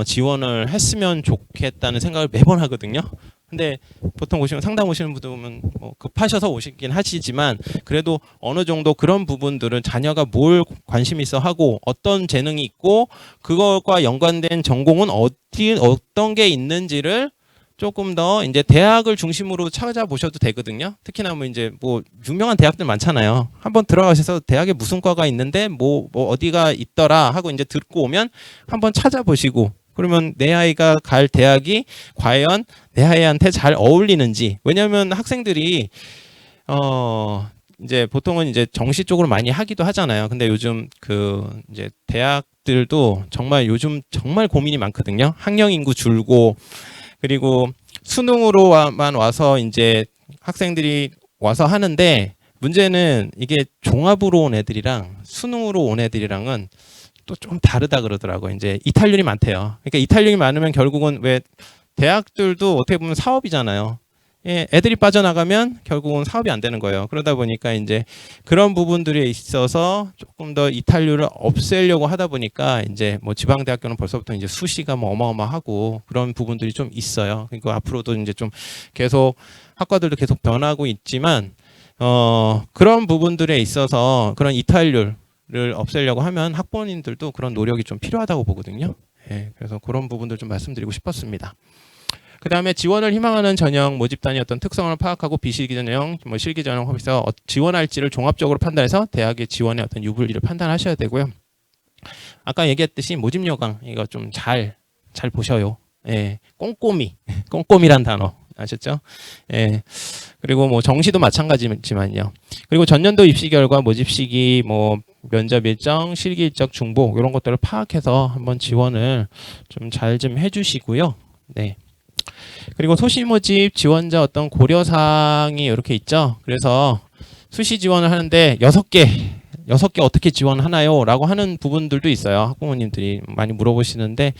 지원을 했으면 좋겠다는 생각을 매번 하거든요. 근데 보통 상담 오시는 분들 보면 뭐 급하셔서 오시긴 하시지만 그래도 어느 정도 그런 부분들은 자녀가 뭘 관심 있어 하고 어떤 재능이 있고 그것과 연관된 전공은 어떤 게 있는지를 조금 더 이제 대학을 중심으로 찾아보셔도 되거든요. 특히나 뭐 이제 뭐 유명한 대학들 많잖아요. 한번 들어가셔서 대학에 무슨 과가 있는데 뭐 어디가 있더라 하고 이제 듣고 오면 한번 찾아보시고 그러면 내 아이가 갈 대학이 과연 내 아이한테 잘 어울리는지. 왜냐하면 학생들이 이제 보통은 이제 정시 쪽으로 많이 하기도 하잖아요. 근데 요즘 그 이제 대학들도 정말 요즘 정말 고민이 많거든요. 학령 인구 줄고 그리고 수능으로만 와서 이제 학생들이 와서 하는데 문제는 이게 종합으로 온 애들이랑 수능으로 온 애들이랑은 또 좀 다르다 그러더라고요. 이제 이탈률이 많대요. 그러니까 이탈률이 많으면 결국은 왜 대학들도 어떻게 보면 사업이잖아요. 예, 애들이 빠져나가면 결국은 사업이 안 되는 거예요. 그러다 보니까 이제 그런 부분들에 있어서 조금 더 이탈률을 없애려고 하다 보니까 이제 뭐 지방대학교는 벌써부터 이제 수시가 뭐 어마어마하고 그런 부분들이 좀 있어요. 그러니까 앞으로도 이제 좀 계속 학과들도 계속 변하고 있지만 그런 부분들에 있어서 그런 이탈률을 없애려고 하면 학부모님들도 그런 노력이 좀 필요하다고 보거든요. 예, 그래서 그런 부분들 좀 말씀드리고 싶었습니다. 그 다음에 지원을 희망하는 전형 모집단의 어떤 특성을 파악하고 비실기 전형, 뭐 실기 전형 혹시서 지원할지를 종합적으로 판단해서 대학의 지원의 어떤 유불리를 판단하셔야 되고요. 아까 얘기했듯이 모집 요강 이거 좀 잘 보셔요. 예, 꼼꼼이란 단어 아셨죠? 예. 그리고 뭐 정시도 마찬가지지만요. 그리고 전년도 입시 결과, 모집 시기, 뭐 면접 일정, 실기 일정 중복 이런 것들을 파악해서 한번 지원을 좀 잘 좀 해주시고요. 네. 그리고 소시 모집 지원자 어떤 고려사항이 이렇게 있죠. 그래서 수시 지원을 하는데 6개 어떻게 지원하나요? 라고 하는 부분들도 있어요. 학부모님들이 많이 물어보시는데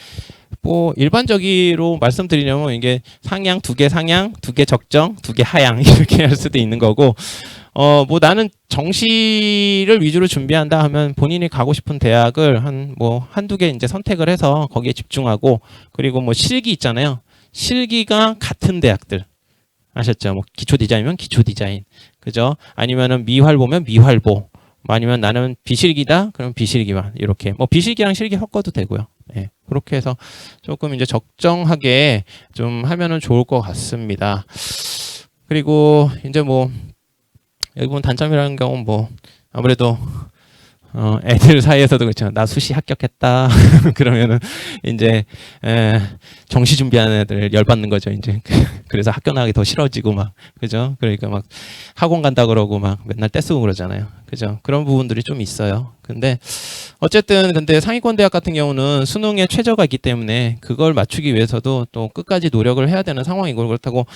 뭐 일반적으로 말씀드리려면 이게 상향, 2개 상향, 2개 적정, 2개 하향 이렇게 할 수도 있는 거고 뭐 나는 정시를 위주로 준비한다 하면 본인이 가고 싶은 대학을 한두 개 이제 선택을 해서 거기에 집중하고 그리고 뭐 실기 있잖아요. 실기가 같은 대학들 아셨죠? 뭐 기초 디자인이면 기초 디자인, 그죠? 아니면은 미활보면 미활보, 아니면 나는 비실기다, 그럼 비실기만 이렇게 뭐 비실기랑 실기 섞어도 되고요. 예, 그렇게 해서 조금 이제 적정하게 좀 하면은 좋을 것 같습니다. 그리고 이제 뭐 여기 보면 단점이라는 경우는 뭐 아무래도 애들 사이에서도 그렇죠. 나 수시 합격했다. 그러면은 이제 정시 준비하는 애들 열받는 거죠. 이제 그래서 학교 나가기 더 싫어지고 막 그죠. 그러니까 막 학원 간다 그러고 막 맨날 떼쓰고 그러잖아요. 그죠. 그런 부분들이 좀 있어요. 근데 어쨌든 근데 상위권 대학 같은 경우는 수능에 최저가 있기 때문에 그걸 맞추기 위해서도 또 끝까지 노력을 해야 되는 상황이고 그렇다고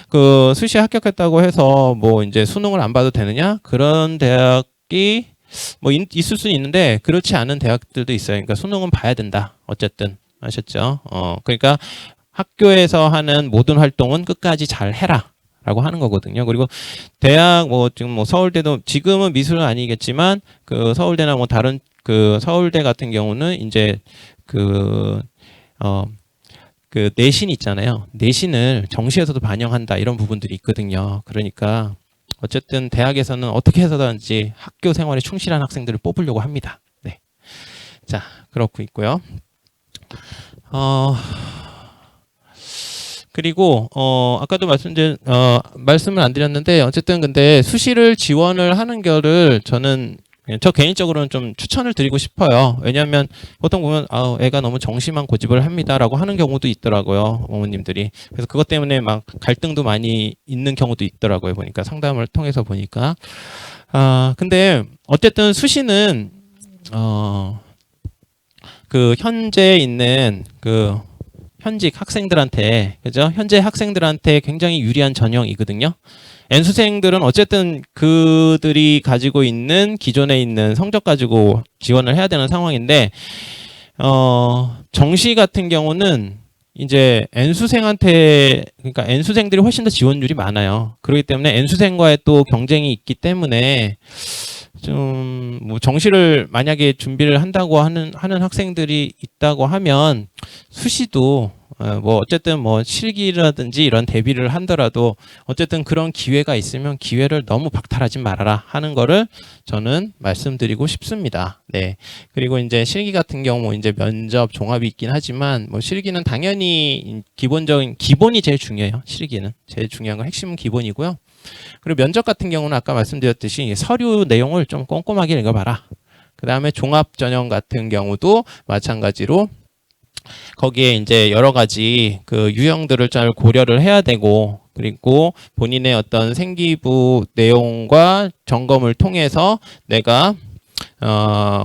그 수시 합격했다고 해서 뭐 이제 수능을 안 봐도 되느냐? 그런 대학이 뭐 있을 수는 있는데 그렇지 않은 대학들도 있어요. 그러니까 수능은 봐야 된다. 어쨌든 아셨죠? 그러니까 학교에서 하는 모든 활동은 끝까지 잘 해라라고 하는 거거든요. 그리고 대학 뭐 지금 뭐 서울대도 지금은 미술은 아니겠지만 그 서울대나 뭐 다른 그 서울대 같은 경우는 이제 그 내신 있잖아요. 내신을 정시에서도 반영한다 이런 부분들이 있거든요. 그러니까 어쨌든 대학에서는 어떻게 해서든지 학교 생활에 충실한 학생들을 뽑으려고 합니다. 네. 자, 그렇고 있고요. 그리고 아까도 말씀을 안 드렸는데 어쨌든 근데 수시를 지원을 하는 거를 저 개인적으로는 좀 추천을 드리고 싶어요. 왜냐하면 보통 보면 애가 너무 정시만 고집을 합니다라고 하는 경우도 있더라고요. 어머님들이. 그래서 그것 때문에 막 갈등도 많이 있는 경우도 있더라고요. 보니까 상담을 통해서 보니까. 근데 어쨌든 수시는 그 현재 있는 그 현직 학생들한테 그죠? 현재 학생들한테 굉장히 유리한 전형이거든요. N수생들은 어쨌든 그들이 가지고 있는 기존에 있는 성적 가지고 지원을 해야 되는 상황인데 정시 같은 경우는 이제 N수생한테 그러니까 N수생들이 훨씬 더 지원율이 많아요. 그렇기 때문에 N수생과의 또 경쟁이 있기 때문에 좀 뭐 정시를 만약에 준비를 한다고 하는 학생들이 있다고 하면 수시도 뭐 어쨌든 뭐 실기라든지 이런 대비를 한더라도 어쨌든 그런 기회가 있으면 기회를 너무 박탈하지 말아라 하는 거를 저는 말씀드리고 싶습니다. 네. 그리고 이제 실기 같은 경우 이제 면접 종합이 있긴 하지만 뭐 실기는 당연히 기본이 제일 중요해요. 실기는 제일 중요한 건 핵심은 기본이고요. 그리고 면접 같은 경우는 아까 말씀드렸듯이 서류 내용을 좀 꼼꼼하게 읽어봐라. 그 다음에 종합 전형 같은 경우도 마찬가지로 거기에 이제 여러 가지 그 유형들을 잘 고려를 해야 되고 그리고 본인의 어떤 생기부 내용과 점검을 통해서 내가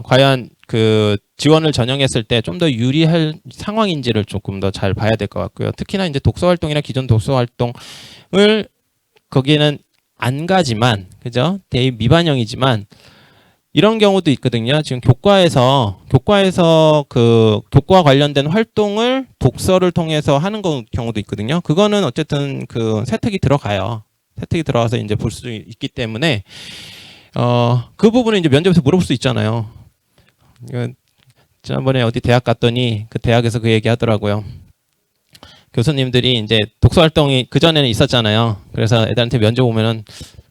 과연 그 지원을 전형했을 때 좀 더 유리할 상황인지를 조금 더 잘 봐야 될 것 같고요. 특히나 이제 독서 활동이나 기존 독서 활동을 거기에는 안 가지만, 그죠? 대입 미반영이지만 이런 경우도 있거든요. 지금 교과에서 그 교과 관련된 활동을 독서를 통해서 하는 경우도 있거든요. 그거는 어쨌든 그 세특이 들어가요. 세특이 들어가서 이제 볼 수 있기 때문에 그 부분은 이제 면접에서 물어볼 수 있잖아요. 지난번에 어디 대학 갔더니 그 대학에서 그 얘기 하더라고요. 교수님들이 이제 독서 활동이 그 전에는 있었잖아요. 그래서 애들한테 면접 오면은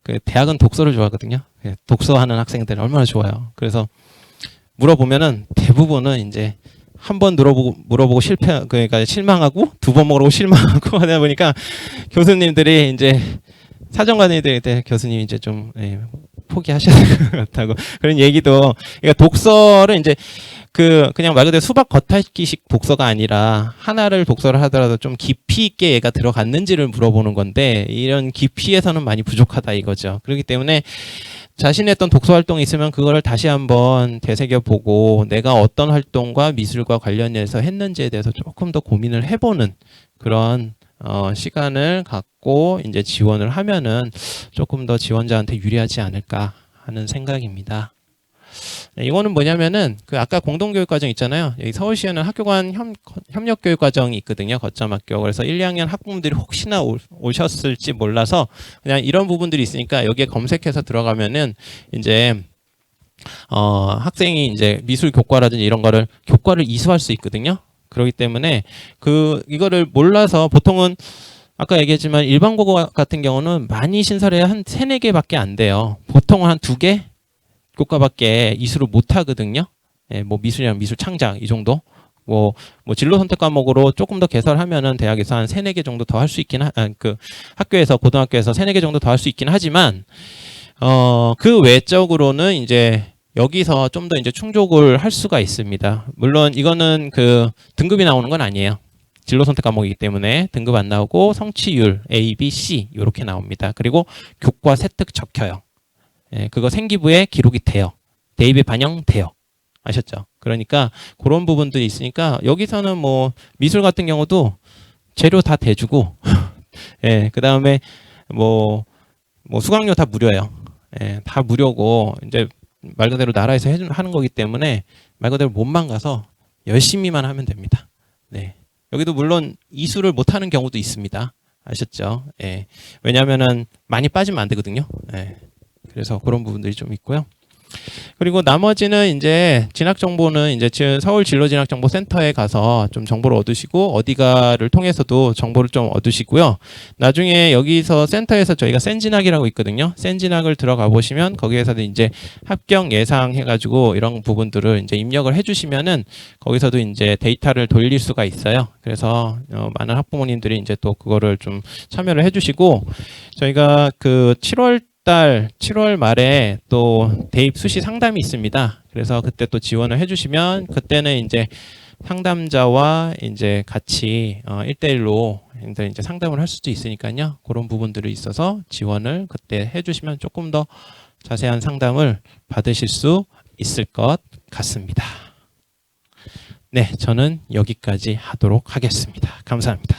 그 대학은 독서를 좋아하거든요. 독서하는 학생들 얼마나 좋아요. 그래서 물어보면은 대부분은 이제 한 번 물어보고 그러니까 실망하고 두 번 물어보고 실망하고 하다 보니까 교수님들이 이제 사정관님들 때 교수님 이제 좀 포기하셔야 될 것 같다고 그런 얘기도. 그러니까 독서를 이제 그냥 말 그대로 수박 겉핥기식 독서가 아니라 하나를 독서를 하더라도 좀 깊이 있게 얘가 들어갔는지를 물어보는 건데 이런 깊이에서는 많이 부족하다 이거죠. 그렇기 때문에 자신의 어떤 독서 활동이 있으면 그거를 다시 한번 되새겨보고 내가 어떤 활동과 미술과 관련해서 했는지에 대해서 조금 더 고민을 해보는 그런 시간을 갖고 이제 지원을 하면은 조금 더 지원자한테 유리하지 않을까 하는 생각입니다. 이거는 뭐냐면은 그 아까 공동교육과정 있잖아요. 여기 서울시에는 학교 간 협력교육과정이 있거든요. 거점 학교. 그래서 1, 2학년 학부모들이 혹시나 오셨을지 몰라서 그냥 이런 부분들이 있으니까 여기에 검색해서 들어가면은 이제 학생이 이제 미술 교과라든지 이런 거를 교과를 이수할 수 있거든요. 그렇기 때문에 이거를 몰라서 보통은 아까 얘기했지만 일반 국어 같은 경우는 많이 신설해야 한 3, 4개밖에 안 돼요. 보통은 한 2개 교과밖에 이수를 못 하거든요. 뭐 미술이랑 미술 창작 이 정도. 뭐 진로 선택 과목으로 조금 더 개설하면은 대학에서 한 3, 4개 정도 더 할 수 있긴 그 학교에서 고등학교에서 3, 4개 정도 더 할 수 있긴 하지만 그 외적으로는 이제 여기서 좀 더 이제 충족을 할 수가 있습니다. 물론 이거는 그 등급이 나오는 건 아니에요. 진로 선택 과목이기 때문에 등급 안 나오고 성취율 A, B, C 이렇게 나옵니다. 그리고 교과 세특 적혀요. 그거 생기부에 기록이 돼요. 대입에 반영돼요. 아셨죠? 그러니까 그런 부분들이 있으니까 여기서는 뭐 미술 같은 경우도 재료 다 대주고 그 다음에 뭐 수강료 다 무료예요. 다 무료고 이제 말 그대로 나라에서 하는 거기 때문에 말 그대로 몸만 가서 열심히만 하면 됩니다. 네. 여기도 물론 이수를 못 하는 경우도 있습니다. 아셨죠? 왜냐하면은 많이 빠지면 안 되거든요. 그래서 그런 부분들이 좀 있고요. 그리고 나머지는 이제 진학 정보는 이제 서울 진로진학정보센터에 가서 좀 정보를 얻으시고 어디가를 통해서도 정보를 좀 얻으시고요. 나중에 여기서 센터에서 저희가 센진학이라고 있거든요. 센진학을 들어가 보시면 거기에서도 이제 합격 예상 해가지고 이런 부분들을 이제 입력을 해주시면은 거기서도 이제 데이터를 돌릴 수가 있어요. 그래서 많은 학부모님들이 이제 또 그거를 좀 참여를 해주시고 저희가 그 7월 말에 또 대입 수시 상담이 있습니다. 그래서 그때 또 지원을 해주시면 그때는 이제 상담자와 이제 같이 1대1로 이제 상담을 할 수도 있으니까요. 그런 부분들이 있어서 지원을 그때 해주시면 조금 더 자세한 상담을 받으실 수 있을 것 같습니다. 네, 저는 여기까지 하도록 하겠습니다. 감사합니다.